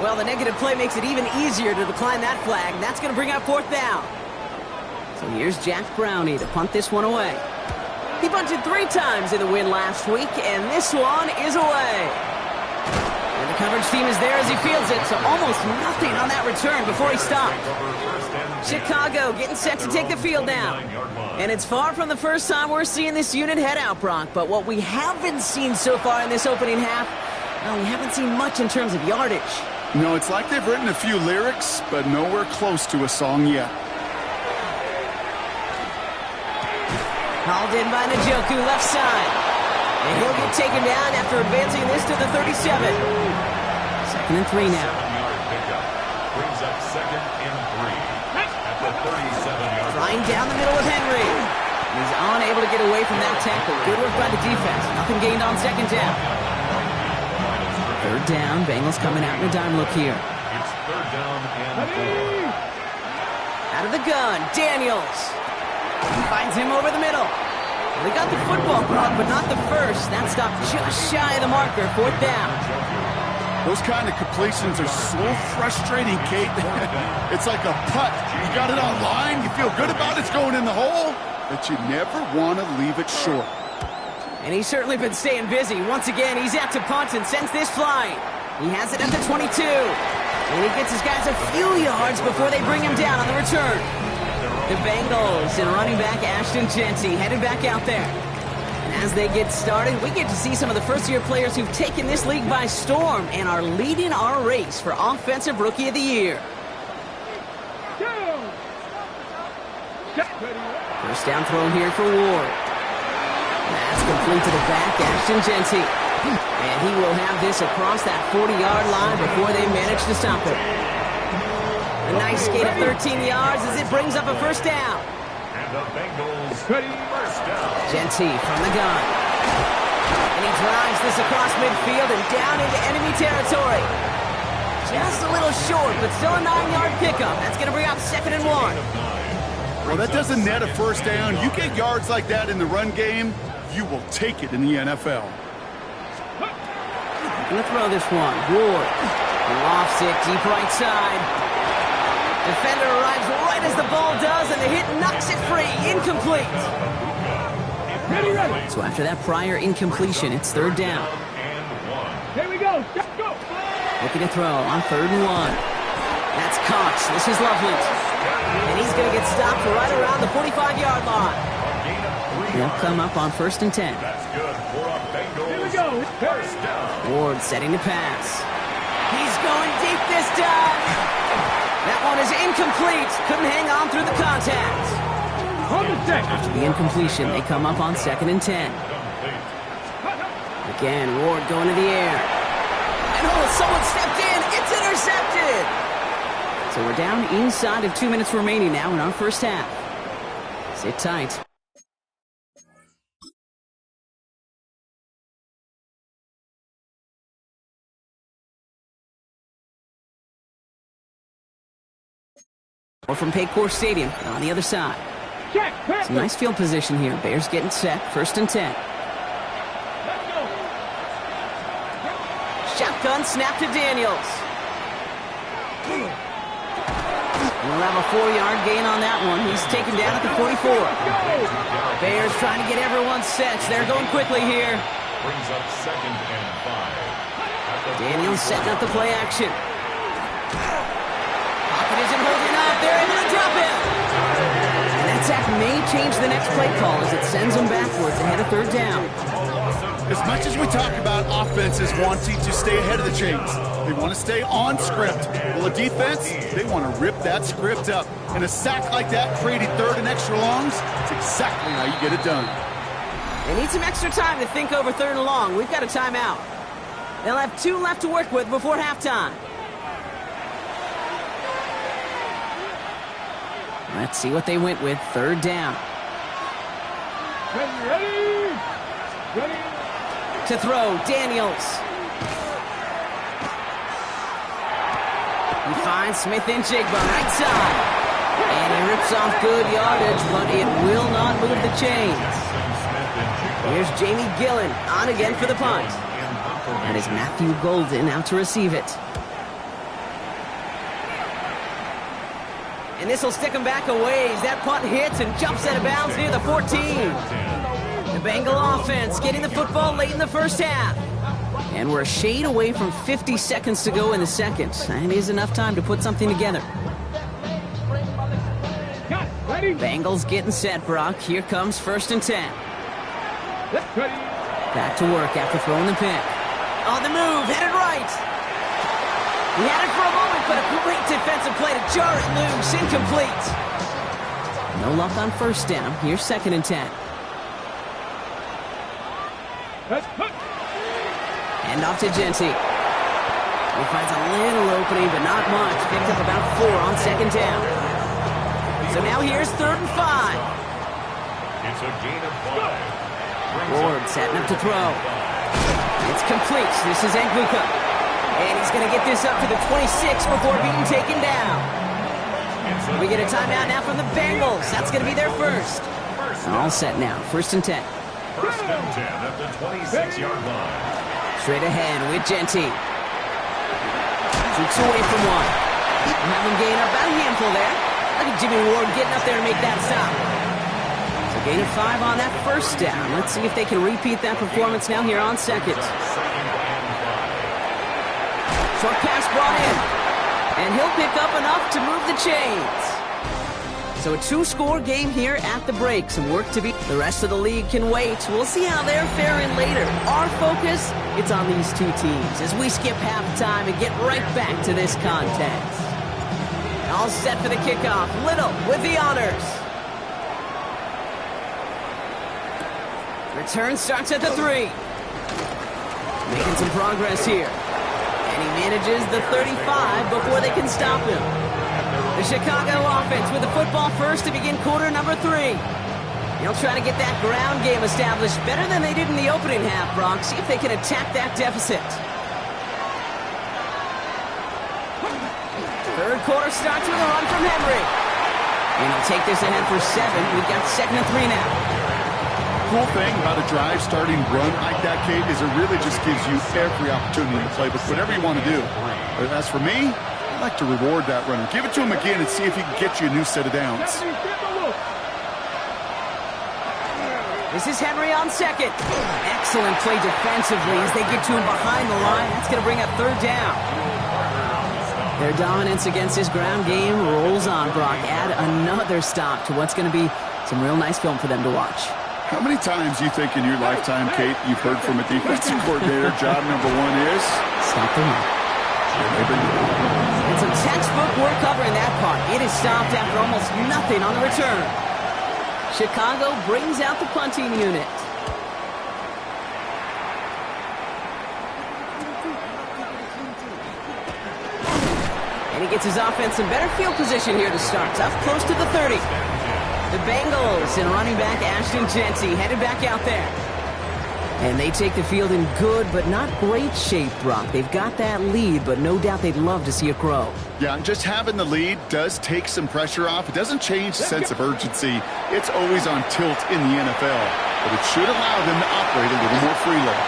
Well, the negative play makes it even easier to decline that flag, and that's going to bring up 4th down. So here's Jack Brownie to punt this one away. He punted 3 times in the win last week, and this one is away. And the coverage team is there as he fields it, so almost nothing on that return before he stopped. Chicago getting set to take the field now. And it's far from the first time we're seeing this unit head out, Brock, but what we haven't seen so far in this opening half, well, we haven't seen much in terms of yardage. No, it's like they've written a few lyrics, but nowhere close to a song yet. Hauled in by Njoku, left side. And he'll get taken down after advancing this to the 37. 2nd and 3 now. Brings up 2nd and 3 at the 37-yard line. Flying down the middle with Henry. He's unable to get away from that tackle. Good work by the defense. Nothing gained on 2nd down. 3rd down. Bengals coming out in a dime look here. It's 3rd down and 4. Out of the gun, Daniels. He finds him over the middle. They got the football, but not the first. That stopped just shy of the marker. 4th down. Those kind of completions are so frustrating, Kate. It's like a putt. You got it on line, you feel good about it's going in the hole, but you never want to leave it short. And he's certainly been staying busy. Once again, he's out to punt and sends this flying. He has it at the 22. And he gets his guys a few yards before they bring him down on the return. The Bengals and running back Ashton Genty headed back out there. And as they get started, we get to see some of the first-year players who've taken this league by storm and are leading our race for Offensive Rookie of the Year. First down throw here for Ward. That's complete to the back, Ashton Genty. And he will have this across that 40-yard line before they manage to stop it. A nice gain of 13 yards as it brings up a first down. And the Bengals first down. Genty from the gun. And he drives this across midfield and down into enemy territory. Just a little short, but still a 9-yard pickup. That's going to bring up 2nd and 1. Well, that doesn't net a first down. You get yards like that in the run game, you will take it in the NFL. Going to throw this one. Ward lofts it deep right side. Defender arrives right as the ball does, and the hit knocks it free. Incomplete. Ready. So after that prior incompletion, it's 3rd down. Here we go. Go. Looking to throw on 3rd and 1. That's Cox. This is lovely. And he's going to get stopped right around the 45-yard line. He'll come up on 1st and 10. That's good for a Bengals. Here we go. First down. Ward setting to pass. He's going deep this time. That one is incomplete. Couldn't hang on through the contact. After the incompletion, they come up on 2nd and 10. Again, Ward going to the air. And someone stepped in. It's intercepted. So we're down inside of 2 minutes remaining now in our first half. Sit tight. Or from Paycor Stadium on the other side. Some nice field position here. Bears getting set. 1st and 10. Shotgun snap to Daniels. We'll have a 4-yard gain on that one. He's taken down at the 44. Bears trying to get everyone set. They're going quickly here. Brings up 2nd and 5. Daniels setting up the play action. Pocket isn't holding up. They're able to drop it. And that sack may change the next play call as it sends them backwards ahead of 3rd down. As much as we talk about offenses wanting to stay ahead of the chains, they want to stay on script. Well, a defense, they want to rip that script up. And a sack like that, creating 3rd and extra longs, it's exactly how you get it done. They need some extra time to think over 3rd and long. We've got a timeout. They'll have 2 left to work with before halftime. Let's see what they went with. 3rd down. Ready? To throw, Daniels. He finds Smith and Jigba right side. And he rips off good yardage, but it will not move the chains. Here's Jamie Gillen on again for the punt. That is Matthew Golden out to receive it. And this will stick him back a ways. That punt hits and jumps out of bounds near the 14. The Bengal offense getting the football late in the first half. And we're a shade away from 50 seconds to go in the second. That is enough time to put something together. Bengals getting set, Brock. Here comes 1st and 10. Back to work after throwing the pick. On the move, headed right. He had it for a moment, but a great defensive play to jar it loose. Incomplete. No luck on 1st down. Here's 2nd and 10. Hand off to Genty. He finds a little opening, but not much. Picked up about 4 on 2nd down. So now here's 3rd and 5. It's a gain of 5. Ward setting up to throw. It's complete. This is Angluka. And he's going to get this up to the 26 before being taken down. We get a timeout now from the Bengals. That's going to be their first. All set now. 1st and 10. 1st and 10 at the 26-yard line. Straight ahead with Genty. Shoots away from one. Have him gain up about a handful there. Look at Jimmy Ward getting up there to make that stop. So gain of 5 on that 1st down. Let's see if they can repeat that performance now here on 2nd. Short pass brought in. And he'll pick up enough to move the chains. So a 2-score game here at the break. Some work to be. The rest of the league can wait. We'll see how they're faring later. Our focus, it's on these 2 teams as we skip halftime and get right back to this contest. All set for the kickoff. Little with the honors. Return starts at the 3. Making some progress here. And he manages the 35 before they can stop him. The Chicago offense with the football first to begin quarter number 3. They'll try to get that ground game established better than they did in the opening half, Brock. See if they can attack that deficit. 3rd quarter starts with a run from Henry. And he'll take this ahead for 7. We've got 2nd and 3 now. Cool thing about a drive starting run like that, Kate, is it really just gives you every opportunity to play with whatever you want to do. But as for me, I like to reward that runner. Give it to him again and see if he can get you a new set of downs. This is Henry on 2nd. Excellent play defensively as they get to him behind the line. That's going to bring up 3rd down. Their dominance against his ground game rolls on, Brock. Add another stop to what's going to be some real nice film for them to watch. How many times do you think in your lifetime, Kate, you've heard from a defensive coordinator, job number 1 is? Stop the run. And some textbook work covering that part. It is stopped after almost nothing on the return. Chicago brings out the punting unit. And he gets his offense in better field position here to start. Up close to the 30. The Bengals and running back Ashton Genty headed back out there. And they take the field in good but not great shape, Brock. They've got that lead, but no doubt they'd love to see it grow. Yeah, just having the lead does take some pressure off. It doesn't change the sense of urgency. It's always on tilt in the NFL, but it should allow them to operate a little more freely.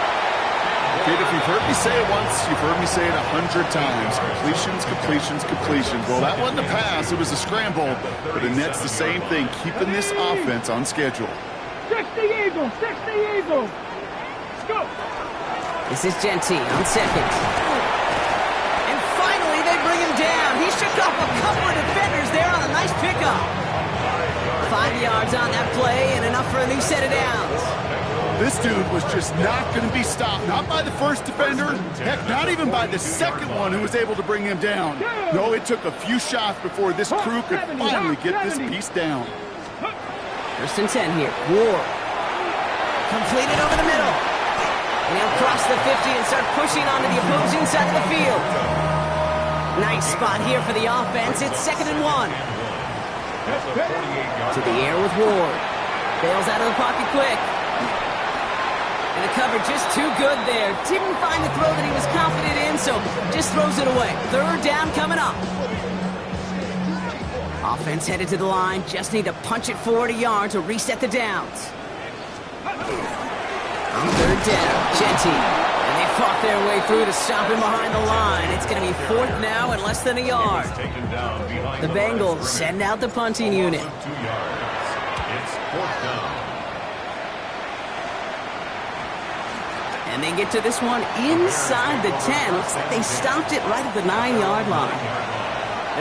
Kid, if you've heard me say it once, you've heard me say it 100 times. Completions, completions, completions. Well, that wasn't a pass. It was a scramble. But the net's the same thing, keeping this offense on schedule. 60 Eagles, 60 Eagles. Let's go. This is Genty on second. And finally, they bring him down. He shook off a couple of defenders there on a nice pickup. 5 yards on that play and enough for a new set of downs. This dude was just not going to be stopped. Not by the first defender. Heck, not even by the second one who was able to bring him down. No, it took a few shots before this crew could finally get this piece down. 1st and 10 here. Ward. Completed over the middle. And he'll cross the 50 and start pushing onto the opposing side of the field. Nice spot here for the offense. It's 2nd and 1. To the air with Ward. Bails out of the pocket quick. And the cover just too good there. Didn't find the throw that he was confident in, so just throws it away. 3rd down coming up. Offense headed to the line. Just need to punch it forward a yard to reset the downs. On 3rd down, Genty. And they fought their way through to stop him behind the line. It's going to be 4th now and less than a yard. The Bengals send out the punting unit. 2 yards. It's 4th down. And they get to this one inside the 10. Looks like they stopped it right at the 9-yard line.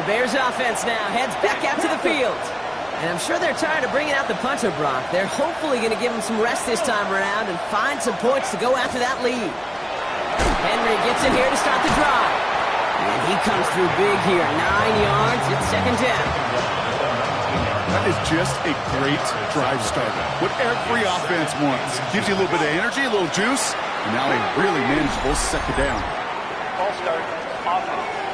The Bears offense now heads back out to the field. And I'm sure they're tired of bringing out the punter, Brock. They're hopefully going to give him some rest this time around and find some points to go after that lead. Henry gets in here to start the drive. And he comes through big here. 9 yards. It's 2nd down. That is just a great drive starter. What every offense wants. Gives you a little bit of energy, a little juice, and now a really manageable 2nd down. Ball start. Offense.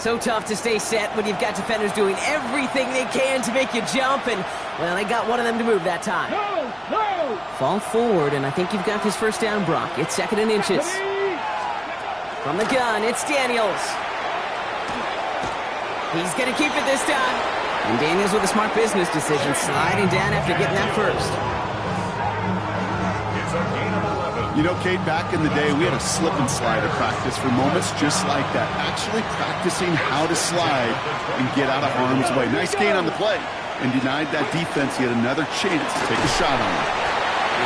So tough to stay set when you've got defenders doing everything they can to make you jump, and, well, they got one of them to move that time. No! Fall forward, and I think you've got this 1st down, Brock. It's 2nd and inches. From the gun, it's Daniels. He's going to keep it this time. And Daniels with a smart business decision, sliding down after getting that first. It's a gain of 11. You know, Kate, back in the day, we had a slip and slide at practice for moments just like that. Actually practicing how to slide and get out of harm's way. Nice gain on the play. And denied that defense yet another chance to take a shot on him.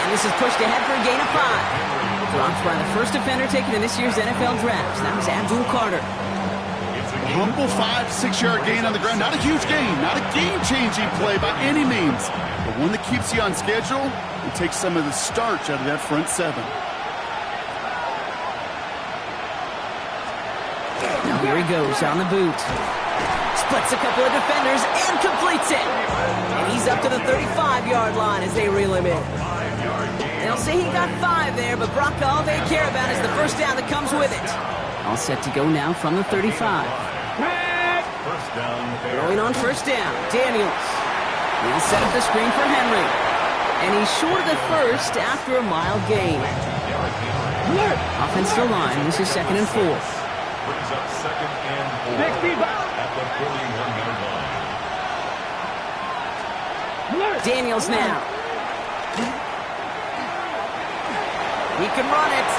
And this is pushed ahead for a gain of 5. Dropped by the first defender taken in this year's NFL draft. That was Abdul Carter. A humble 5-6-yard gain on the ground. Not a huge gain. Not a game-changing play by any means. But one that keeps you on schedule and takes some of the starch out of that front 7. Now here he goes on the boot. Splits a couple of defenders and completes it. And he's up to the 35-yard line as they reel him in. They'll say he got 5 there, but Brock, all they care about is the 1st down that comes with it. All set to go now from the 35. First down. Throwing on 1st down, Daniels. He'll set up the screen for Henry. And he's short of the 1st after a mild gain. Offensive line, this is 2nd and 4. Brings up 2nd and 4 at the 41-yard line. Daniels now. He can run it.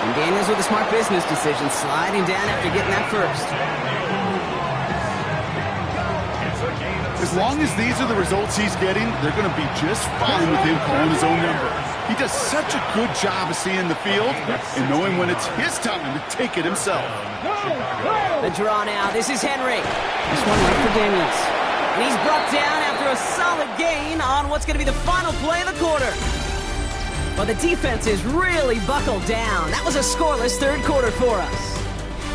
And Daniels with a smart business decision, sliding down after getting that first. As long as these are the results he's getting, they're going to be just fine with him calling his own number. He does such a good job of seeing the field and knowing when it's his time to take it himself. The draw now. This is Henry. This one right for Daniels. And he's brought down after a solid gain on what's going to be the final play of the quarter. But the defense is really buckled down. That was a scoreless 3rd quarter for us.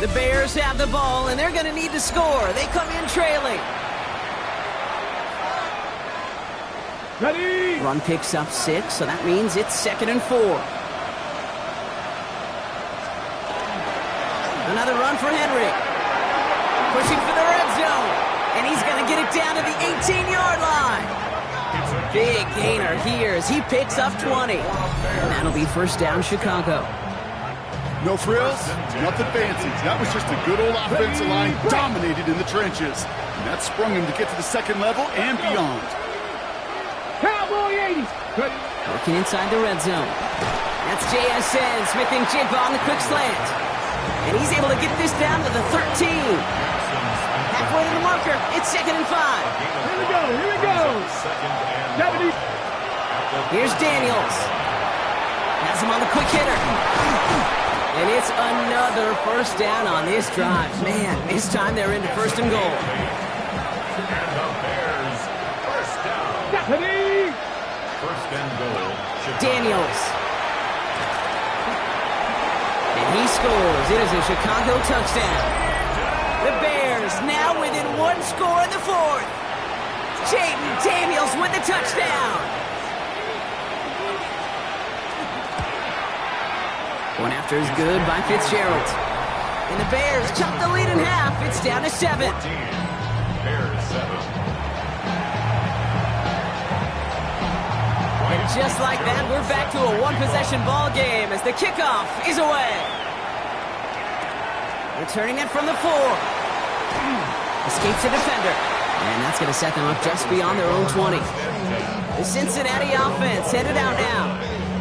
The Bears have the ball, and they're going to need to score. They come in trailing. Ready? Run picks up 6, so that means it's 2nd and 4. Another run for Henry. Pushing for the red zone. And he's going to get it down to the 18-yard line. Big gainer here as he picks up 20. And that'll be 1st down, Chicago. No frills, nothing fancy. That was just a good old offensive line dominated in the trenches. And that sprung him to get to the 2nd level and beyond. Cowboy 80. Working inside the red zone. That's JSN. Smithing jib on the quick slant. And he's able to get this down to the 13. Halfway to the marker. It's 2nd and 5. Here we go. Here we go. 70. Here's Daniels. Has him on the quick hitter. And it's another first down on this drive. Man, this time they're into 1st and goal. And the Bears, first down. 70. 1st and goal. Daniels. And he scores. It is a Chicago touchdown. The Bears now within 1 score in the 4th. Jaden Daniels with the touchdown. One after is good by Fitzgerald. And the Bears chop the lead in half. It's down to 7. 14. Bears 7. And just like that, we're back to a one-possession ball game as the kickoff is away. Returning it from the 4. Escapes a defender. And that's going to set them up just beyond their own 20. The Cincinnati offense headed out now.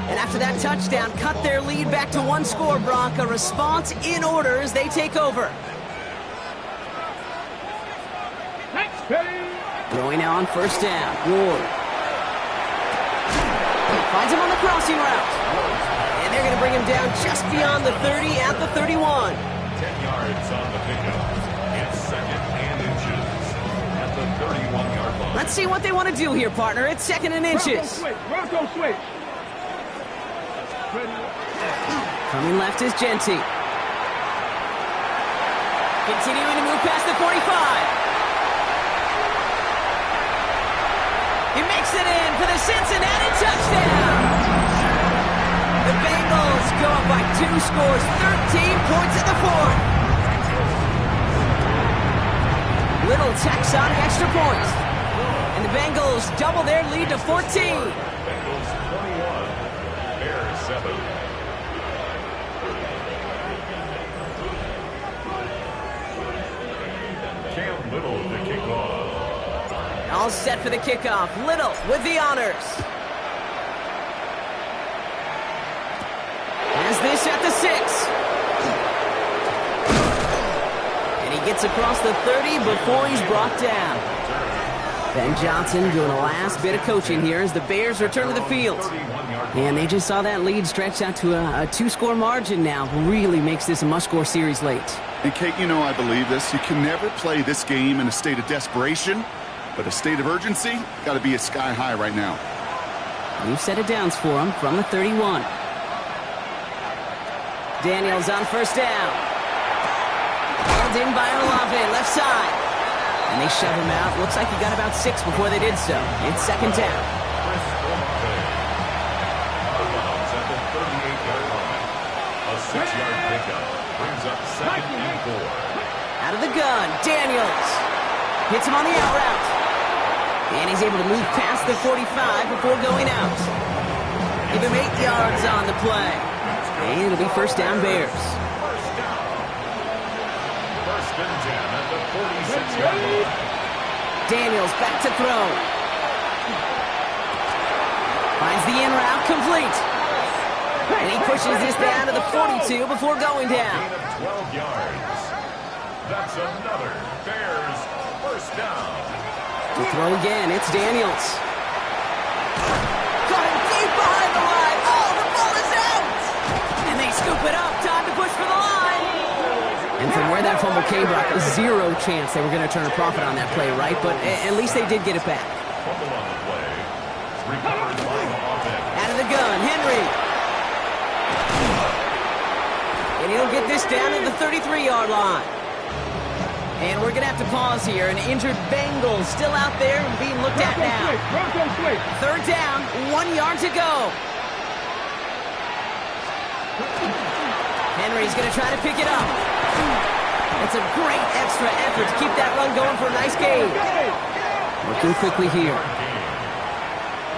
And after that touchdown, cut their lead back to 1 score, Brock. A response in order as they take over. Throwing now on 1st down. Ward. Finds him on the crossing route. And they're going to bring him down just beyond the 30 at the 31. 10 yards on the pickup. It's 2nd and inches at the 31-yard line. Let's see what they want to do here, partner. It's 2nd and inches. Bronco switch. Coming left is Genty. Continuing to move past the 45. He makes it in for the Cincinnati touchdown. The Bengals go up by 2 scores, 13 points in the 4th. Little tacks on an extra point. And the Bengals double their lead to 14. Bengals 21, Bears 7. Cam Little to kick off. All set for the kickoff. Little with the honors. Has this at the 6. And he gets across the 30 before he's brought down. Ben Johnson doing a last bit of coaching here as the Bears return to the field. And they just saw that lead stretch out to a 2-score margin now. Really makes this a must-score series late. And Kate, you know I believe this. You can never play this game in a state of desperation, but a state of urgency got to be at sky high right now. New set of downs for him from the 31. Daniels on 1st down. Held in by Olave, left side. And they shove him out. Looks like he got about 6 before they did so. It's 2nd down. At the 38-yard line. A 6-yard pickup brings up 2nd and 4. Out of the gun, Daniels. Hits him on the out route. And he's able to move past the 45 before going out. Give him 8 yards on the play. And it'll be 1st down Bears. 1st down. 1st and 10 at the 46-yard line. Daniels back to throw. Finds the in route complete. And he pushes this down to the 42 before going down. Gain of 12 yards. That's another Bears 1st down. To throw again, it's Daniels. Got him deep behind the line. Oh, the ball is out! And they scoop it up. Time to push for the line. And from where that fumble came, Brock, 0 chance they were going to turn a profit on that play, right? But at least they did get it back. Fumble on the play. Recovered by the offense. Out of the gun, Henry. And he'll get this down to the 33-yard line. And we're going to have to pause here. An injured Bengal still out there and being looked at now. 3rd down, 1 yard to go. Henry's going to try to pick it up. It's a great extra effort to keep that run going for a nice gain. Working quickly here.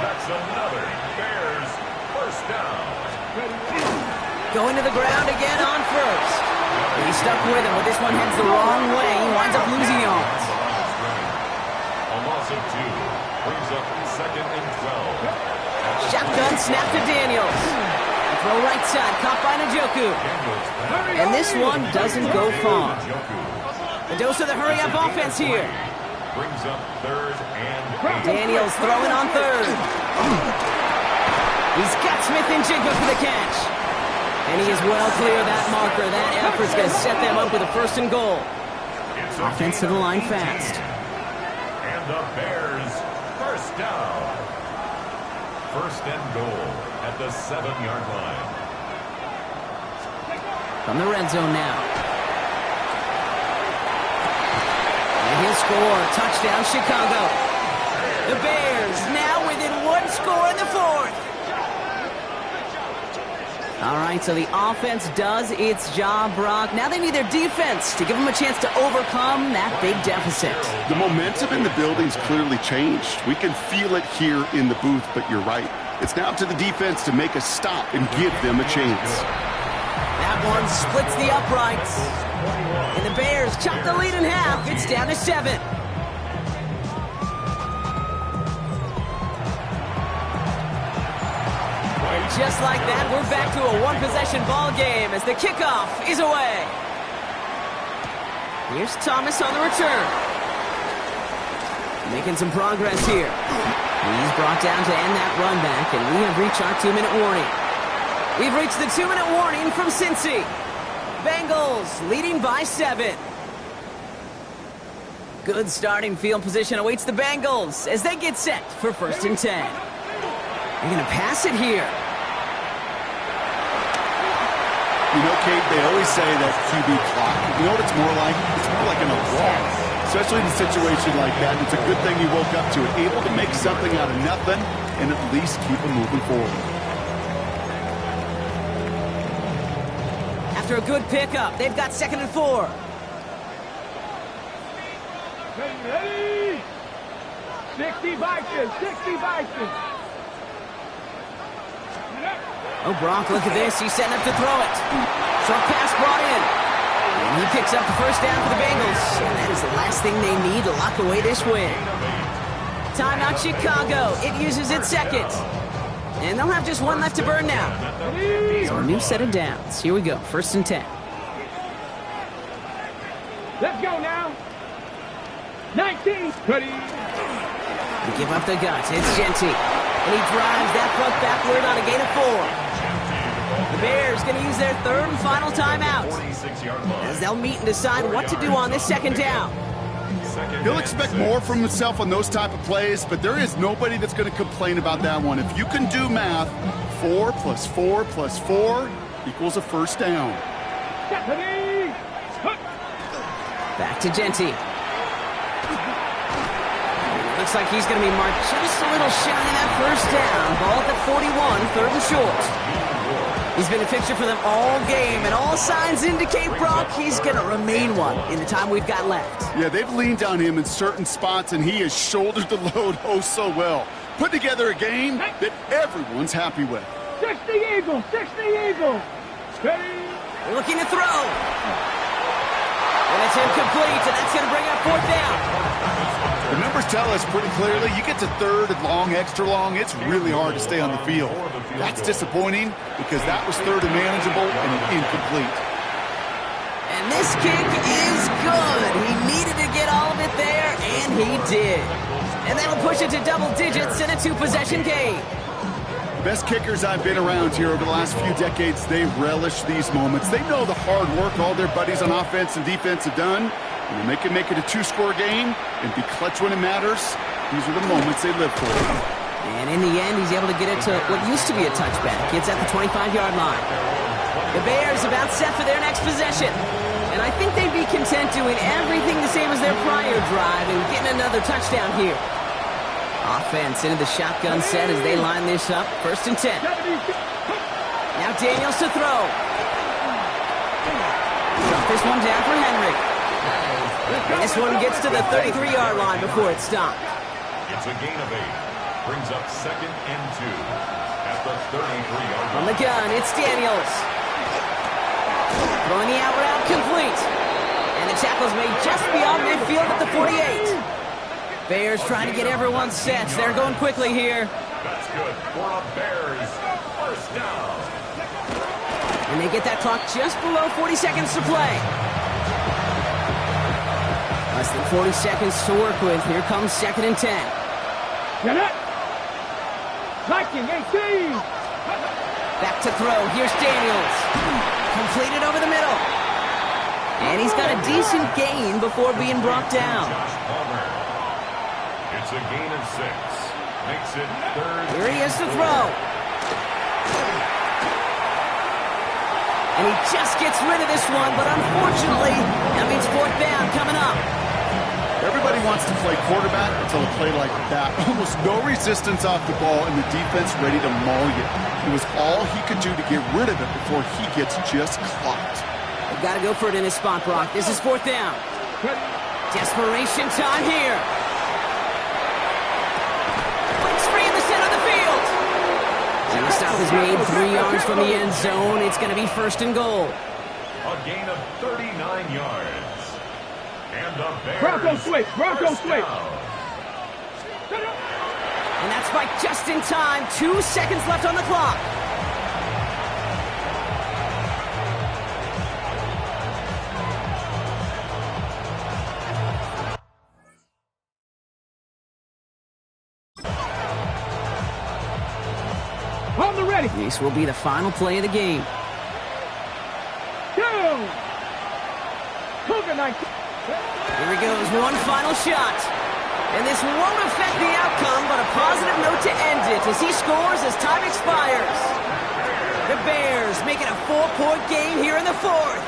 That's another Bears 1st down. Going to the ground again on 1st. He's stuck with him, but this one heads the wrong way. He winds up losing yards. A loss of 2 brings up 2nd and 12. Shotgun snap to Daniels. Throw right side, caught by Njoku. And this one doesn't go far. A dose of the hurry-up offense here. Brings up third and Daniels throwing on third. He's got Smith and Jigba for the catch. And he is well clear of that marker. That effort's going to set them up with a first and goal. Offense to the line fast. And the Bears first down. First and goal at the 7-yard line. From the red zone now. And he'll score. Touchdown, Chicago. The Bears now within one score in the fourth. All right, so the offense does its job, Brock. Now they need their defense to give them a chance to overcome that big deficit. The momentum in the building's clearly changed. We can feel it here in the booth, but you're right. It's now up to the defense to make a stop and give them a chance. That one splits the uprights. And the Bears chop the lead in half. It's down to 7. And just like that, we're back to a one-possession ball game as the kickoff is away. Here's Thomas on the return. Making some progress here. He's brought down to end that run back, and we have reached our 2-minute warning. We've reached the 2-minute warning from Cincy. Bengals leading by 7. Good starting field position awaits the Bengals as they get set for first and 10. They're going to pass it here. You know, Kate, they always say that QB clock. You know what it's more like? It's more like an alarm. Especially in a situation like that. It's a good thing you woke up to it. Able to make something out of nothing and at least keep them moving forward. After a good pickup, they've got 2nd and 4. Ready? 60 Vikings, 60 Vikings. Oh, Brock, look at this. He's setting up to throw it. Short pass brought in. And he picks up the first down for the Bengals. And that is the last thing they need to lock away this win. Timeout Chicago. It uses its 2nd. And they'll have just one left to burn now. So a new set of downs. Here we go. First and 10. Let's go now. 19. Ready. They give up the guts. It's Genty. And he drives that puck backward on a gain of 4. The Bears going to use their 3rd and final timeout as they'll meet and decide what to do on this 2nd down. He'll expect more from himself on those type of plays, but there is nobody that's going to complain about that one. If you can do math, 4 + 4 + 4 equals a first down. Back to Genty. Looks like he's going to be marked just a little shy of that first down. Ball at the 41, 3rd and short. He's been a fixture for them all game, and all signs indicate, Brock, he's going to remain one in the time we've got left. Yeah, they've leaned on him in certain spots, and he has shouldered the load oh so well. Put together a game that everyone's happy with. 60 Eagles, 60 Eagles. Ready. They're looking to throw. And it's incomplete, and that's going to bring up 4th down. The numbers tell us pretty clearly, you get to 3rd and long, extra long, it's really hard to stay on the field. That's disappointing because that was 3rd and manageable and incomplete. And this kick is good. He needed to get all of it there, and he did. And that'll push it to double digits in a 2-possession game. The best kickers I've been around here over the last few decades, they relish these moments. They know the hard work all their buddies on offense and defense have done. And when they can make it a 2-score game and be clutch when it matters, these are the moments they live for. And in the end, he's able to get it to what used to be a touchback. It's at the 25-yard line. The Bears about set for their next possession. And I think they'd be content doing everything the same as their prior drive and getting another touchdown here. Offense into the shotgun set as they line this up. First and 10. Now Daniels to throw. Drop this one down for Henry. And this one gets to the 33-yard line before it's stopped. It's a gain of 8. Brings up 2nd and 2 at the 33-yard line. On the gun, it's Daniels. Throwing the out route complete. And the tackle's made just beyond midfield at the 48. Bears trying to get everyone set. They're going quickly here. That's good for a Bears first down. And they get that clock just below 40 seconds to play. Less than 40 seconds to work with. Here comes 2nd and 10. Get it! Liking 18! Back to throw. Here's Daniels. Completed over the middle. And he's got a decent gain before being brought down. It's a gain of 6. Makes it 3rd. Here he is to throw. And he just gets rid of this one, but unfortunately, that means 4th down coming up. Everybody wants to play quarterback until a play like that. Almost no resistance off the ball and the defense ready to maul you. It was all he could do to get rid of it before he gets just clocked. They've got to go for it in his spot, Brock. This is 4th down. Desperation time here. Breaks free in the center of the field. And the stop is made 3 yards from the end zone. It's going to be 1st and goal. A gain of 39 yards. And the Bears Bronco switch! Bronco switch! And that's by just in time. 2 seconds left on the clock. On the ready! This will be the final play of the game. Go! Cougar 19! Here he goes, one final shot. And this won't affect the outcome, but a positive note to end it as he scores as time expires. The Bears make it a 4-point game here in the 4th.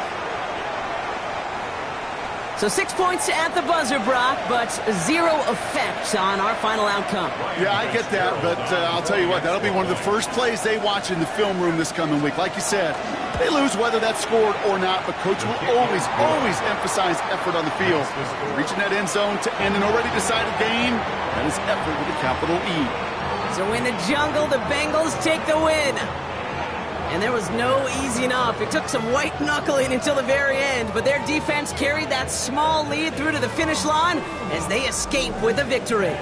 So 6 points at the buzzer, Brock, but 0 effect on our final outcome. Yeah, I get that, but I'll tell you what, that'll be one of the first plays they watch in the film room this coming week. Like you said, they lose whether that's scored or not, but Coach will always emphasize effort on the field. Reaching that end zone to end an already decided game, that is effort with a capital E. So in the jungle, the Bengals take the win. And there was no easing up. It took some white knuckling until the very end, but their defense carried that small lead through to the finish line as they escape with a victory.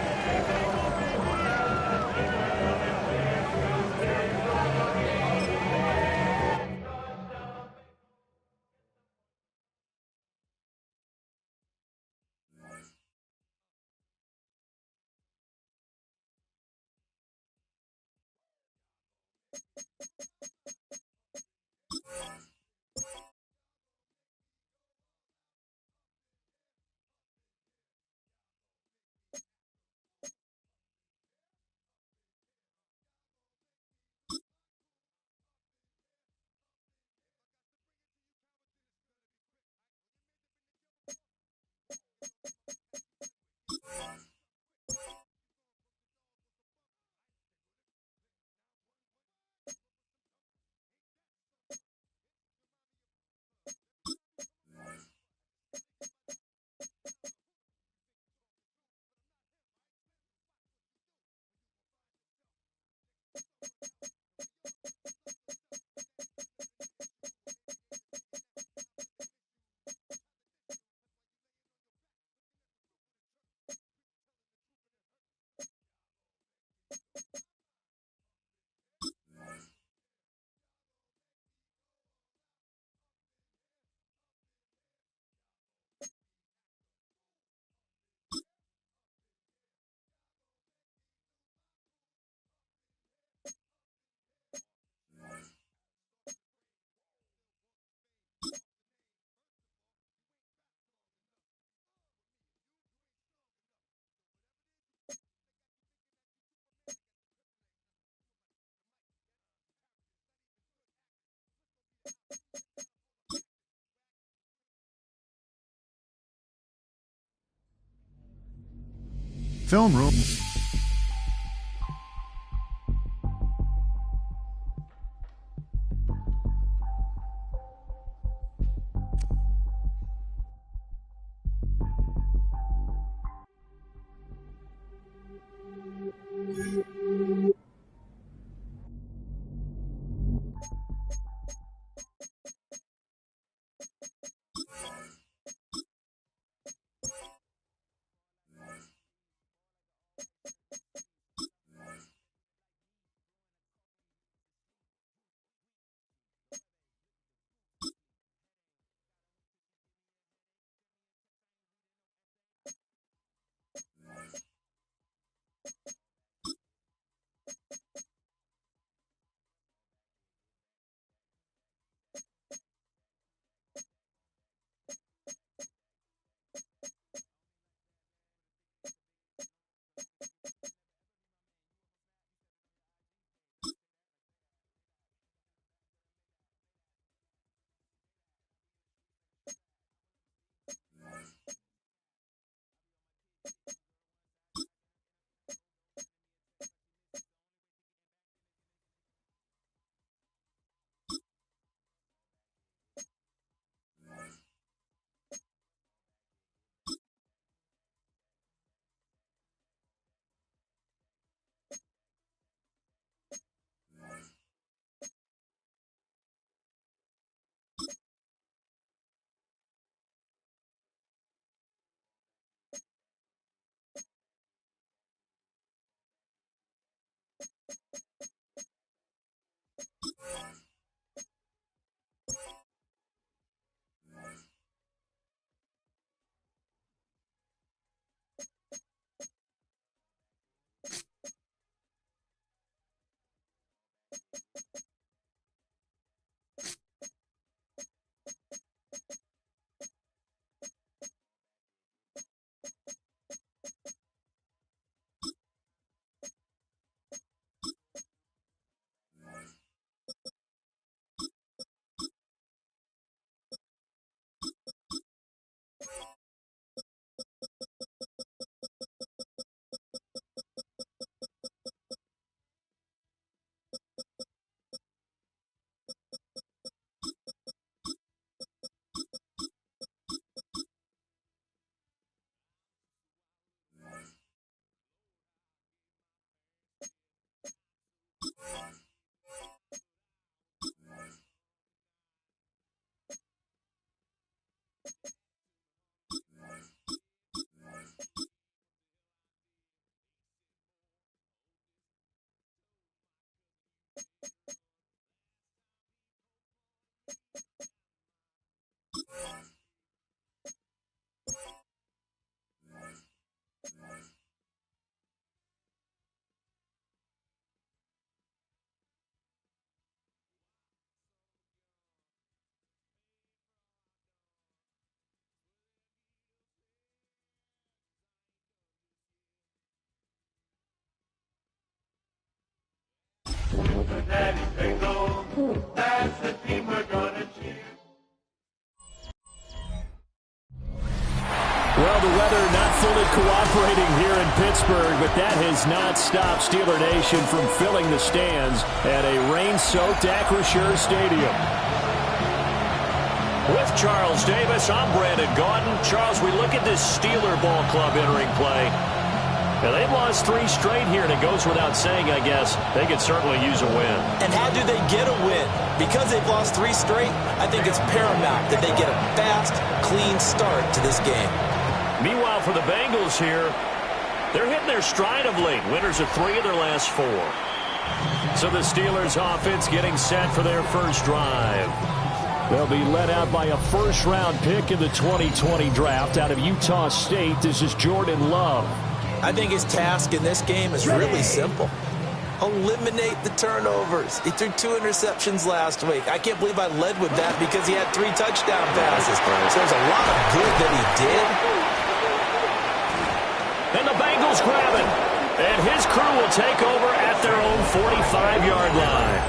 Film room. Cincinnati Bengals. That's the team we're gonna cheer. Well, the weather not fully cooperating here in Pittsburgh, but that has not stopped Steeler Nation from filling the stands at a rain-soaked Acrisure Stadium. With Charles Davis, I'm Brandon Gaudin. Charles, we look at this Steeler ball club entering play. Now, they've lost 3 straight here, and it goes without saying, I guess, they could certainly use a win. And how do they get a win? Because they've lost 3 straight, I think it's paramount that they get a fast, clean start to this game. Meanwhile, for the Bengals here, they're hitting their stride of late. Winners of 3 of their last 4. So the Steelers offense getting set for their first drive. They'll be led out by a first-round pick in the 2020 draft out of Utah State. This is Jordan Love. I think his task in this game is really simple. Eliminate the turnovers. He threw 2 interceptions last week. I can't believe I led with that because he had 3 touchdown passes. So there's a lot of good that he did. And the Bengals grab it. And his crew will take over at their own 45-yard line.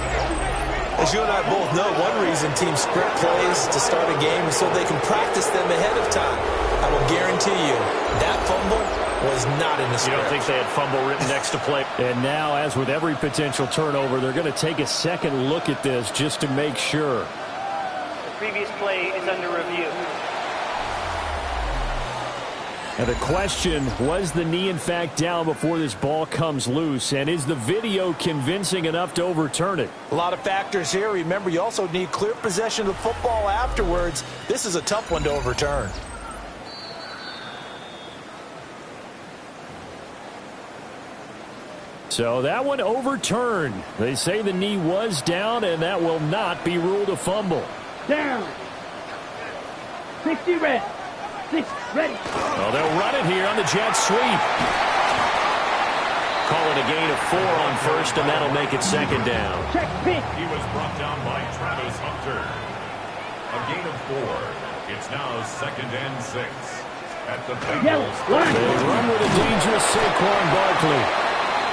As you and I both know, one reason teams script plays to start a game is so they can practice them ahead of time. I will guarantee you that fumble was not in the script. You don't think they had fumble written next to play? And now, as with every potential turnover, they're going to take a second look at this just to make sure. The previous play is under review. And the question, was the knee in fact down before this ball comes loose? And is the video convincing enough to overturn it? A lot of factors here. Remember, you also need clear possession of the football afterwards. This is a tough one to overturn. So that one overturned. They say the knee was down, and that will not be ruled a fumble. Down. 60 red. 6 ready. Well, they'll run it here on the jet sweep. Call it a gain of 4 on first, and that'll make it second down. Check pick. He was brought down by Travis Hunter. A gain of 4. It's now 2nd and 6. At the Bengals. They run with a dangerous Saquon Barkley.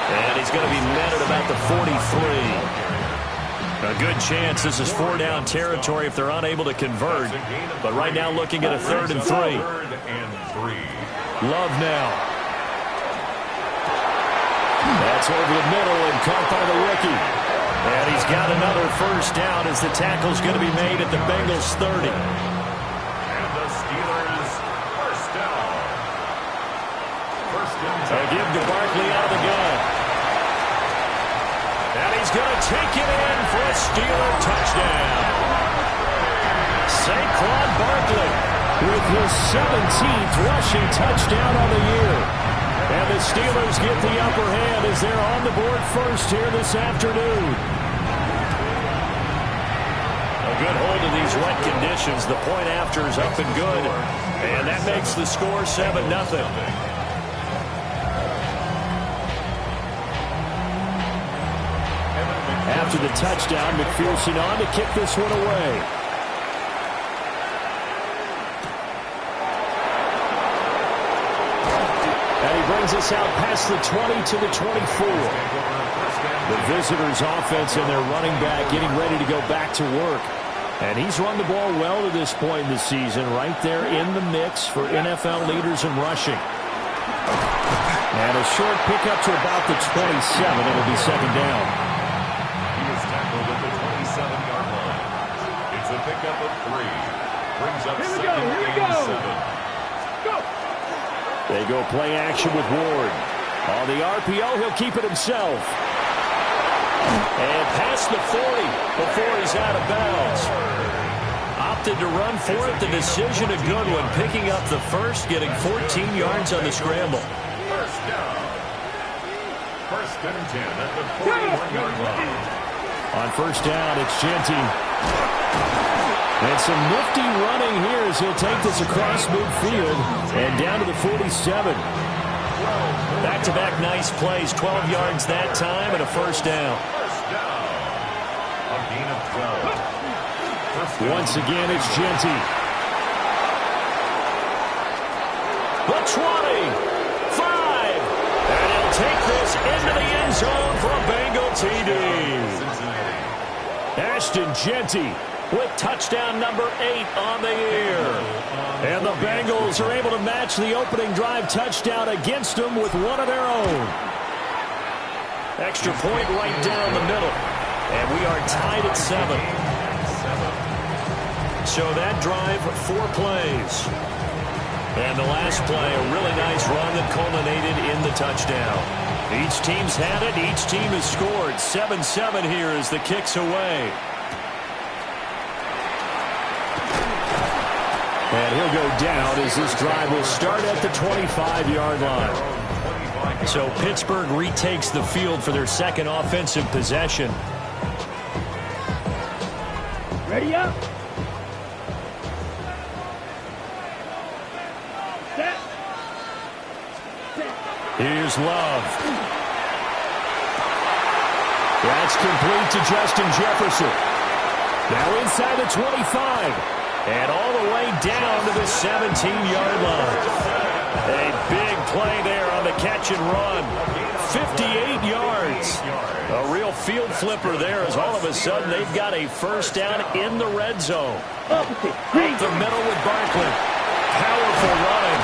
And he's going to be met at about the 43. A good chance this is 4-down territory if they're unable to convert. But right now looking at a 3rd and 3. 3rd and 3. Love now. That's over the middle and caught by the rookie. And he's got another first down as the tackle's going to be made at the Bengals 30. And the Steelers first down. 1st and 10. They give to Barkley out of the gun. And he's going to take it in for a Steeler touchdown. Saquon Barkley with his 17th rushing touchdown on the year. And the Steelers get the upper hand as they're on the board first here this afternoon. A good hold of these wet conditions. The point after is up and good. And that makes the score 7-0. After the touchdown, McPherson on to kick this one away. And he brings us out past the 20 to the 24. The visitors' offense and their running back getting ready to go back to work. And he's run the ball well to this point in the season, right there in the mix for NFL leaders in rushing. And a short pickup to about the 27. It'll be second down. Tackled at the 27-yard line. It's a pickup of 3. Brings up Here we 2nd go. Here we and go. 7. Go. They go play action with Ward. On the RPO, he'll keep it himself. And past the 40 before he's out of bounds. Opted to run for it. The decision a good one. Picking up the first, getting 14 yards on the scramble. First down. 1st and 10 at the 41-yard line. On first down, it's Genty. And some nifty running here as he'll take this across midfield and down to the 47. Back-to-back nice plays. 12 yards that time and a first down. First down. A gain of 12. Once again, it's Genty. The 20. 5. And he'll take this into the end zone for a Bengal TD. Cincinnati. Ashton Jeanty with touchdown number 8 on the year. And the Bengals are able to match the opening drive touchdown against them with one of their own. Extra point right down the middle. And we are tied at 7. So that drive, 4 plays. And the last play, a really nice run that culminated in the touchdown. Each team's had it. Each team has scored. 7-7 here as the kick's away. And he'll go down as this drive will start at the 25-yard line. So Pittsburgh retakes the field for their second offensive possession. Ready up. Set. Here's Love. That's complete to Justin Jefferson. Now inside the 25. And all the way down to the 17-yard line. A big play there on the catch and run. 58 yards. A real field flipper there as all of a sudden they've got a first down in the red zone. Up the middle with Barkley. Powerful running.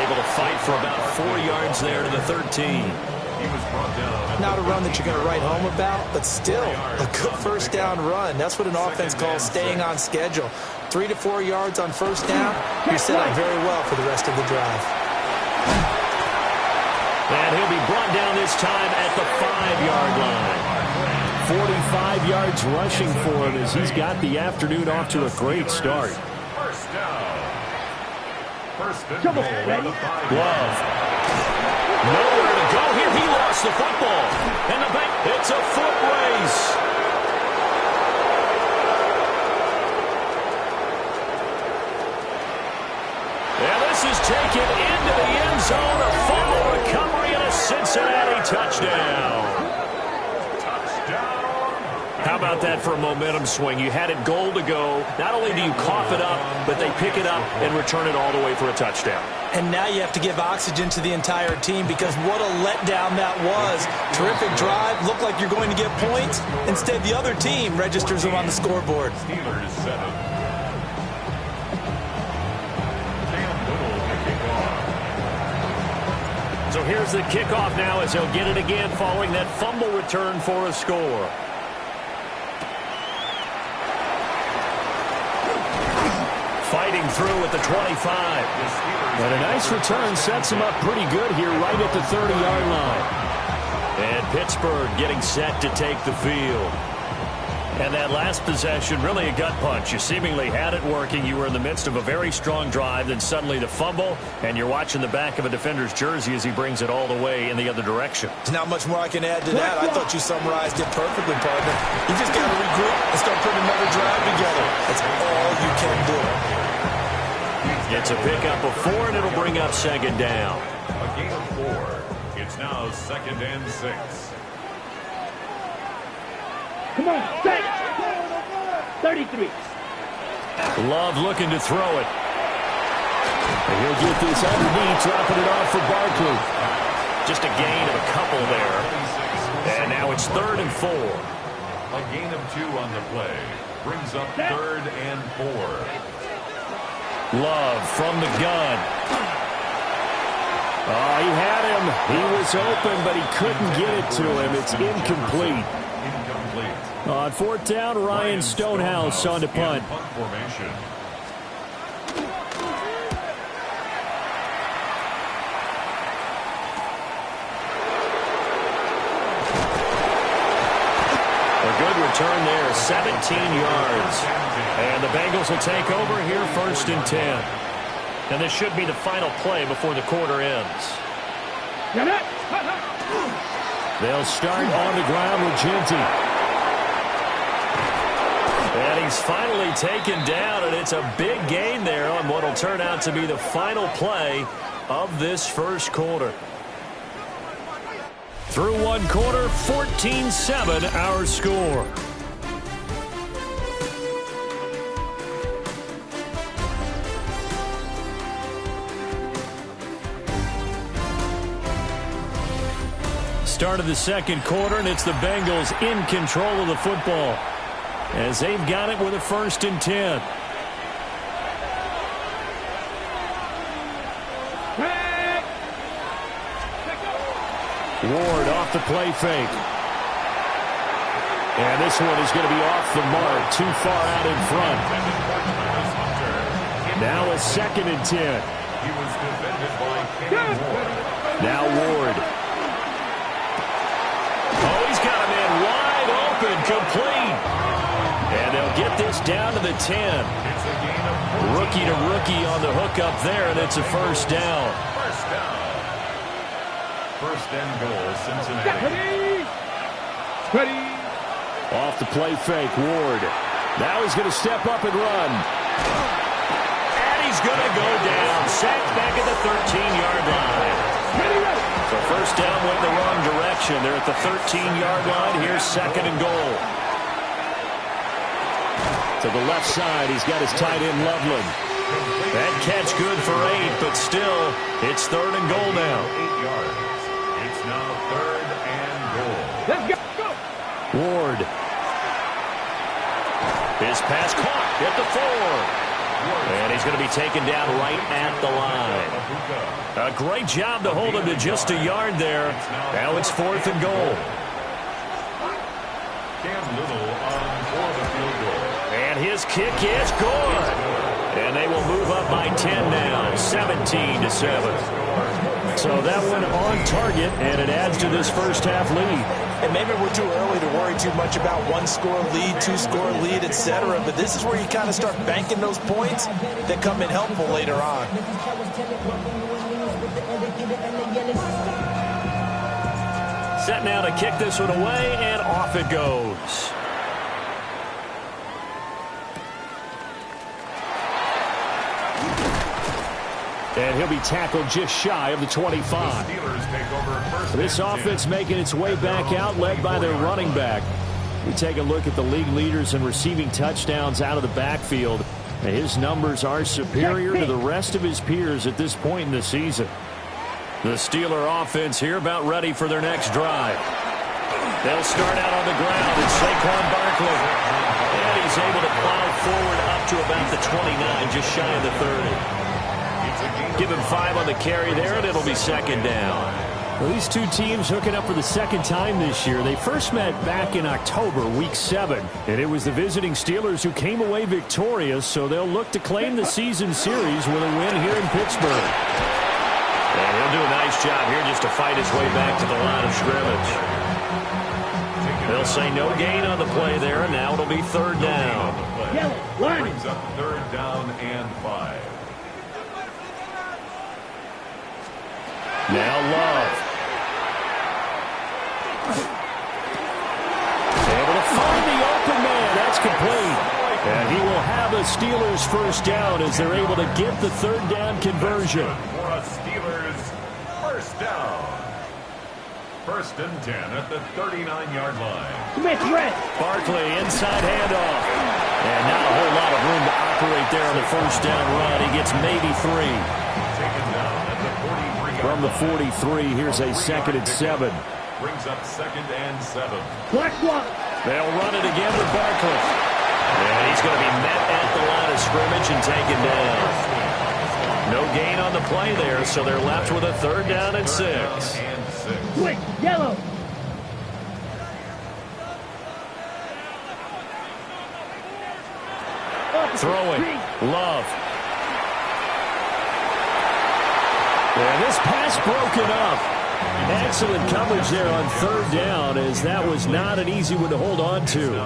Able to fight for about 4 yards there to the 13. Not a run that you're going to write home about, but still a good first down run. That's what an offense calls staying on schedule. 3 to 4 yards on first down, you're set up very well for the rest of the drive. And he'll be brought down this time at the 5-yard line. 45 yards rushing for him as he's got the afternoon off to a great start. First down. First and Come on, goal ready? at the 5. Love. Nowhere to go here. He lost the football. And the bank, it's a foot race. And this is taken into the end zone. A fumble recovery and a Cincinnati touchdown. How about that for a momentum swing? You had it goal to go. Not only do you cough it up, but they pick it up and return it all the way for a touchdown. And now you have to give oxygen to the entire team because what a letdown that was. Terrific drive. Looked like you're going to get points. Instead, the other team registers them on the scoreboard. Steelers 7. Cam Little kicking off. So here's the kickoff now as he'll get it again following that fumble return for a score. Fighting through at the 25. And a nice return sets him up pretty good here right at the 30-yard line. And Pittsburgh getting set to take the field. And that last possession, really a gut punch. You seemingly had it working. You were in the midst of a very strong drive. Then suddenly the fumble, and you're watching the back of a defender's jersey as he brings it all the way in the other direction. There's not much more I can add to that. I thought you summarized it perfectly, partner. You just got to regroup and start putting another drive together. That's all you can do. It's a pickup of 4, and it'll bring up second down. A gain of 4. It's now 2nd and 6. Come on, set. 33. Love looking to throw it. And he'll get this underneath, dropping it off for Barkley. Just a gain of a couple there. And now it's 3rd and 4. A gain of 2 on the play. Brings up 3rd and 4. Love from the gun. Oh, he had him. He was open, but he couldn't get it to him. It's incomplete. On 4th down, Ryan Stonehouse on to punt. Punt formation. A good return there, 17 yards. And the Bengals will take over here 1st and 10. And this should be the final play before the quarter ends. They'll start on the ground with Jeanty. And he's finally taken down, and it's a big gain there on what will turn out to be the final play of this first quarter. Through one quarter, 14-7 our score. Start of the second quarter, and it's the Bengals in control of the football. as they've got it with a 1st and 10. Ward off the play fake. And this one is going to be off the mark, too far out in front. Now a 2nd and 10. He was defended by Kenny Ward. Now Ward. Oh, he's got him in wide open, complete. And they'll get this down to the 10. It's a gain of 14. Rookie to rookie on the hook up there, and it's a 1st down. First down. 1st and goal, Cincinnati. Ready. Off the play fake, Ward. Now he's going to step up and run. And he's going to go down. Sacked back at the 13-yard line. So 1st down went the wrong direction. They're at the 13-yard line. Here's 2nd and goal. To the left side, he's got his tight end, Loveland. That catch good for 8, but still, it's 3rd and goal now. 8 yards. It's now 3rd and goal. Let's go. Ward. His pass caught at the 4. And he's going to be taken down right at the line. A great job to hold him to just a yard there. Now it's 4th and goal. Cam Little on for the field goal. And his kick is good. And they will move up by 10 now, 17-7. So that one on target, and it adds to this 1st half lead. And maybe we're too early to worry too much about 1-score lead, 2-score lead, etc. But this is where you kind of start banking those points that come in helpful later on. Set now to kick this one away, and off it goes. And he'll be tackled just shy of the 25. The Steelers take over 1st This and 10. offense making its way back out, led by their running back. We take a look at the league leaders in receiving touchdowns out of the backfield. And his numbers are superior to the rest of his peers at this point in the season. The Steeler offense here about ready for their next drive. They'll start out on the ground. It's Saquon Barkley. And he's able to plow forward up to about the 29, just shy of the 30. Give him 5 on the carry there, and it'll be 2nd down. Well, these two teams hooking up for the 2nd time this year. They first met back in October, Week 7, and it was the visiting Steelers who came away victorious, so they'll look to claim the season series with a win here in Pittsburgh. And he'll do a nice job here just to fight his way back to the line of scrimmage. They'll say no gain on the play there, and now it'll be 3rd down. Brings up 3rd down and 5. Now Love. Able to find the open man. That's complete. And he will have a Steelers 1st down as they're able to get the 3rd down conversion. For a Steelers 1st down. 1st and 10 at the 39-yard line. Barkley inside handoff. And not a whole lot of room to operate there on the 1st down run. He gets maybe 3. Taken down at the 43-yard From the 43, here's a 2nd and 7. Brings up 2nd and 7. They'll run it again with Barkley. And he's going to be met at the line of scrimmage and taken down. No gain on the play there, so they're left with a 3rd down and 6. Quick, yellow. Throwing. Love. And this pass broken up. Excellent coverage there on 3rd down, as that was not an easy one to hold on to.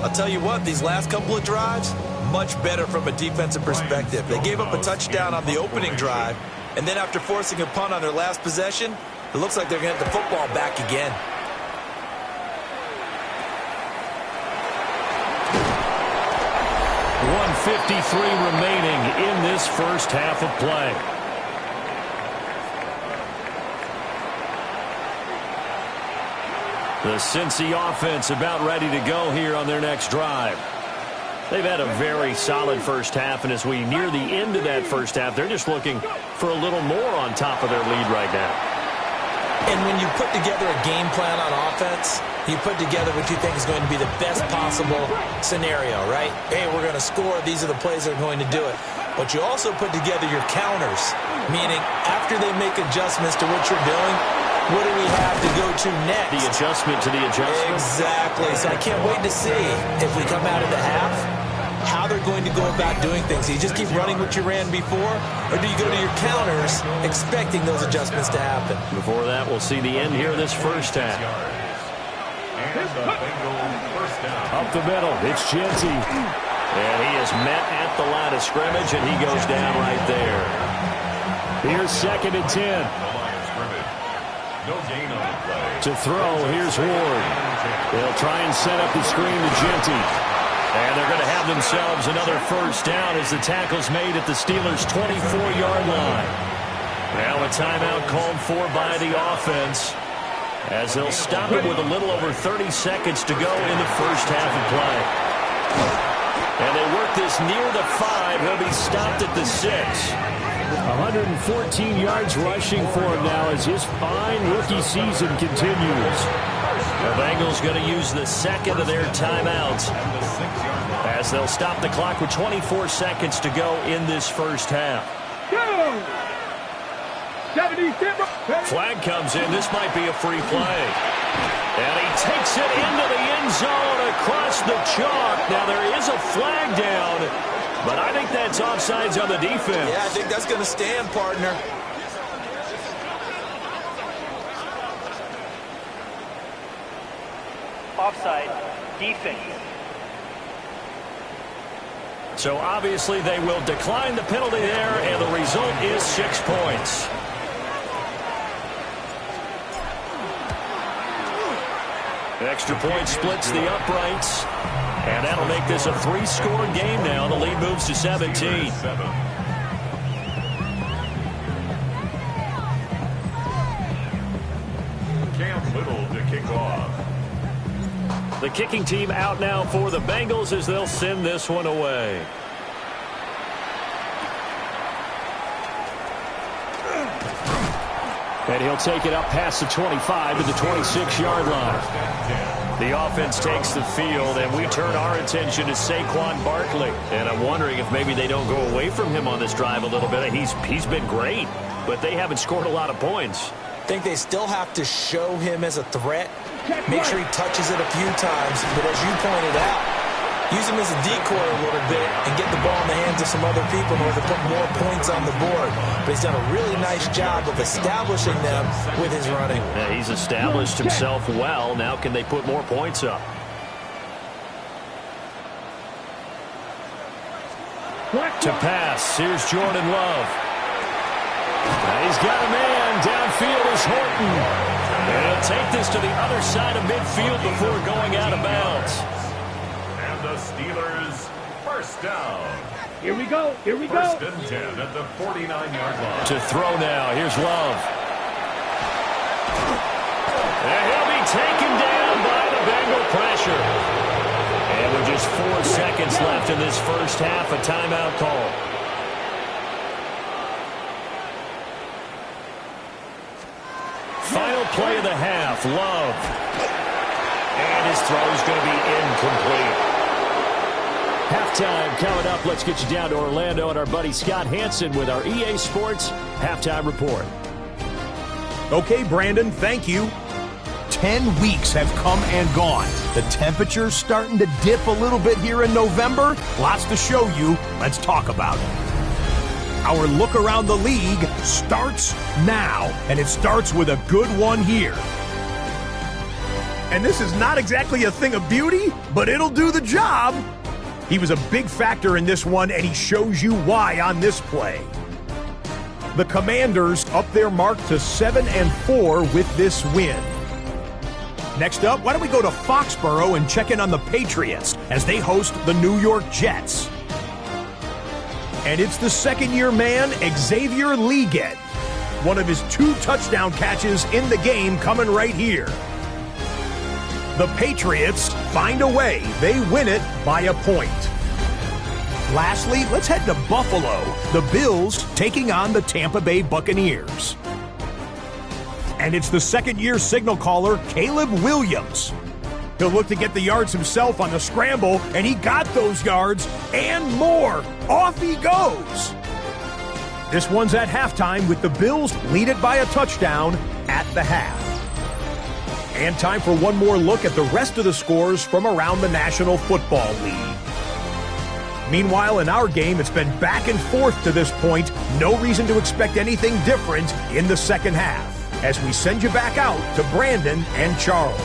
I'll tell you what, these last couple of drives, much better from a defensive perspective. They gave up a touchdown on the opening drive, and then after forcing a punt on their last possession, it looks like they're going to get the football back again. .153 remaining in this 1st half of play. The Cincy offense about ready to go here on their next drive. They've had a very solid 1st half, and as we near the end of that 1st half, they're just looking for a little more on top of their lead right now. And when you put together a game plan on offense, You put together what you think is going to be the best possible scenario, right? Hey, we're going to score. These are the plays that are going to do it. But you also put together your counters, meaning after they make adjustments to what you're doing, what do we have to go to next? The adjustment to the adjustment. Exactly. So I can't wait to see if we come out of the half, how they're going to go about doing things. Do you just keep running what you ran before, or do you go to your counters expecting those adjustments to happen? Before that, we'll see the end here of this first half. Up the middle, it's Genty. And he is met at the line of scrimmage, and he goes down right there. Here's 2nd and 10. No gain on the play. To throw, here's Ward. They'll try and set up the screen to Genty. And they're going to have themselves another first down as the tackle's made at the Steelers' 24-yard line. Now a timeout called for by the offense, as they'll stop it with a little over 30 seconds to go in the first half of play. And they work this near the 5. He'll be stopped at the 6. 114 yards rushing for him now as his fine rookie season continues. The Bengals going to use the second of their timeouts as they'll stop the clock with 24 seconds to go in this first half. Flag comes in. This might be a free play. And he takes it into the end zone across the chalk. Now there is a flag down, but I think that's offsides on the defense. Yeah, I think that's going to stand, partner. Offside, defense. So obviously they will decline the penalty there, and the result is 6 points. Extra point splits the uprights, and that'll make this a 3-score game now. The lead moves to 17. Cam Little to kick off. The kicking team out now for the Bengals as they'll send this one away. And he'll take it up past the 25 to the 26-yard line. The offense takes the field, and we turn our attention to Saquon Barkley. And I'm wondering if maybe they don't go away from him on this drive a little bit. He's been great, but they haven't scored a lot of points. I think they still have to show him as a threat. Make sure he touches it a few times. But as you pointed out, use him as a decoy a little bit and get the ball in the hands of some other people in order to put more points on the board. But he's done a really nice job of establishing them with his running. Yeah, he's established himself well. Now can they put more points up? To pass, here's Jordan Love. He's got a man. Downfield is Horton. And he'll take this to the other side of midfield before going out of bounds. And the Steelers first down. Here we go. Here we go. First and 10 at the 49-yard line. To throw now. Here's Love. And he'll be taken down by the Bengal pressure. And with just 4 seconds left in this first half, a timeout call. Final play of the half, Love. And his throw is going to be incomplete. Halftime coming up. Let's get you down to Orlando and our buddy Scott Hansen with our EA Sports Halftime Report. Okay, Brandon, thank you. 10 weeks have come and gone. The temperature's starting to dip a little bit here in November. Lots to show you. Let's talk about it. Our look around the league starts now, and it starts with a good one here. And this is not exactly a thing of beauty, but it'll do the job. He was a big factor in this one, and he shows you why on this play. The Commanders up their mark to 7-4 with this win. Next up, why don't we go to Foxborough and check in on the Patriots as they host the New York Jets. And it's the second-year man, Xavier Legette. One of his 2 touchdown catches in the game coming right here. The Patriots find a way. They win it by a point. Lastly, let's head to Buffalo. The Bills taking on the Tampa Bay Buccaneers. And it's the second-year signal caller, Caleb Williams. He'll look to get the yards himself on the scramble, and he got those yards and more. Off he goes. This one's at halftime with the Bills lead it by a touchdown at the half. And time for one more look at the rest of the scores from around the National Football League. Meanwhile, in our game, it's been back and forth to this point. No reason to expect anything different in the second half, as we send you back out to Brandon and Charles.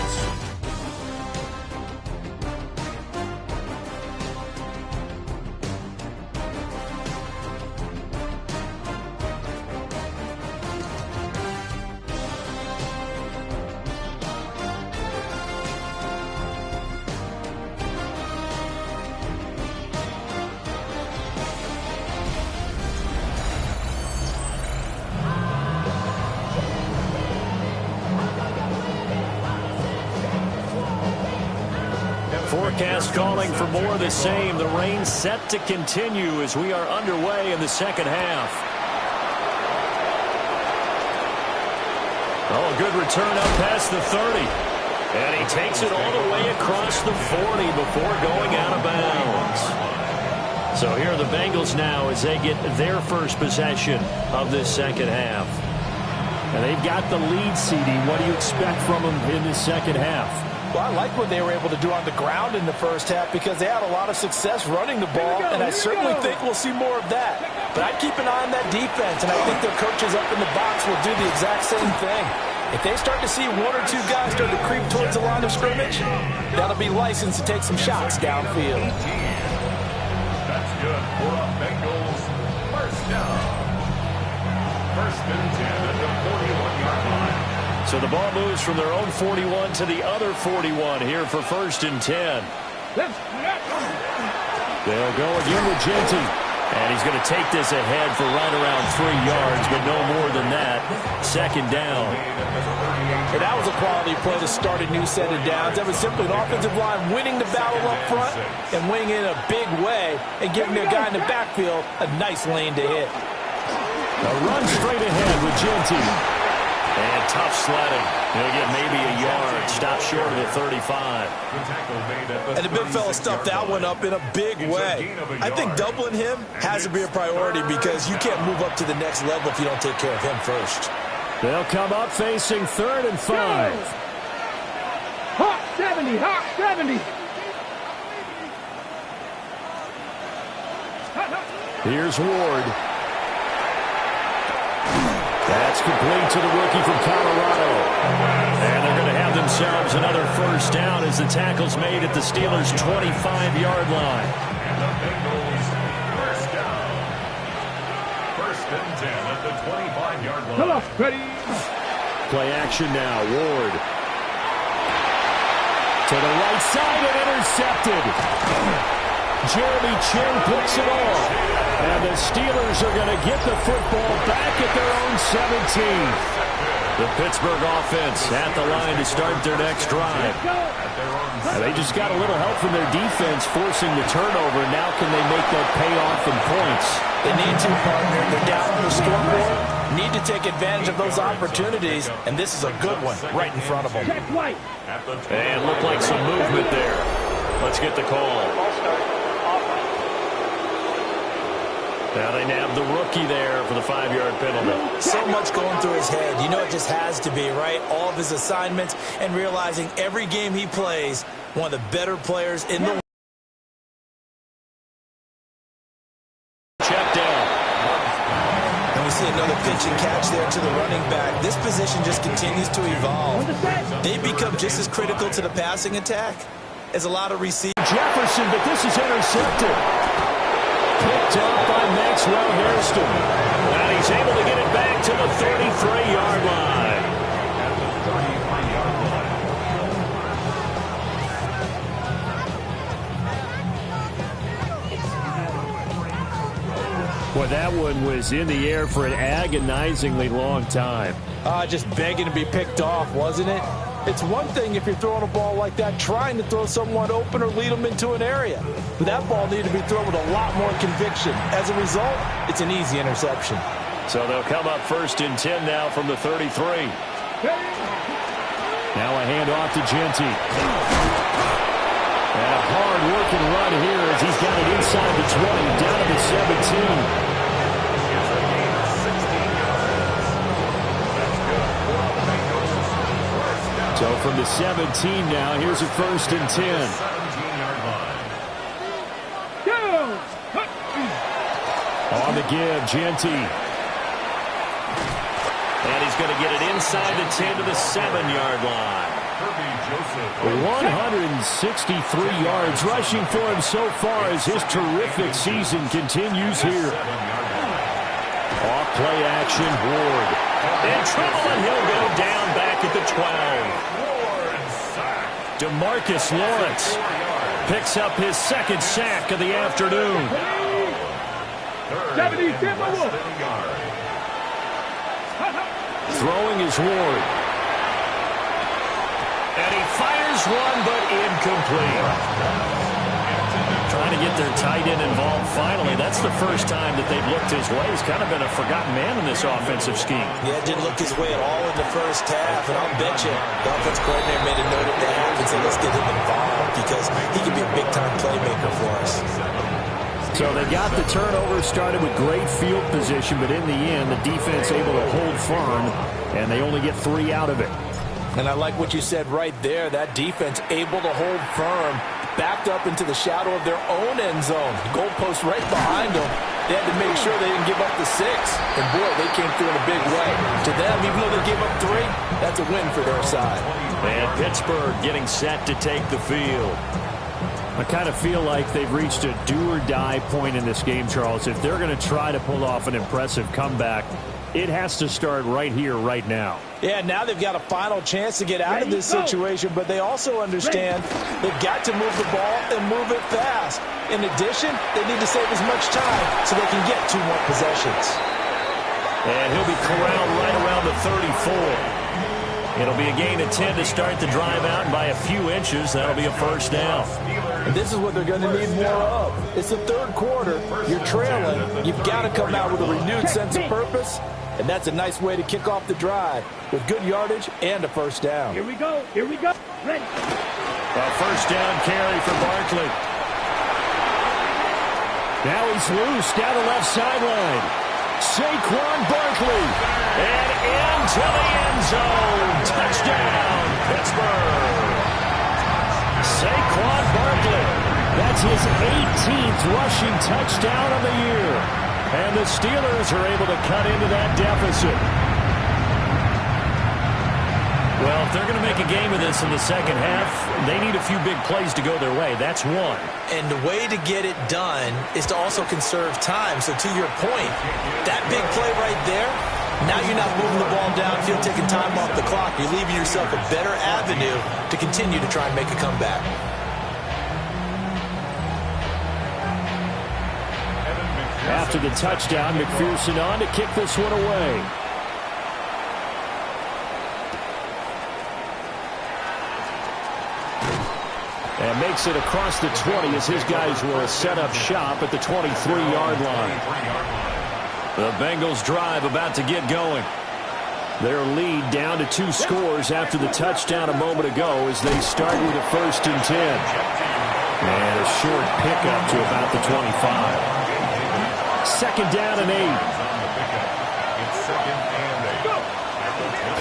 Forecast calling for more of the same. The rain set to continue as we are underway in the second half. Oh, a good return up past the 30. And he takes it all the way across the 40 before going out of bounds. So here are the Bengals now as they get their first possession of this second half. And they've got the lead, CD. What do you expect from them in this second half? Well, I like what they were able to do on the ground in the first half because they had a lot of success running the ball, and I certainly think we'll see more of that. But I'd keep an eye on that defense, and I think their coaches up in the box will do the exact same thing. If they start to see one or two guys start to creep towards the line of scrimmage, that'll be licensed to take some shots downfield. That's good for the Bengals. First down. First and 10 at the 41-yard line. So the ball moves from their own 41 to the other 41 here for first and 10. They'll go again with Genty. And he's going to take this ahead for right around 3 yards, but no more than that. Second down. And that was a quality play to start a new set of downs. That was simply an offensive line winning the battle up front and winning in a big way and giving their guy in the backfield a nice lane to hit. A run straight ahead with Genty. And tough sledding. He'll get maybe a yard. Stop short of the 35. And the big fella stuffed that one up in a big way. I think doubling him has to be a priority because you can't move up to the next level if you don't take care of him first. They'll come up facing 3rd and 5. Hawk 70, Hawk 70. Here's Ward. That's complete to the rookie from Colorado. And they're going to have themselves another first down as the tackle's made at the Steelers' 25-yard line. And the Bengals first down. First and 10 at the 25-yard line. Come on, ready. Play action now. Ward. To the right side and intercepted. Jeremy Chin picks it off. And the Steelers are going to get the football back at their own 17. The Pittsburgh offense at the line to start their next drive. And they just got a little help from their defense forcing the turnover. Now can they make that pay off in points? They need to, partner. They're down on the scoreboard. Need to take advantage of those opportunities. And this is a good one right in front of them. And looked like some movement there. Let's get the call. Now they nab the rookie there for the 5-yard penalty. So much going through his head. You know it just has to be, right? All of his assignments and realizing every game he plays, one of the better players in the world. Check down. And we see another pitch and catch there to the running back. This position just continues to evolve. They become just as critical to the passing attack as a lot of receivers. Jefferson, but this is intercepted. Picked up by Maxwell Hairston. And he's able to get it back to the 33-yard line. Boy, that one was in the air for an agonizingly long time. Just begging to be picked off, wasn't it? It's one thing if you're throwing a ball like that, trying to throw someone open or lead them into an area. But that ball needed to be thrown with a lot more conviction. As a result, it's an easy Now a handoff to Genty. And a hard-working run here as he's got it inside the 20, down to the 17. So from the 17 now, here's a 1st and 10. On the give, Genty. And he's going to get it inside the 10 to the 7-yard line. 163 yards rushing for him so far as his terrific season continues here. Off play action, Ward. In trouble, and he'll go down back at the 12. DeMarcus Lawrence picks up his 2nd sack of the afternoon. Throwing is Ward. And he fires one, but incomplete. Trying to get their tight end involved finally. That's the first time that they've looked his way. He's kind of been a forgotten man in this offensive scheme. Yeah, didn't look his way at all in the first half. And I'll bet you the offensive coordinator made a note of that and said, let's get him involved because he can be a big-time playmaker for us. So they got the turnover, started with great field position, but in the end, the defense able to hold firm, and they only get 3 out of it. And I like what you said right there. That defense able to hold firm, backed up into the shadow of their own end zone. Goalpost right behind them. They had to make sure they didn't give up the 6. And, boy, they came through in a big way. To them, even though they gave up 3, that's a win for their side. And Pittsburgh getting set to take the field. I kind of feel like they've reached a do-or-die point in this game, Charles. If they're going to try to pull off an impressive comeback, it has to start right here, right now. Yeah, now they've got a final chance to get out of this situation, but they also understand they've got to move the ball and move it fast. In addition, they need to save as much time so they can get 2 more possessions. And he'll be corralled right around the 34. It'll be a gain of 10 to start the drive out, and by a few inches, that'll be a 1st down. And this is what they're going to need more of. It's the 3rd quarter. You're trailing. You've got to come out with a renewed sense of purpose, and that's a nice way to kick off the drive with good yardage and a 1st down. Here we go. Here we go. Ready. A 1st down carry for Barkley. Now he's loose down the left sideline. Saquon Barkley. And into the end zone. Touchdown, Pittsburgh. Saquon Barkley. That's his 18th rushing touchdown of the year. And the Steelers are able to cut into that deficit. Well, if they're going to make a game of this in the second half, they need a few big plays to go their way. That's one. And the way to get it done is to also conserve time. So to your point, that big play right there, now you're not moving the ball downfield, taking time off the clock. You're leaving yourself a better avenue to continue to try and make a comeback. After the touchdown, McPherson on to kick this one away. And makes it across the 20 as his guys will set up shop at the 23-yard line. The Bengals drive about to get going. Their lead down to 2 scores after the touchdown a moment ago as they start with a 1st and 10. And a short pickup to about the 25. 2nd down and 8.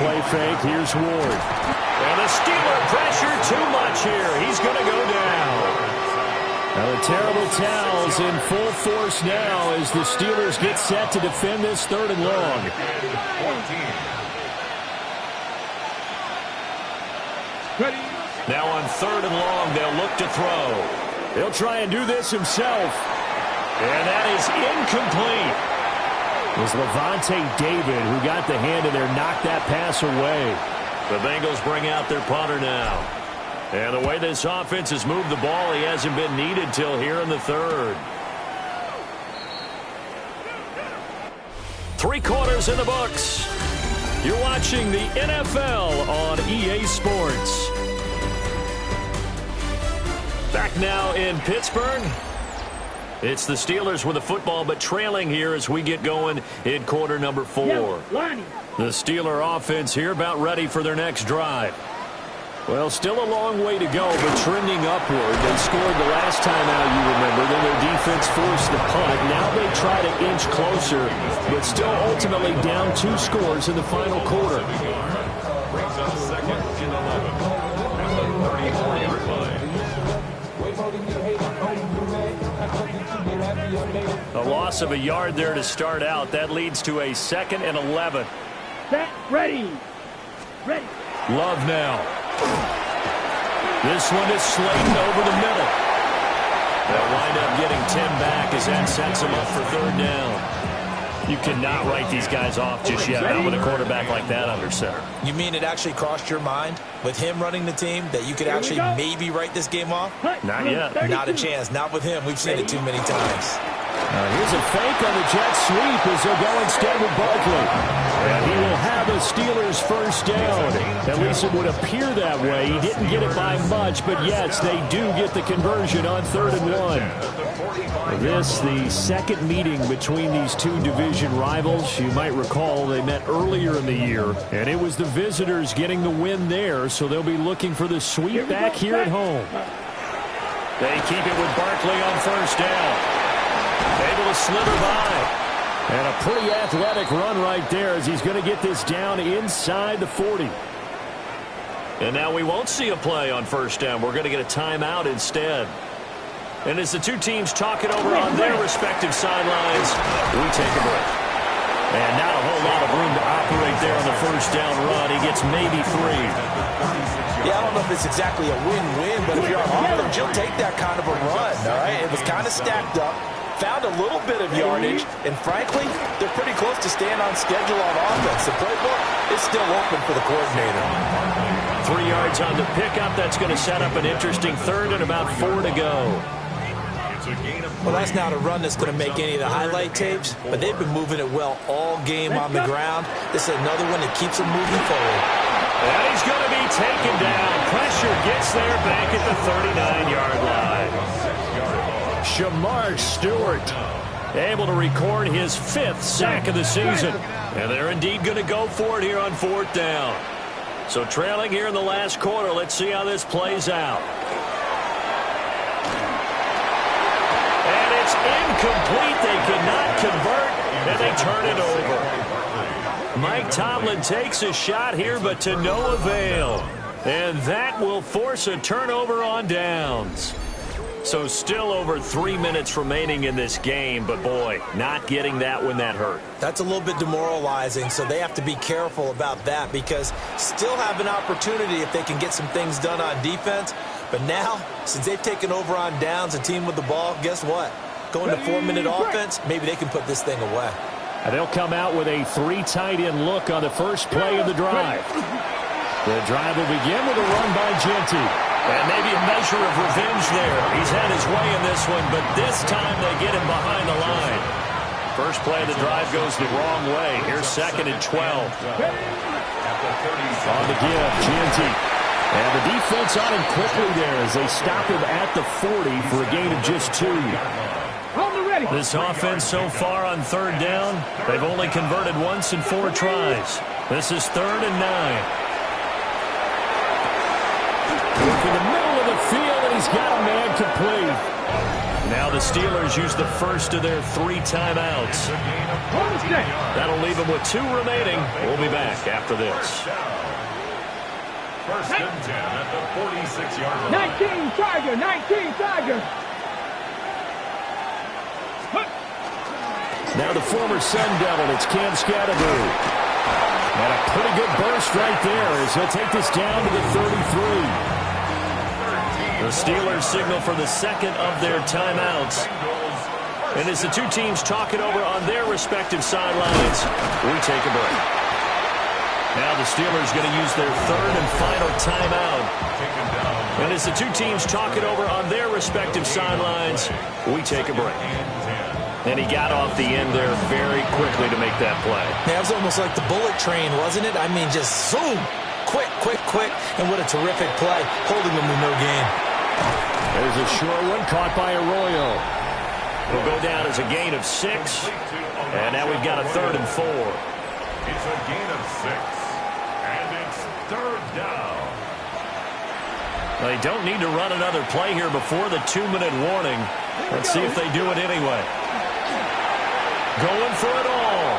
Play fake. Here's Ward. And the Steeler pressure too much here. He's going to go down. Now the terrible towels in full force now as the Steelers get set to defend this 3rd and long. Now on 3rd and long, they'll look to throw. He'll try and do this himself. And that is incomplete. It was Levante David who got the hand in there, knocked that pass away. The Bengals bring out their punter now. And the way this offense has moved the ball, he hasn't been needed till here in the 3rd. 3 quarters in the books. You're watching the NFL on EA Sports. Back now in Pittsburgh. It's the Steelers with the football, but trailing here as we get going in quarter number 4. The Steeler offense here about ready for their next drive. Well, still a long way to go, but trending upward. They scored the last time out, you remember. Then their defense forced the punt. Now they try to inch closer, but still ultimately down 2 scores in the final quarter. Brings up second and 11 at the 34-yard line. A loss of a yard there to start out. That leads to a 2nd and 11. Set, ready. Ready. Love now. This one is slated over the middle. They'll wind up getting 10 back as that sets them up for 3rd down. You cannot write these guys off just yet, not with a quarterback like that under center. You mean it actually crossed your mind with him running the team that you could actually maybe write this game off? Not yet. Not a chance. Not with him. We've seen it too many times. Here's a fake on the jet sweep as they'll go instead with Barkley. And he will have a Steelers 1st down. At least it would appear that way. He didn't get it by much, but yes, they do get the conversion on 3rd and 1. This, the second meeting between these two division rivals. You might recall they met earlier in the year, and it was the visitors getting the win there, so they'll be looking for the sweep back here at home. They keep it with Barkley on 1st down. Able to slither by. And a pretty athletic run right there as he's going to get this down inside the 40. And now we won't see a play on 1st down. We're going to get a timeout instead. And as the two teams talk it over on their respective sidelines, we take a break. And not a whole lot of room to operate there on the 1st down run. He gets maybe 3. Yeah, I don't know if it's exactly a win-win, but if you're on offense, you'll take that kind of a run, all right? It was kind of stacked up, found a little bit of yardage, and frankly, they're pretty close to staying on schedule on offense. The playbook is still open for the coordinator. 3 yards on the pickup. That's going to set up an interesting 3rd and about 4 to go. Well, that's not a run that's going to make any of the highlight tapes, but they've been moving it well all game on the ground. This is another one that keeps them moving forward. And he's going to be taken down. Pressure gets there back at the 39-yard line. Shamar Stewart able to record his 5th sack of the season. And they're indeed going to go for it here on 4th down. So trailing here in the last quarter. Let's see how this plays out. And it's incomplete. They cannot convert, and they turn it over. Mike Tomlin takes a shot here, but to no avail. And that will force a turnover on downs. So still over 3 minutes remaining in this game, but boy, not getting that when that hurt. That's a little bit demoralizing, so they have to be careful about that because still have an opportunity if they can get some things done on defense. But now, since they've taken over on downs, a team with the ball, guess what? Going to 4-minute offense, maybe they can put this thing away. And they'll come out with a 3 tight end look on the first play of the drive. The drive will begin with a run by Genty. And maybe a measure of revenge there. He's had his way in this one, but this time they get him behind the line. First play of the drive goes the wrong way. Here's 2nd and 12. On the give, Genty. And the defense on him quickly there as they stop him at the 40 for a gain of just 2. This offense so far on 3rd down, they've only converted once in 4 tries. This is 3rd and 9. Look in the middle of the field, and he's got a man complete. Now the Steelers use the first of their 3 timeouts. That'll leave them with 2 remaining. We'll be back after this. 1st and 10 at the 46-yard line. 19 Tiger, 19 Tiger. Now the former Sun Devil, it's Cam Scatterbury. And a pretty good burst right there as he'll take this down to the 33. The Steelers signal for the 2nd of their timeouts. And as the two teams talk it over on their respective sidelines, we take a break. Now the Steelers going to use their 3rd and final timeout. And as the two teams talk it over on their respective sidelines, we take a break. And he got off the end there very quickly to make that play. Yeah, it was almost like the bullet train, wasn't it? I mean, just zoom. Quick, quick, quick. And what a terrific play, holding them to no gain. There's a short one caught by Arroyo. Will go down as a gain of 6. And now we've got a 3rd and 4. It's a gain of 6. And it's 3rd down. They don't need to run another play here before the 2-minute warning. Let's see if they do it anyway. Going for it all.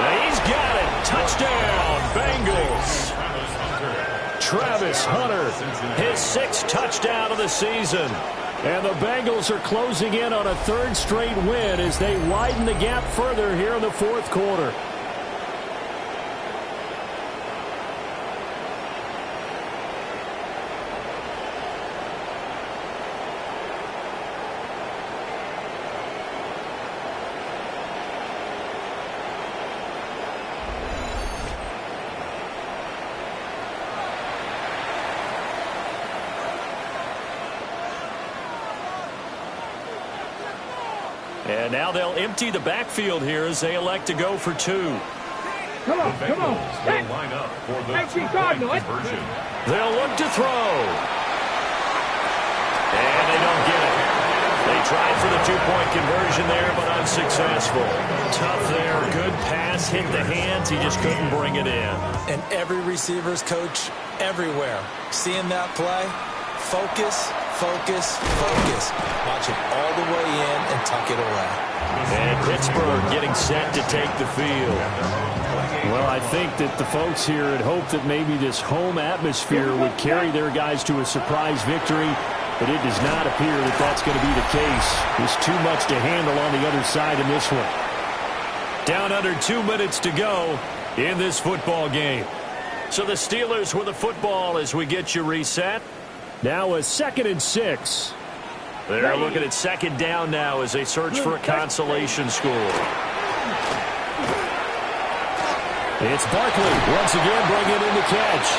He's got it. Touchdown, Bengals. Travis Hunter, his 6th touchdown of the season. And the Bengals are closing in on a 3rd straight win as they widen the gap further here in the 4th quarter. And now they'll empty the backfield here as they elect to go for 2. Come on, come on. Hey. Line up for the two-point conversion. They'll look to throw. And they don't get it. They tried for the 2-point conversion there, but unsuccessful. Tough there. Good pass. Hit the hands. He just couldn't bring it in. And every receiver's coach everywhere. Seeing that play, focus, focus, focus. Watch it all the way in and tuck it away. And Pittsburgh getting set to take the field. Well, I think that the folks here had hoped that maybe this home atmosphere would carry their guys to a surprise victory, but it does not appear that that's going to be the case. There's too much to handle on the other side in this one. Down under 2 minutes to go in this football game. So the Steelers with the football as we get you reset. Now a 2nd and 6. They're looking at 2nd down now as they search for a consolation score. It's Barkley once again bringing in the catch.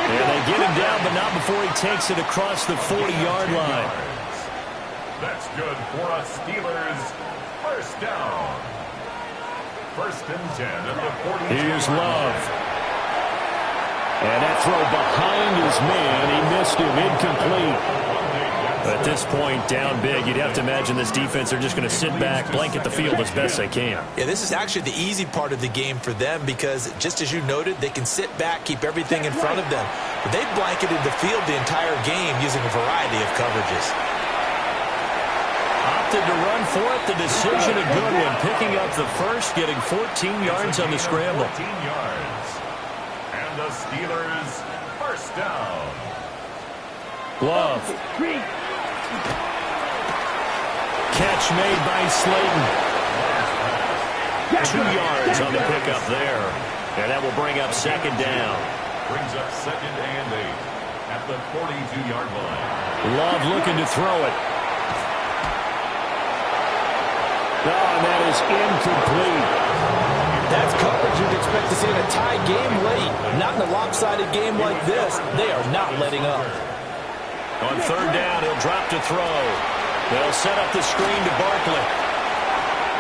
And they get him down, but not before he takes it across the 40-yard line. That's good for a Steelers 1st down. 1st and 10 at the 40. Here's Love. And that throw behind his man, he missed him, incomplete. At this point, down big, you'd have to imagine this defense are just going to sit back, blanket the field as best they can. Yeah, this is actually the easy part of the game for them because, just as you noted, they can sit back, keep everything in front of them. But they've blanketed the field the entire game using a variety of coverages. Opted to run for it. The decision a good one. Picking up the first, getting 14 yards on the scramble. 14 yards. And the Steelers 1st down. Glove. Catch made by Slayton. 2 yards on the pickup there. And that will bring up 2nd down. Brings up 2nd and 8 at the 42-yard line. Love looking to throw it. Oh, and that is incomplete. That's coverage you'd expect to see in a tie game late. Not in a lopsided game like this. They are not letting up. On 3rd down, he'll drop to throw. They'll set up the screen to Barkley.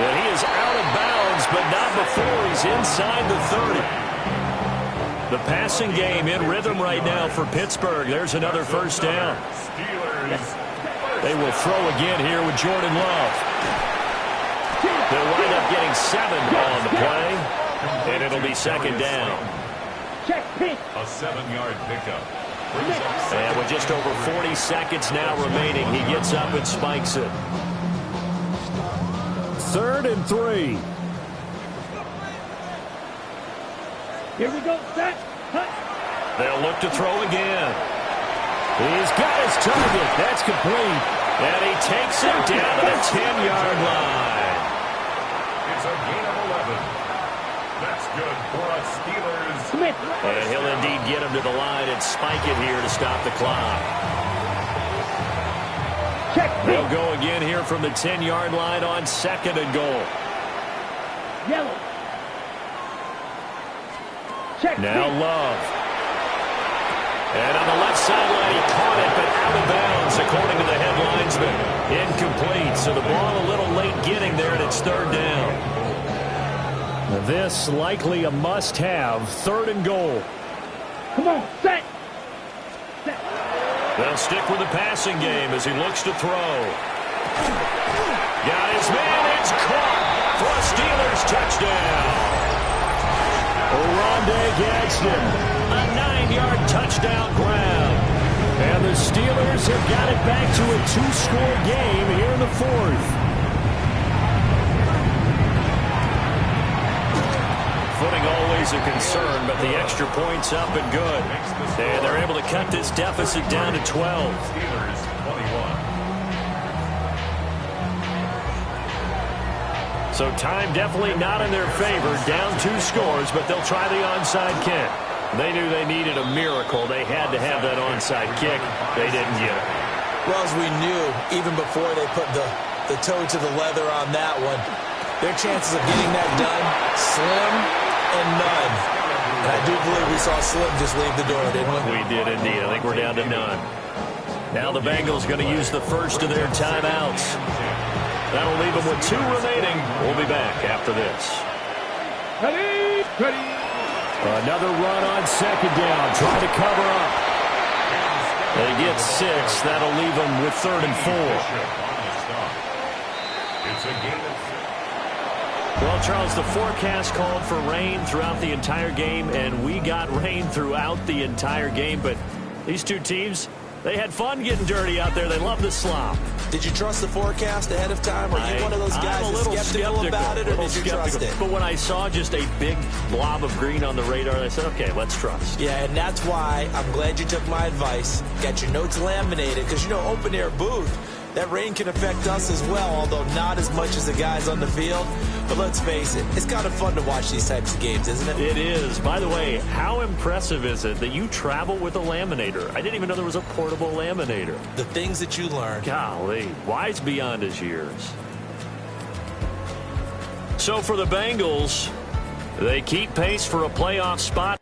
And he is out of bounds, but not before he's inside the 30. The passing game in rhythm right now for Pittsburgh. There's another 1st down. They will throw again here with Jordan Love. They'll wind up getting 7 on the play, and it'll be 2nd down. A 7-yard pickup. And with just over 40 seconds now remaining, he gets up and spikes it. 3rd and 3. Here we go, set, cut. They'll look to throw again. He's got his target. That's complete. And he takes it down to the 10-yard line. It's a gain of 11. That's good for a Steelers. And he'll indeed get him to the line and spike it here to stop the clock. They'll go again here from the 10-yard line on 2nd and goal. Yellow. Now Love. And on the left sideline, he caught it, but out of bounds, according to the head linesman. Incomplete, so the ball a little late getting there, and it's 3rd down. This likely a must-have, 3rd and goal. Come on, set. Set. They'll stick with the passing game as he looks to throw. Got his man, it's caught for a Steelers touchdown. Rondé Gadsden, a 9-yard touchdown grab. Bengals have got it back to a two-score game here in the fourth. Footing always a concern, but the extra point's up and good. And they're able to cut this deficit down to 12. Steelers 21. So time definitely not in their favor. Down 2 scores, but they'll try the onside kick. They knew they needed a miracle. They had to have that onside kick. They didn't get it. Well, as we knew, even before they put the toe to the leather on that one, their chances of getting that done, slim and none. And I do believe we saw Slim just leave the door, didn't we? We did indeed. I think we're down to none. Now the Bengals going to use the first of their timeouts. That'll leave them with 2 remaining. We'll be back after this. Ready? Ready? Another run on second down. Try to cover up. They get 6. That'll leave them with 3rd and 4. It's a game of 6. Well, Charles, the forecast called for rain throughout the entire game, and we got rain throughout the entire game. But these two teams, they had fun getting dirty out there. They love the slop. Did you trust the forecast ahead of time? Are you one of those guys I'm a little skeptical about it, or did you trust it? But when I saw just a big blob of green on the radar, I said, okay, let's trust. Yeah, and that's why I'm glad you took my advice. Got your notes laminated, because, you know, open-air booth, that rain can affect us as well, although not as much as the guys on the field. But let's face it, it's kind of fun to watch these types of games, isn't it? It is. By the way, how impressive is it that you travel with a laminator? I didn't even know there was a portable laminator. The things that you learn. Golly, wise beyond his years. So for the Bengals, they keep pace for a playoff spot.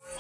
You